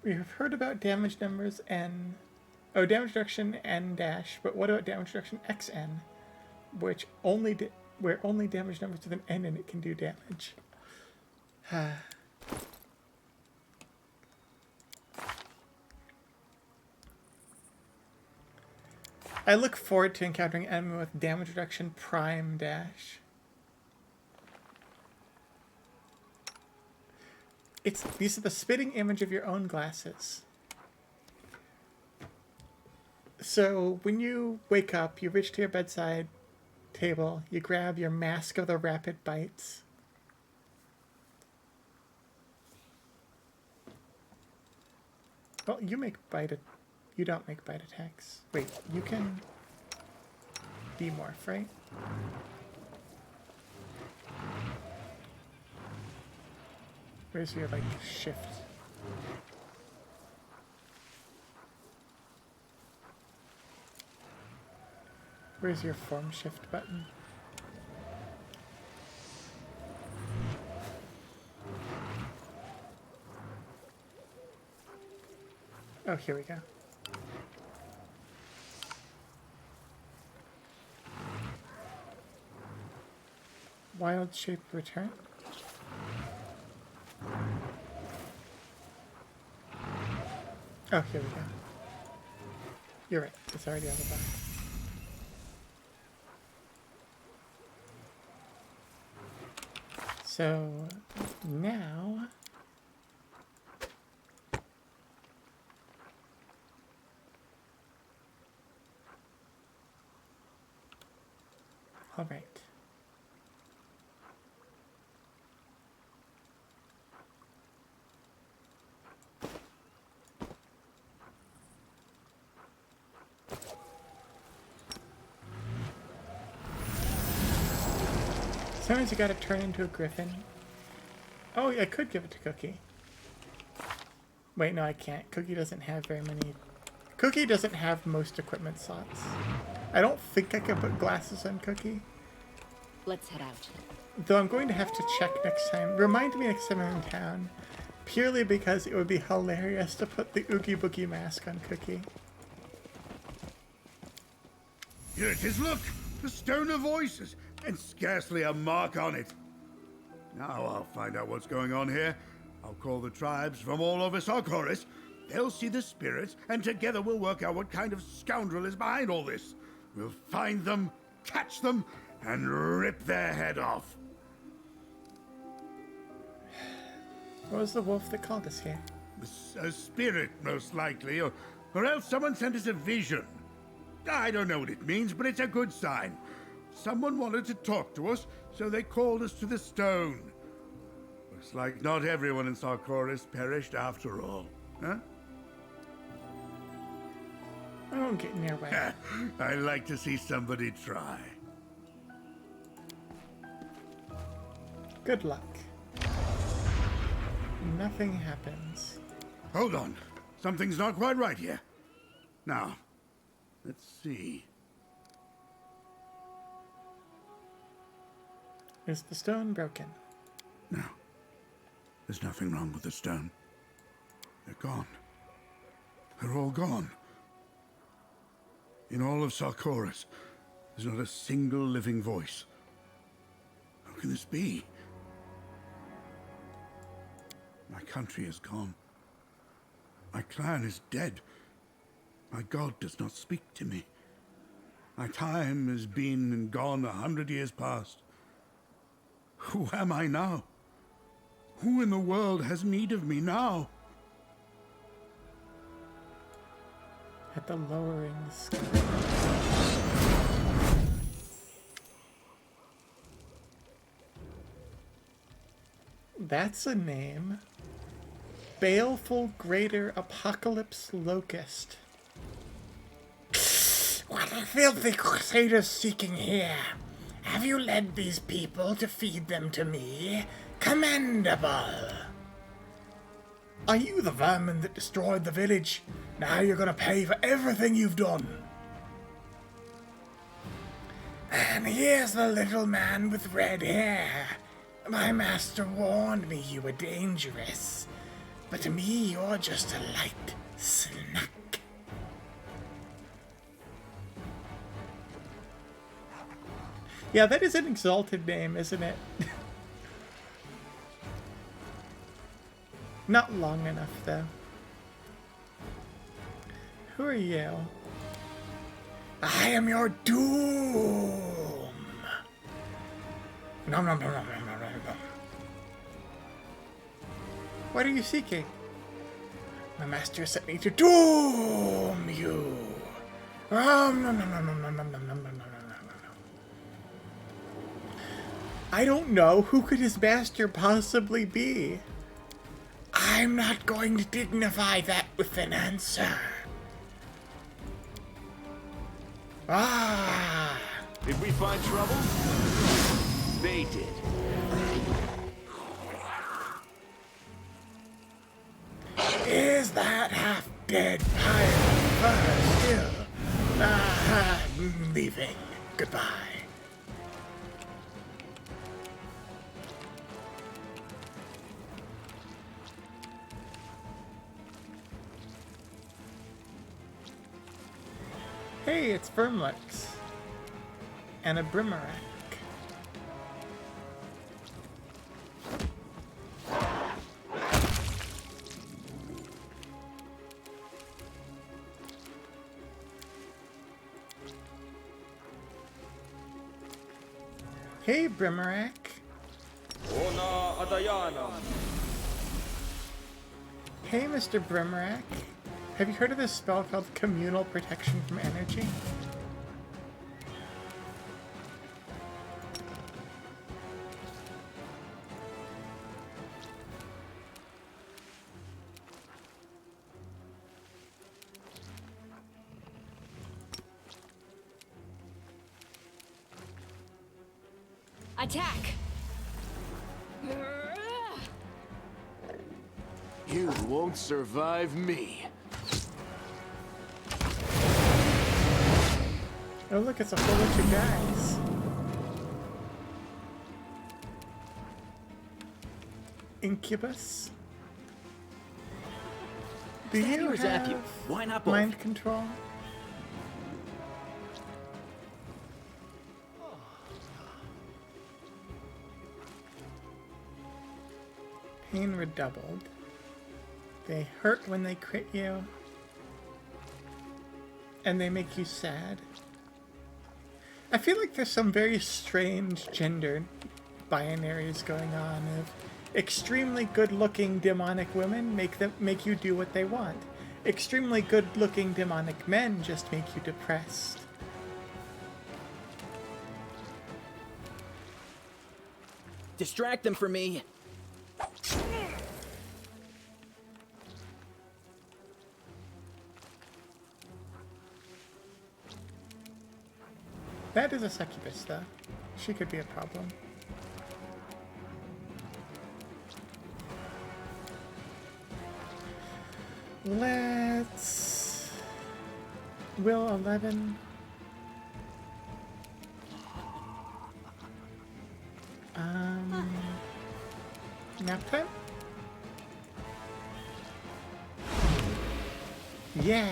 We have heard about damage numbers N. Oh, damage reduction N dash, but what about damage reduction XN? Which where only damage numbers with an N in it can do damage. I look forward to encountering enemy with damage reduction prime dash. These are the spitting image of your own glasses. So when you wake up, you reach to your bedside table, you grab your mask of the rapid bites. Well, you don't make bite attacks. Wait, you can demorph, right? Where's your, like, shift? Where's your form shift button? Oh, here we go. Wild shape return? Oh, here we go. You're right. It's already on the back. So now all right. Sometimes you gotta turn into a griffin. Oh, I could give it to Cookie. Wait, no, I can't. Cookie doesn't have very many... Cookie doesn't have most equipment slots. I don't think I can put glasses on Cookie. Let's head out. Though I'm going to have to check next time. Remind me next time I'm in town. Purely because it would be hilarious to put the Oogie Boogie mask on Cookie. Here it is, look! The Stone of Voices, and scarcely a mark on it. Now I'll find out what's going on here. I'll call the tribes from all over Sarkoris. They'll see the spirits, and together we'll work out what kind of scoundrel is behind all this. We'll find them, catch them, and rip their head off. What was the wolf that called us here? A spirit, most likely, or else someone sent us a vision. I don't know what it means, but it's a good sign. Someone wanted to talk to us, so they called us to the stone. Looks like not everyone in Sarkoris perished after all, huh? I won't get in your way. I like to see somebody try. Good luck. Nothing happens. Hold on. Something's not quite right here. Now, let's see. Is the stone broken? No. There's nothing wrong with the stone. They're gone. They're all gone. In all of Sarkoris, there's not a single living voice. How can this be? My country is gone. My clan is dead. My god does not speak to me. My time has been and gone 100 years past. Who am I now? Who in the world has need of me now? At the lowering sky. That's a name. Baleful Greater Apocalypse Locust. What are filthy crusaders seeking here? Have you led these people to feed them to me? Commendable! Are you the vermin that destroyed the village? Now you're gonna pay for everything you've done. And here's the little man with red hair. My master warned me you were dangerous, but to me you're just a light snack. Yeah, that is an exalted name, isn't it? Not long enough, though. Who are you? I am your doom! Nom nom nom nom nom nom nom nom. What are you seeking? My master sent me to doom you! Nom nom nom nom nom nom nom nom nom nom. I don't know. Who could his master possibly be? I'm not going to dignify that with an answer. Ah! Did we find trouble? They did. Is that half-dead pirate still? I'm leaving. Goodbye. Hey, it's Vermlix. And a Brimarack. Hey, Brimarack. Hey, Mr. Brimarack. Have you heard of this spell called Communal Protection from Energy? Attack! You won't survive me. Oh look, it's a whole bunch of guys. Incubus? Do Stab you or zap have you? Why not both? mind control? Pain redoubled. They hurt when they crit you. And they make you sad. I feel like there's some very strange gender binaries going on of extremely good-looking demonic women make you do what they want. Extremely good-looking demonic men just make you depressed. Distract them for me. That is a succubus, though. She could be a problem. Let's... Will 11... Nap time? Yeah!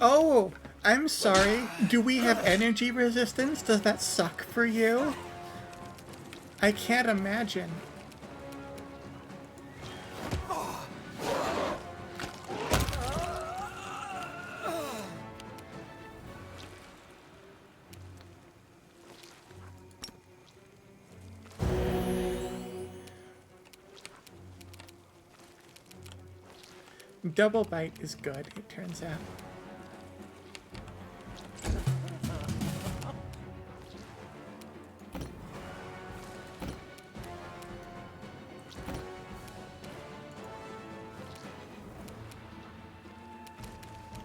Oh, I'm sorry. Do we have energy resistance? Does that suck for you? I can't imagine. Double bite is good, it turns out.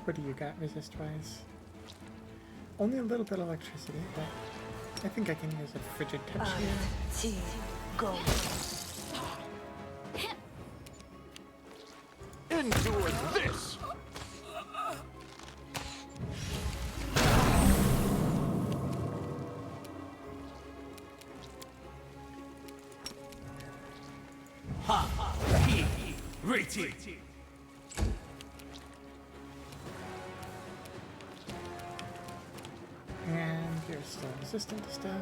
What do you got resist-wise? Only a little bit of electricity, but I think I can use a frigid touch here. Go. Endure this! And you're still resistant to stuff.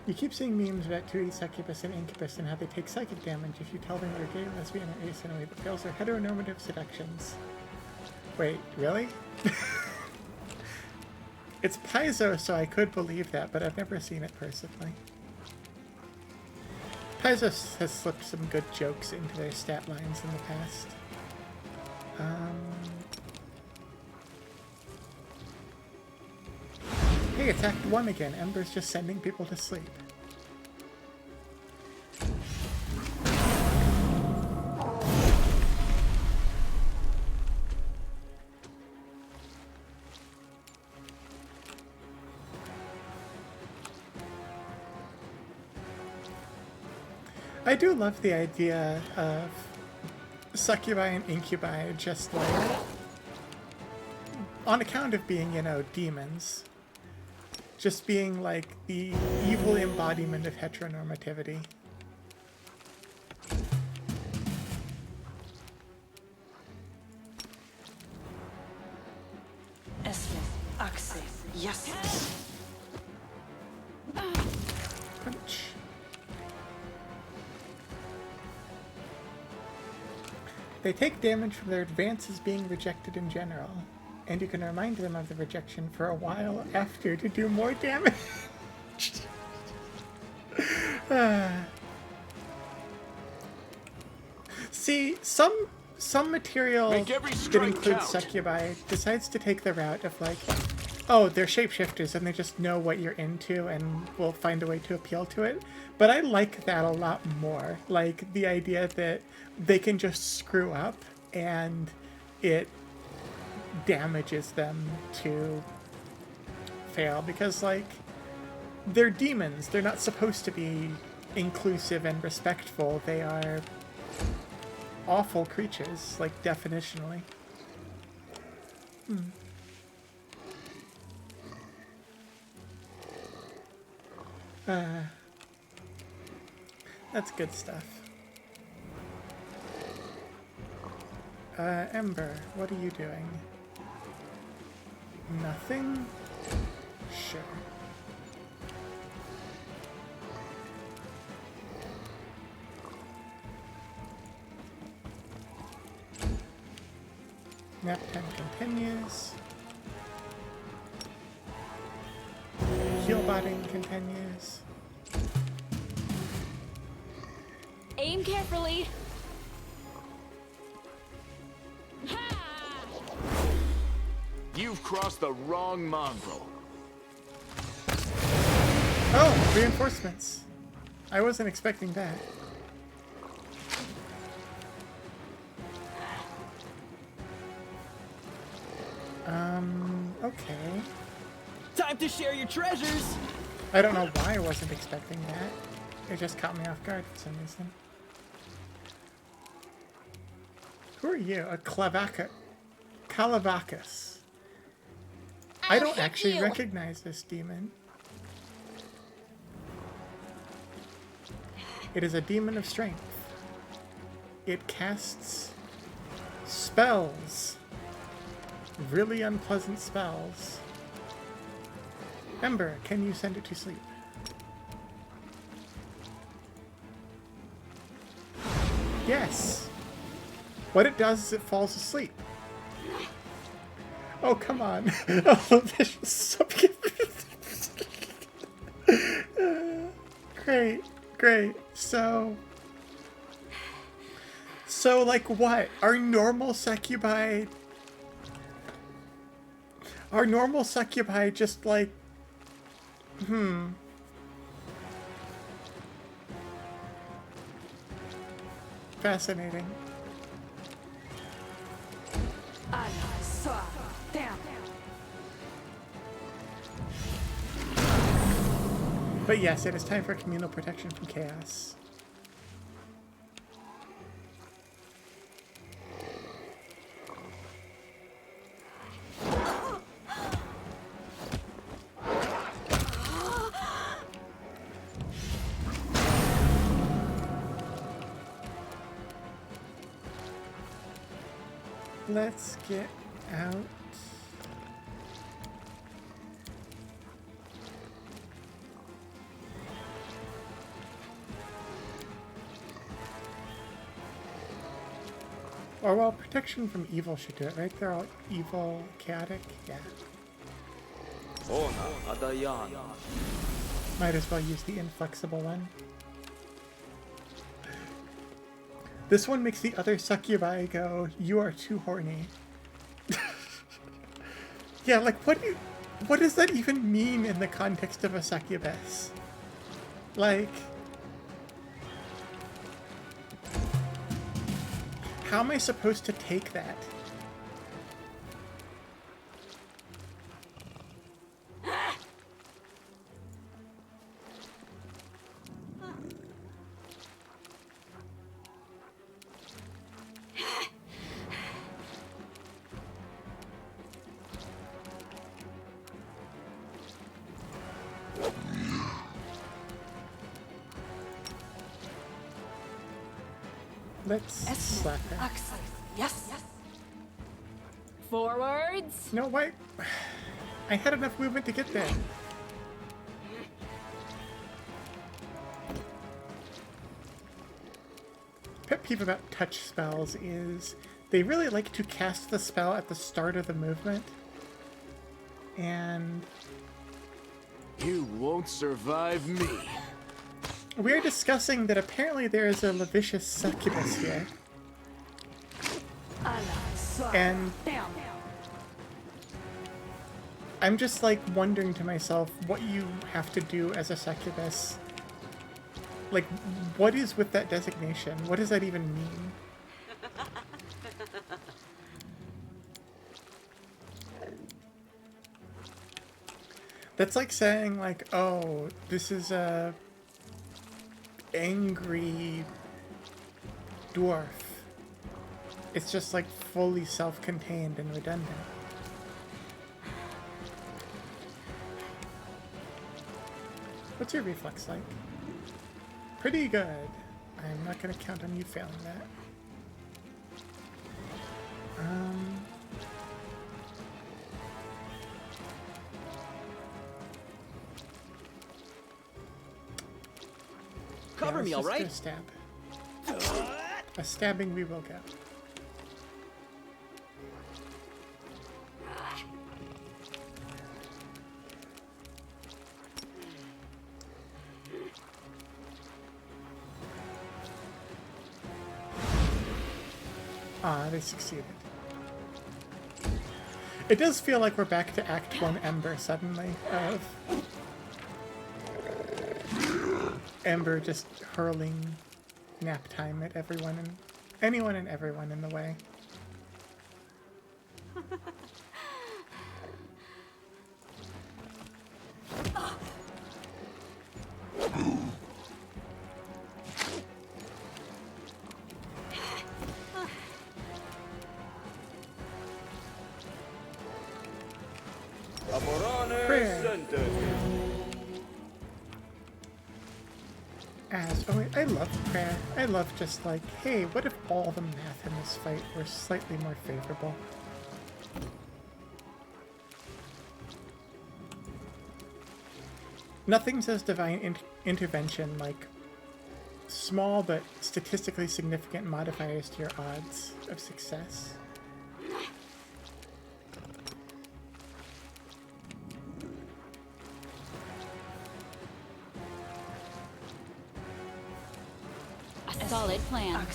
You keep seeing memes about 2E succubus and incubus and how they take psychic damage if you tell them you're gay, lesbian, or ace in a way that fails their heteronormative seductions. Wait, really? It's Paizo, so I could believe that, but I've never seen it personally. Paizo has slipped some good jokes into their stat lines in the past. Hey, it's Act 1 again. Ember's just sending people to sleep. I do love the idea of succubi and incubi just like, on account of being, you know, demons, just being like the evil embodiment of heteronormativity. Yes. Punch. They take damage from their advances being rejected in general, and you can remind them of the rejection for a while after to do more damage. See, some material that includes succubi decides to take the route of like, oh, they're shapeshifters and they just know what you're into and will find a way to appeal to it. But I like that a lot more. Like the idea that they can just screw up and it damages them to fail. Because, like, they're demons. They're not supposed to be inclusive and respectful. They are awful creatures, like, definitionally. That's good stuff. Ember, what are you doing? Nothing? Sure. Nap time continues. Healbotting continues. Aim carefully. You've crossed the wrong mongrel. Oh, reinforcements. I wasn't expecting that. Okay. Time to share your treasures! I don't know why I wasn't expecting that. It just caught me off guard for some reason. Who are you? A Calavacus. I don't actually recognize this demon. It is a demon of strength. It casts spells. Really unpleasant spells. Ember, can you send it to sleep? Yes. What it does is it falls asleep. Oh, come on. Oh, this is so Great. Great. So like what? Our normal succubi just like fascinating. But yes, it is time for communal protection from chaos. Let's get out. Or well, protection from evil should do it, right? They're all evil, chaotic, yeah. Might as well use the inflexible one. This one makes the other succubi go, "You are too horny." Yeah, like what does that even mean in the context of a succubus? Like, how am I supposed to take that? Let's slap her. Yes. Forwards. No, wait. I had enough movement to get there. Pet peeve about touch spells is they really like to cast the spell at the start of the movement. And You won't survive me. we are discussing that apparently there is a lascivious succubus here. And I'm just like wondering to myself what you have to do as a succubus. Like, what is with that designation? What does that even mean? That's like saying like, oh, this is a angry dwarf. It's just like fully self-contained and redundant. What's your reflex like? Pretty good. I'm not gonna count on you failing that. Cover me, all right? A stab. A stabbing we will go. Ah, they succeeded. It does feel like we're back to Act 1 Ember suddenly, of Ember just hurling nap time at everyone and anyone and everyone in the way. Prayer. As oh wait, I love prayer. I love just like, hey, what if all the math in this fight were slightly more favorable? Nothing says divine intervention like small but statistically significant modifiers to your odds of success. Solid plan.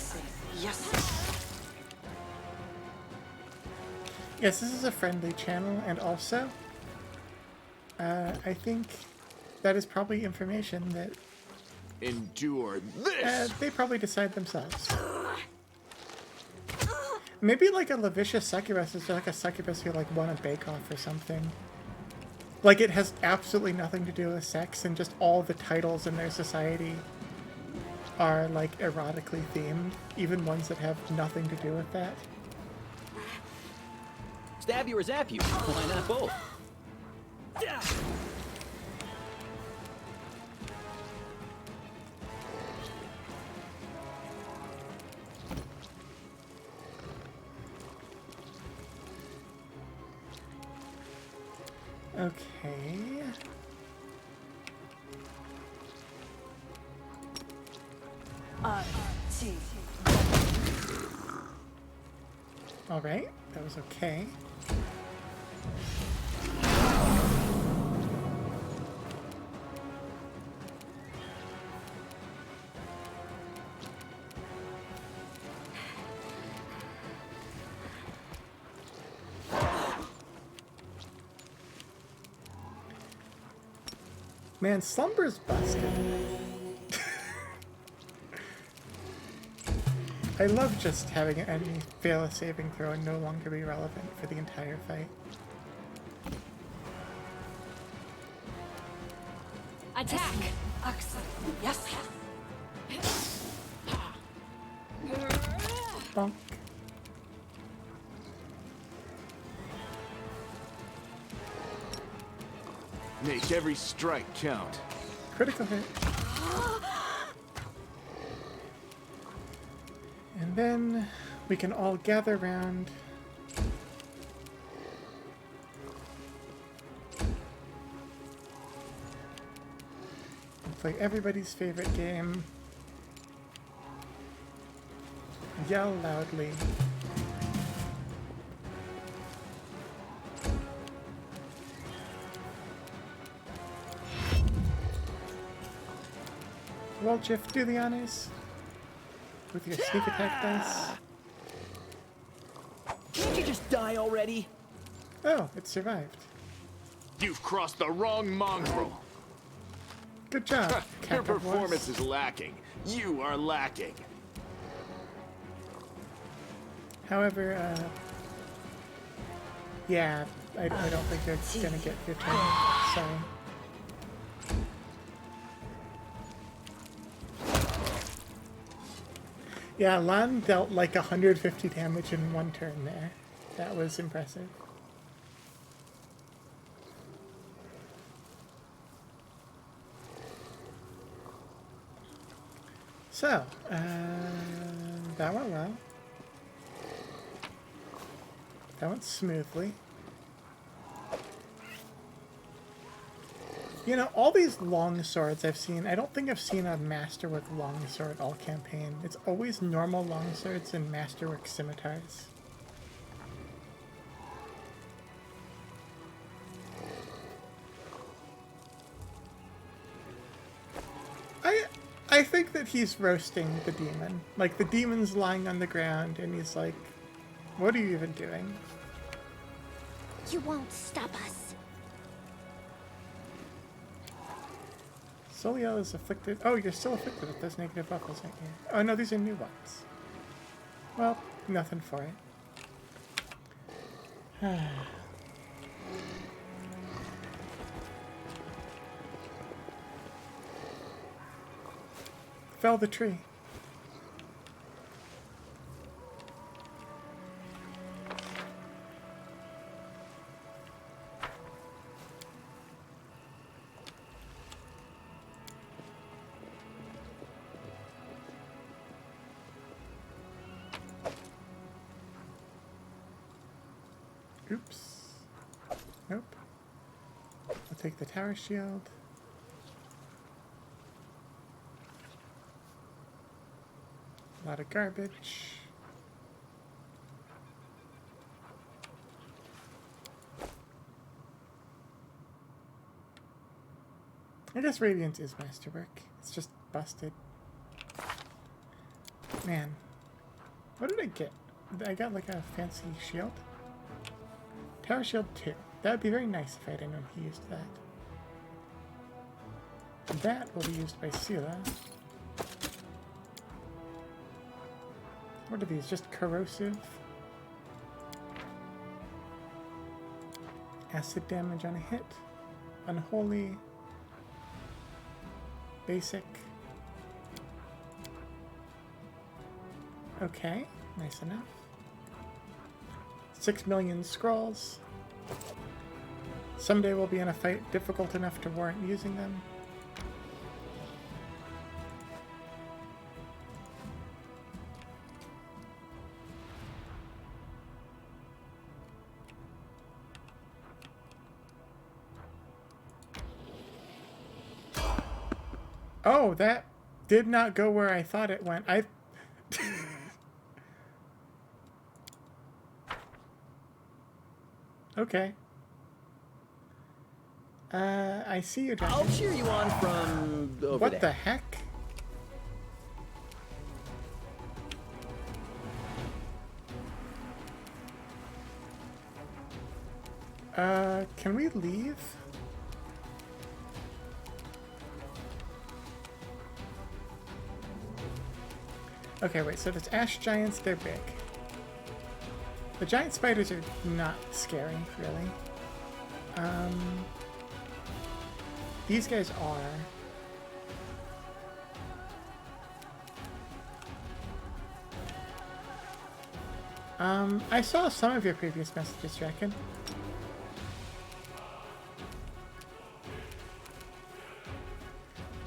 Yes, this is a friendly channel, and also, I think that is probably information that Endure this! they probably decide themselves. Maybe like a Lavicious succubus is like a succubus who like won a bake-off or something. Like it has absolutely nothing to do with sex, and just all the titles in their society are like erotically themed, even ones that have nothing to do with that. Stab you or zap you? Why not both? Okay. All right, that was okay. Man, slumber's busted. I love just having an enemy fail a saving throw and no longer be relevant for the entire fight. Attack! Yes. Bonk. Make every strike count. Critical hit. And then we can all gather around. And play everybody's favorite game. Yell loudly. Well, Jiff, do the honors with your sneak attack dice. Can't you just die already? Oh, it survived. You've crossed the wrong mongrel. Good job, Your Captain performance Voice. is lacking. You are lacking. However, yeah, I don't think it's gonna get your turn. Sorry. Yeah, Lan dealt like 150 damage in one turn there. That was impressive. So, that went well. That went smoothly. You know, all these long swords I've seen, I don't think I've seen a Masterwork longsword all campaign. It's always normal longswords and Masterwork scimitars. I think that he's roasting the demon. Like, the demon's lying on the ground and he's like, what are you even doing? You won't stop us. Soliel is afflicted. Oh, you're still afflicted with those negative buffles, aren't you? Oh, no, these are new ones. Well, nothing for it. Fell the tree. Oops. Nope. I'll take the tower shield. A lot of garbage. I guess Radiant is Masterwork. It's just busted. Man. What did I get? I got like a fancy shield? Tower shield 2. That would be very nice if I didn't know he used that. That will be used by Sela. What are these? Just corrosive? Acid damage on a hit. Unholy. Basic. Okay, nice enough. 6 million scrolls. Someday we'll be in a fight difficult enough to warrant using them. Oh, that did not go where I thought it went. Okay. I see you, Dragon. I'll cheer you on from over What there. the heck? Can we leave? Okay, wait, so there's ash giants, they're big. The giant spiders are not scary, really. These guys are. I saw some of your previous messages, Draken.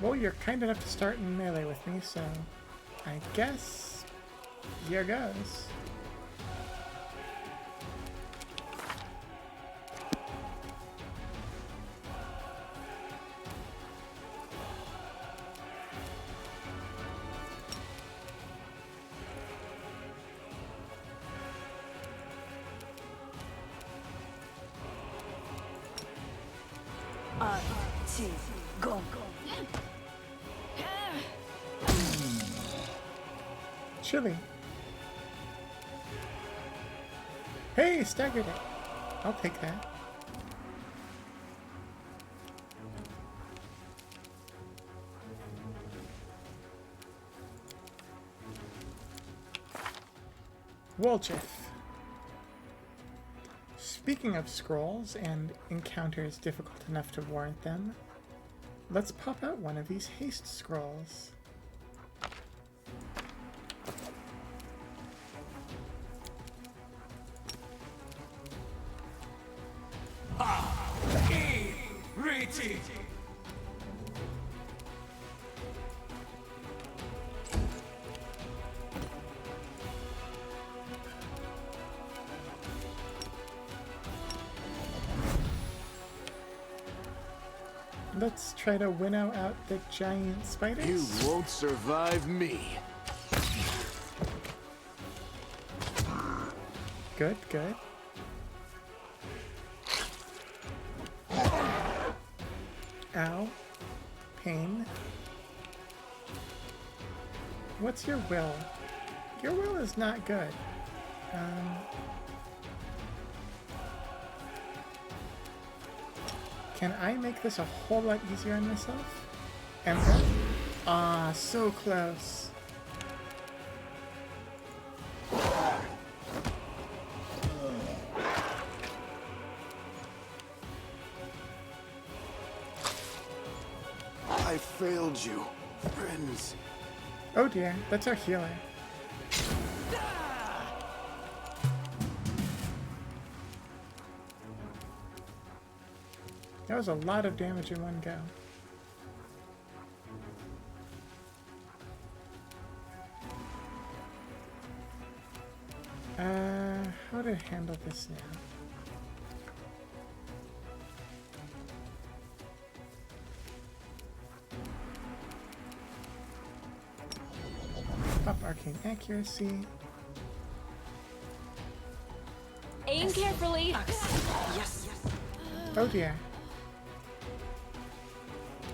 Well, you're kind enough to start in melee with me, so I guess here goes. Go. Chili. Hey, staggered it. I'll take that. Wolchif. Speaking of scrolls and encounters difficult enough to warrant them, let's pop out one of these haste scrolls. Let's try to winnow out the giant spiders. You won't survive me. Good, good. Ow. Pain. What's your will? Your will is not good. Can I make this a whole lot easier on myself? Emperor? Ah, so close. I failed you, friends. Oh dear, that's our healer. That was a lot of damage in one go. How to handle this now? Up arcane accuracy. Aim carefully. Yes. Oh dear.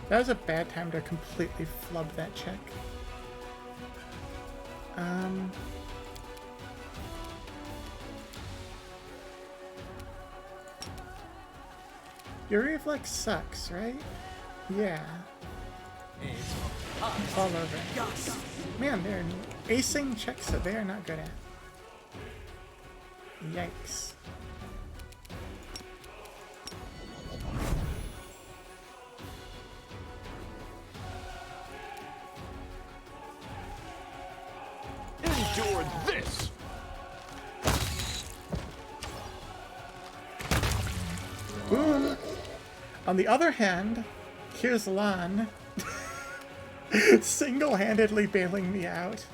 That was a bad time to completely flub that check. Your reflex sucks, right? Yeah. All over. Man, they're acing checks that they are not good at. Yikes. Endure this! Ooh. On the other hand, here's Lan single-handedly bailing me out.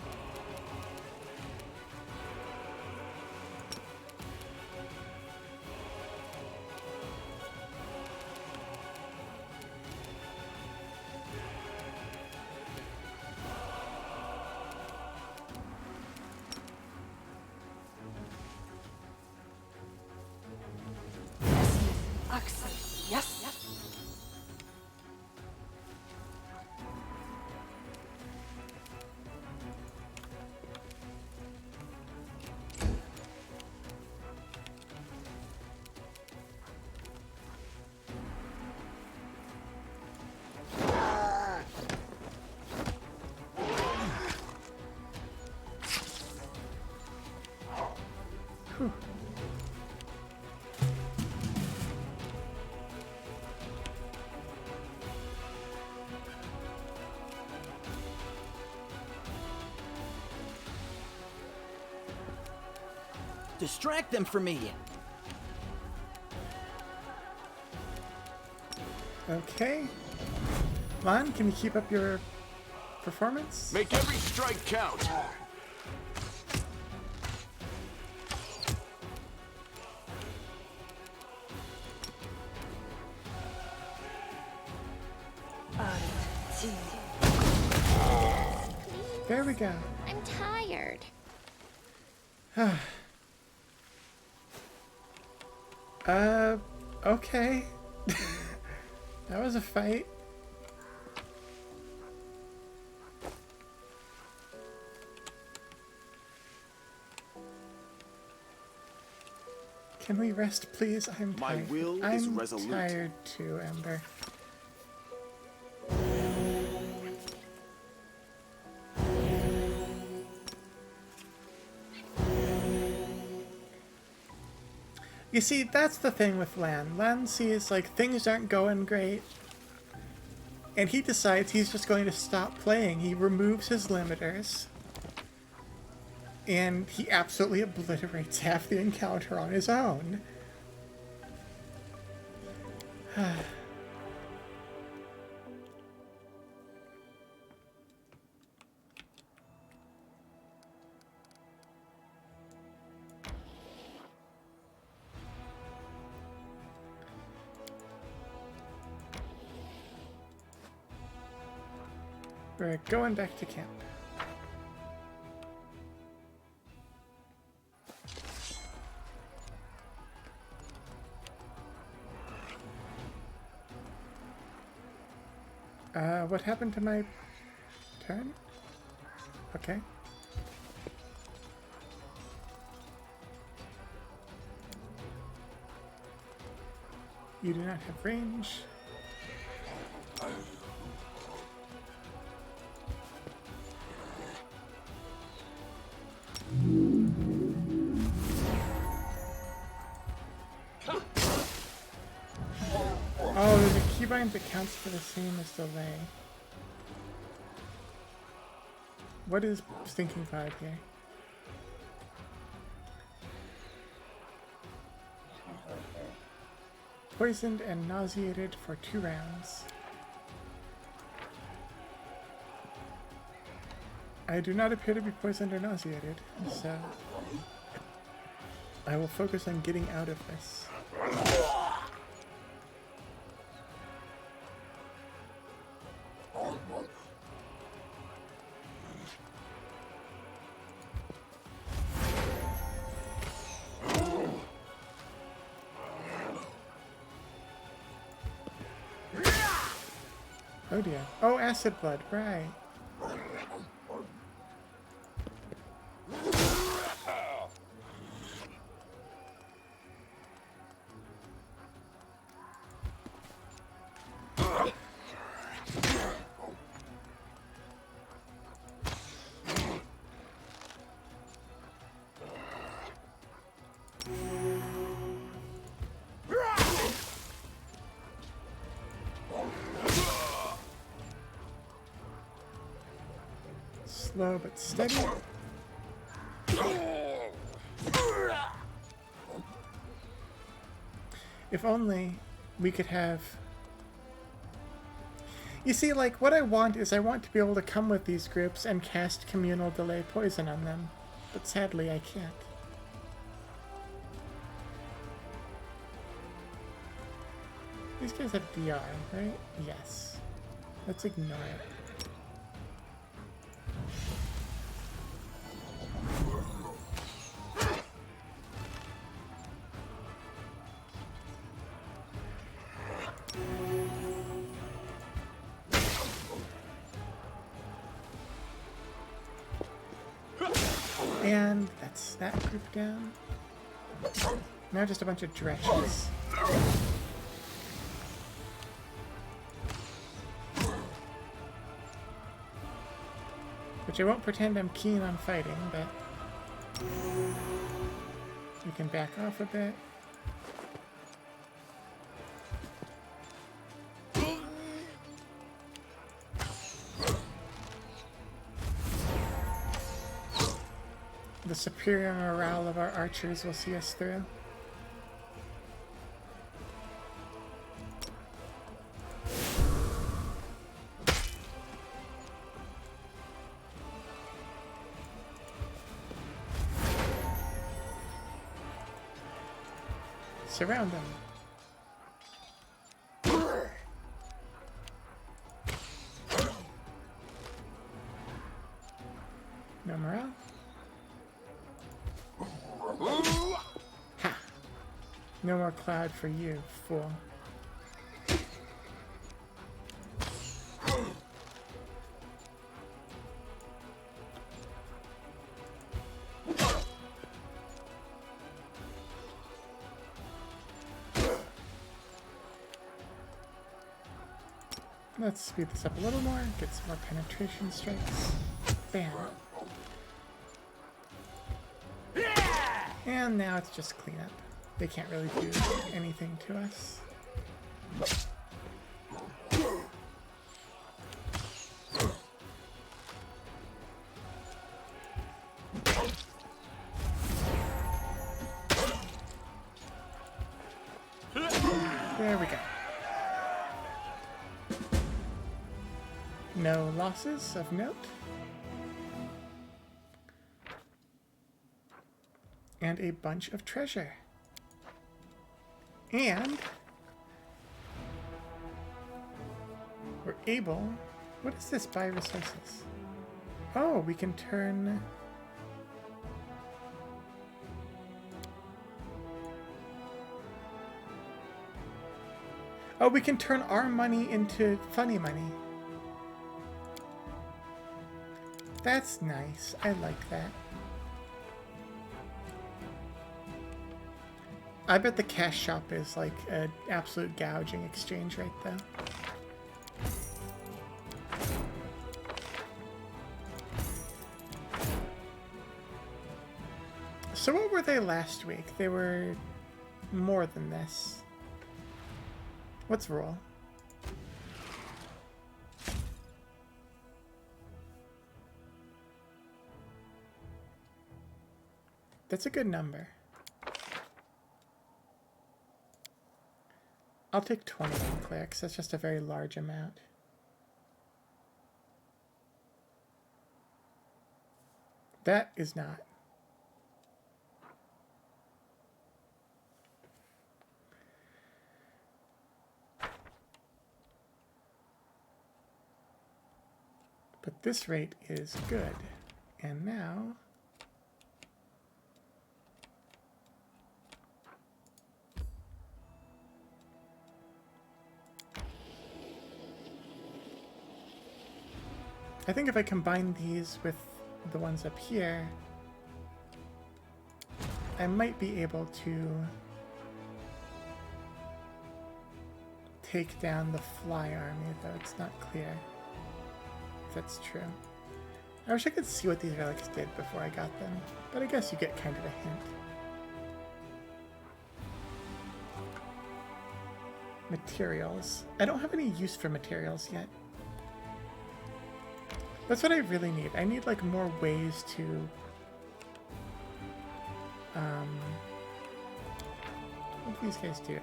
Distract them from me. Okay. Lan, can you keep up your performance? Make every strike count! There we go. I'm tired. Okay. That was a fight. Can we rest, please? I'm My tired. will I'm is resolute. tired too, Ember. You see, that's the thing with Lan. Lan sees, like, things aren't going great, and he decides he's just going to stop playing. He removes his limiters, and he absolutely obliterates half the encounter on his own. We're going back to camp. What happened to my turn? Okay. You do not have range. Oh, there's a keybind that counts for the same as delay. What is Stinking Vibe here? Poisoned and nauseated for 2 rounds. I do not appear to be poisoned or nauseated, so I will focus on getting out of this. Oh dear. Oh, acid blood, right. Slow but steady. If only we could have... You see, like, what I want is I want to be able to come with these groups and cast communal delay poison on them. But sadly, I can't. These guys have DR, right? Yes. Let's ignore it. And that's that group down. Now just a bunch of dresses. Which I won't pretend I'm keen on fighting, but we can back off a bit. The superior morale of our archers will see us through. Surround them. No morale. Ha! No more cloud for you, fool. Let's speed this up a little more, get some more penetration strikes. Bam. And now it's just cleanup. They can't really do anything to us. There we go. No losses of note. And a bunch of treasure. And we're able... What is this? Buy resources. Oh, we can turn... Oh, we can turn our money into funny money. That's nice. I like that. I bet the cash shop is like an absolute gouging exchange right there. So what were they last week? They were more than this. What's roll? That's a good number. I'll take 20 on clerics. That's just a very large amount. That is not. But this rate is good. And now... I think if I combine these with the ones up here, I might be able to take down the fly army, though it's not clear if that's true. I wish I could see what these relics did before I got them, but I guess you get kind of a hint. Materials. I don't have any use for materials yet. That's what I really need. I need like more ways to what do these guys do?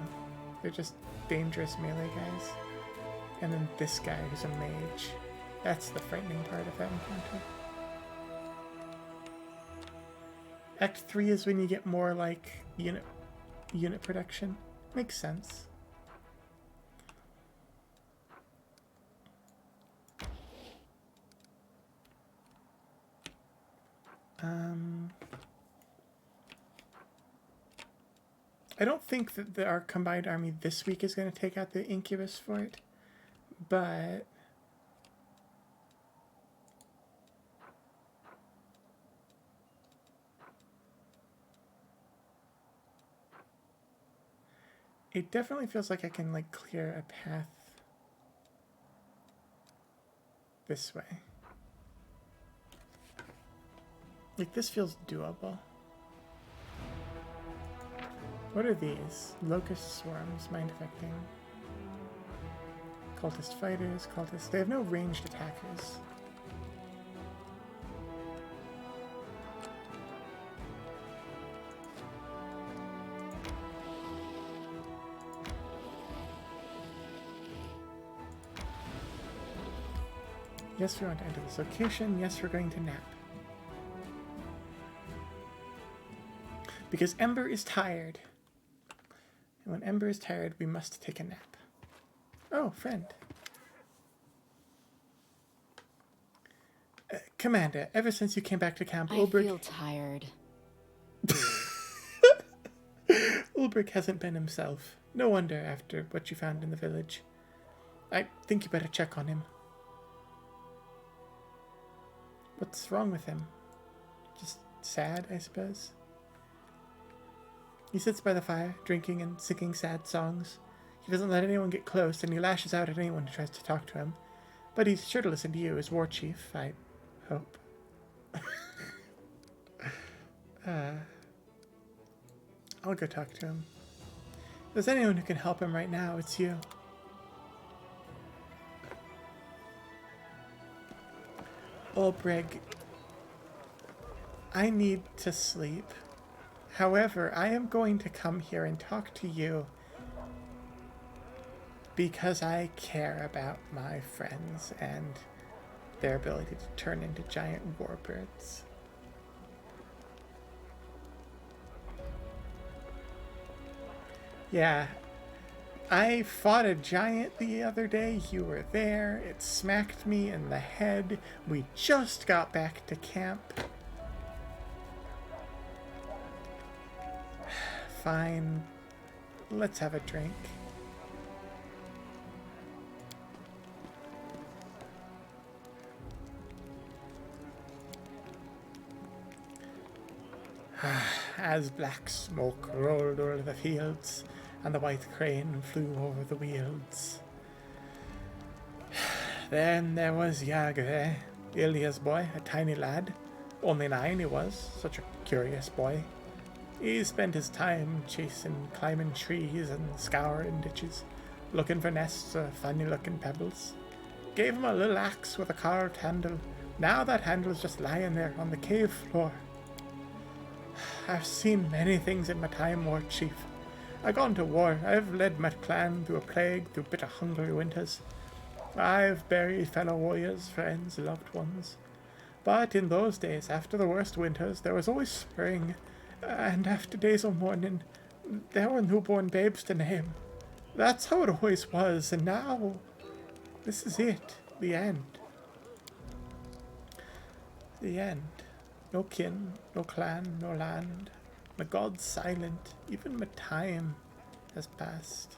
They're just dangerous melee guys. And then this guy who's a mage. That's the frightening part of that encounter. Act 3 is when you get more like unit production. Makes sense. I don't think that our combined army this week is going to take out the Incubus fort, but it definitely feels like I can like clear a path this way. Like this feels doable. What are these? Locust swarms, mind affecting. Cultist fighters, cultists. They have no ranged attackers. Yes, we want to enter this location. Yes, we're going to nap. Because Ember is tired. And when Ember is tired, we must take a nap. Oh, friend. Commander, ever since you came back to camp, I feel tired. Ulbrich hasn't been himself. No wonder after what you found in the village. I think you better check on him. What's wrong with him? Just sad, I suppose. He sits by the fire, drinking and singing sad songs. He doesn't let anyone get close, and he lashes out at anyone who tries to talk to him. But he's sure to listen to you as war chief, I hope. I'll go talk to him. If there's anyone who can help him right now, it's you. Ulbrich, I need to sleep. However, I am going to come here and talk to you because I care about my friends and their ability to turn into giant warbirds. Yeah, I fought a giant the other day. You were there. It smacked me in the head. We just got back to camp. Fine. Let's have a drink. As black smoke rolled over the fields, and the white crane flew over the fields. Then there was Yagre, Ilya's boy, a tiny lad. Only 9 he was, such a curious boy. He spent his time climbing trees and scouring ditches, looking for nests of funny-looking pebbles. Gave him a little axe with a carved handle. Now that handle's just lying there on the cave floor. I've seen many things in my time, War Chief. I've gone to war. I've led my clan through a plague, through bitter, hungry winters. I've buried fellow warriors, friends, loved ones. But in those days, after the worst winters, there was always spring. And after days of mourning, there were newborn babes to name. That's how it always was, and now, this is it. The end. The end. No kin, no clan, no land. My god's silent. Even my time has passed.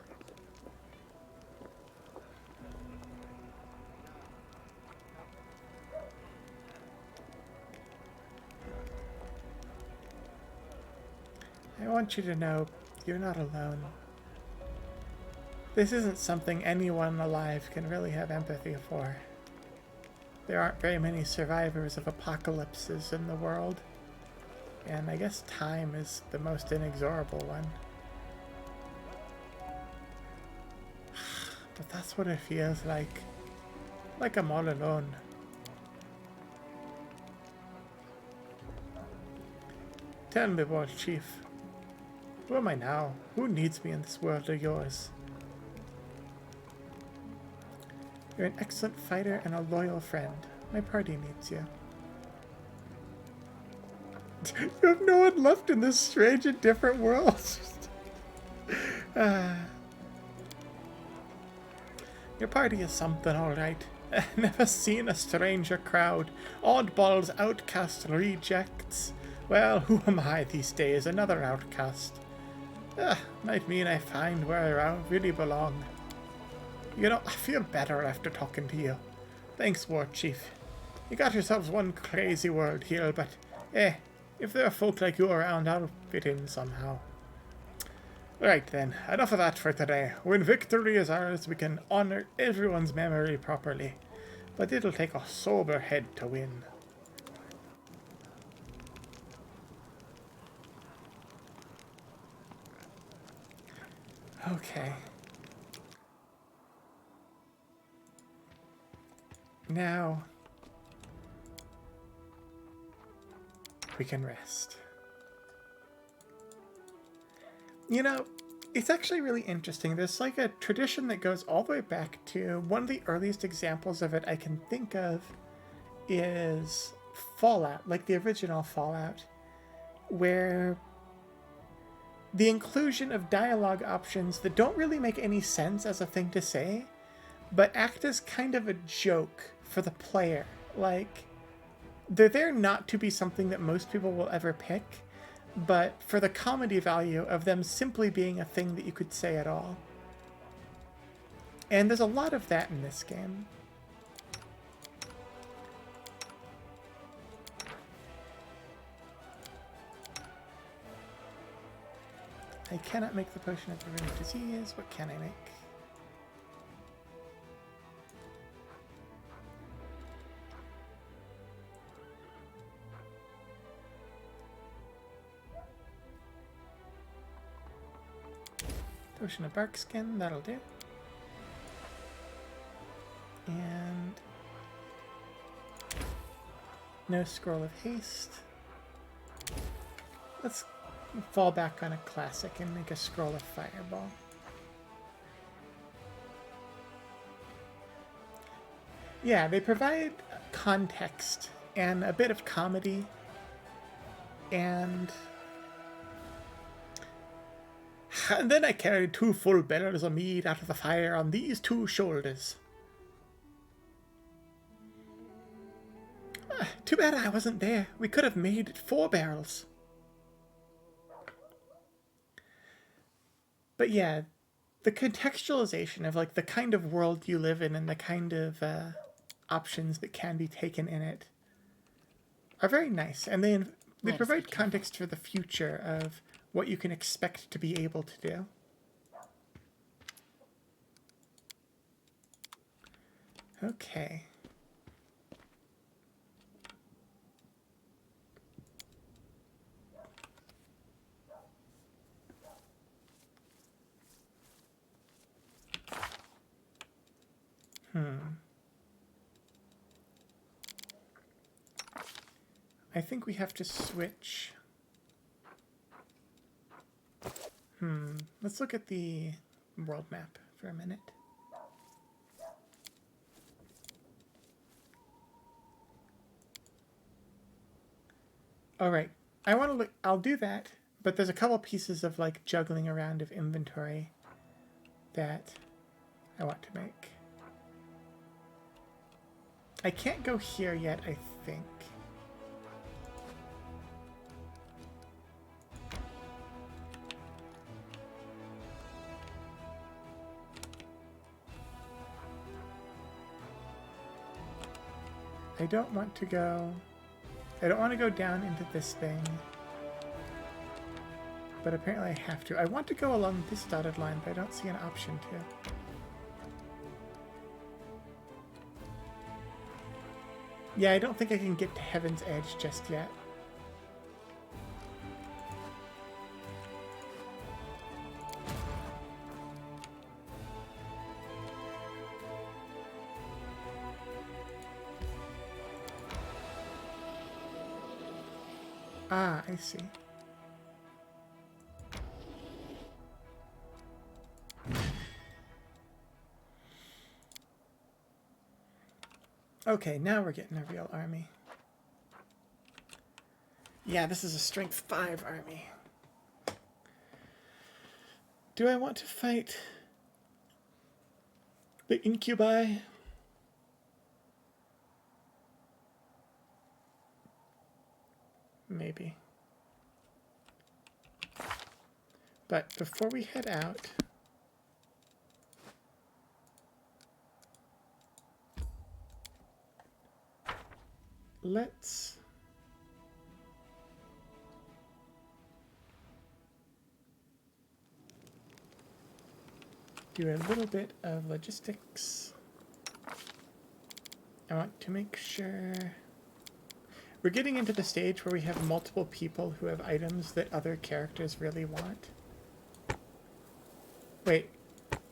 want you to know you're not alone. This isn't something anyone alive can really have empathy for. There aren't very many survivors of apocalypses in the world, and I guess time is the most inexorable one. But that's what it feels like. Like I'm all alone. Tell me, War Chief. Who am I now? Who needs me in this world of yours? You're an excellent fighter and a loyal friend. My party needs you. You have no one left in this strange and different world. Your party is something, all right. Never seen a stranger crowd. Oddballs, outcast rejects. Well, who am I these days? Another outcast. Might mean I find where I really belong. You know, I feel better after talking to you. Thanks, War Chief. You got yourselves one crazy world here, but, if there are folk like you around, I'll fit in somehow. Right then, enough of that for today. When victory is ours, we can honor everyone's memory properly. But it'll take a sober head to win. Okay. Now, we can rest. You know, it's actually really interesting. There's like a tradition that goes all the way back to one of the earliest examples of it I can think of is Fallout, like the original Fallout, where the inclusion of dialogue options that don't really make any sense as a thing to say, but act as kind of a joke for the player. Like, they're there not to be something that most people will ever pick, but for the comedy value of them simply being a thing that you could say at all. And there's a lot of that in this game. I cannot make the potion of the room of disease. What can I make? Potion of bark skin, that'll do. And no scroll of haste. Let's fall back on a classic and make a scroll of fireball. Yeah, they provide context and a bit of comedy, and then I carried 2 full barrels of mead out of the fire on these 2 shoulders. Too bad I wasn't there. We could have made it 4 barrels. But yeah, the contextualization of like the kind of world you live in and the kind of options that can be taken in it are very nice, and they provide context for the future of what you can expect to be able to do. Okay. I think we have to switch. Let's look at the world map for a minute. All right, I want to look. I'll do that, but there's a couple pieces of like juggling around of inventory that I want to make. I can't go here yet, I think. I don't want to go... I don't want to go down into this thing. But apparently I have to. I want to go along this dotted line, but I don't see an option to. Yeah, I don't think I can get to Heaven's Edge just yet. Ah, I see. Okay, now we're getting a real army. Yeah, this is a strength 5 army. Do I want to fight the incubi? Maybe. But before we head out, let's do a little bit of logistics. I want to make sure we're getting into the stage where we have multiple people who have items that other characters really want. Wait,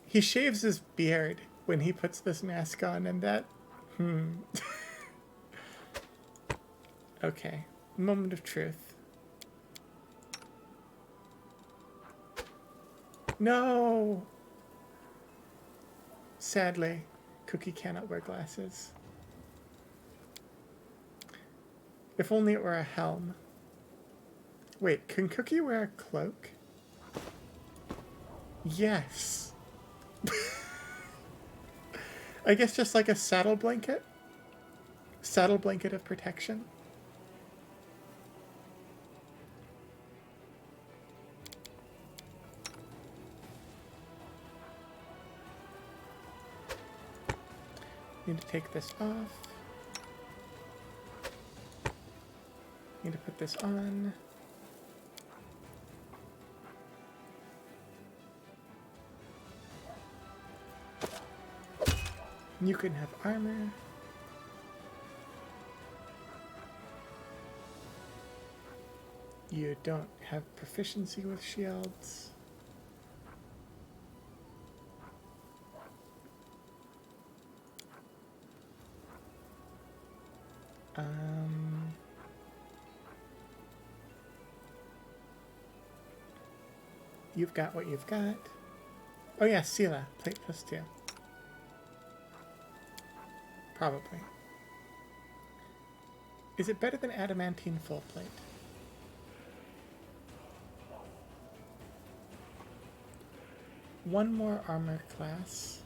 he shaves his beard when he puts this mask on, and that... Okay, moment of truth. No! Sadly, Cookie cannot wear glasses. If only it were a helm. Wait, can Cookie wear a cloak? Yes. I guess just like a saddle blanket? Saddle blanket of protection? Need to take this off. Need to put this on. You can have armor. You don't have proficiency with shields. You've got what you've got. Oh yeah, Sela, plate +2. Probably. Is it better than adamantine full plate? One more armor class.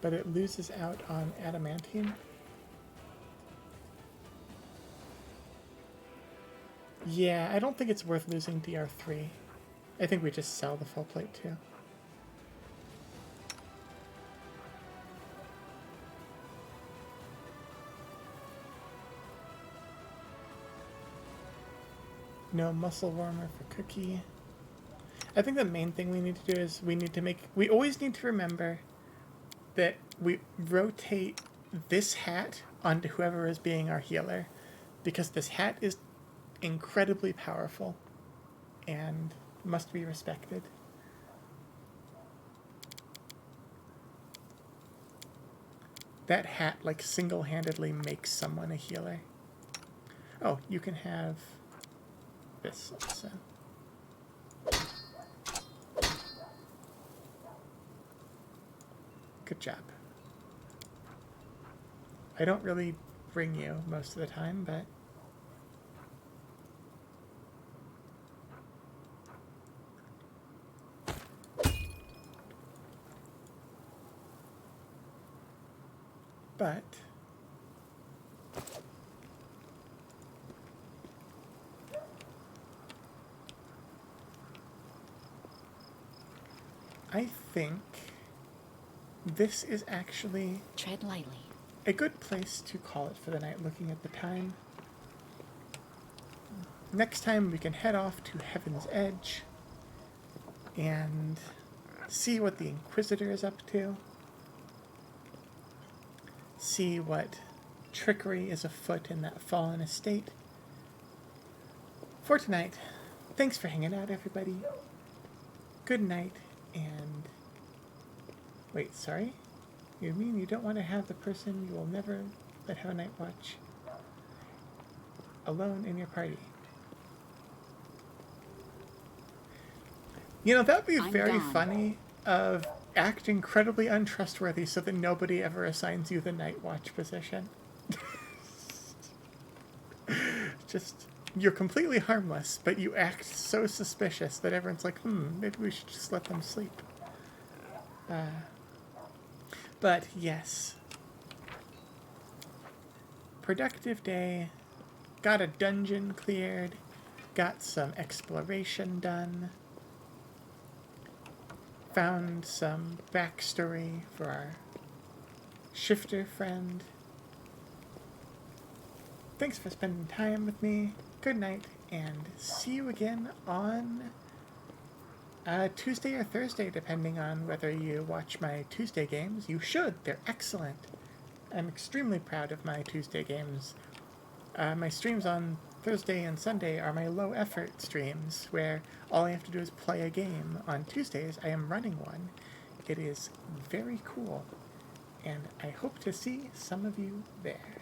But it loses out on adamantine. Yeah, I don't think it's worth losing DR3. I think we just sell the full plate too. No muscle warmer for Cookie. I think the main thing we need to do is we always need to remember that we rotate this hat onto whoever is being our healer, because this hat is incredibly powerful and must be respected. That hat like single-handedly makes someone a healer. Oh, you can have this also. Good job. I don't really bring you most of the time, but I think this is actually Tread lightly. a good place to call it for the night, looking at the time. next time we can head off to Heaven's Edge and see what the Inquisitor is up to. See what trickery is afoot in that fallen estate. For tonight, thanks for hanging out, everybody. Good night, and... Wait, sorry? You mean you don't want to have the person you will never let have a night watch alone in your party? You know, that would be very funny of act incredibly untrustworthy so that nobody ever assigns you the night watch position. Just, you're completely harmless, but you act so suspicious that everyone's like, maybe we should just let them sleep. But yes. Productive day. Got a dungeon cleared. Got some exploration done. Found some backstory for our shifter friend. Thanks for spending time with me. Good night, and see you again on Tuesday or Thursday, depending on whether you watch my Tuesday games. You should. They're excellent. I'm extremely proud of my Tuesday games. My streams on Thursday and Sunday are my low-effort streams, where all I have to do is play a game. On Tuesdays, I am running one. It is very cool, and I hope to see some of you there.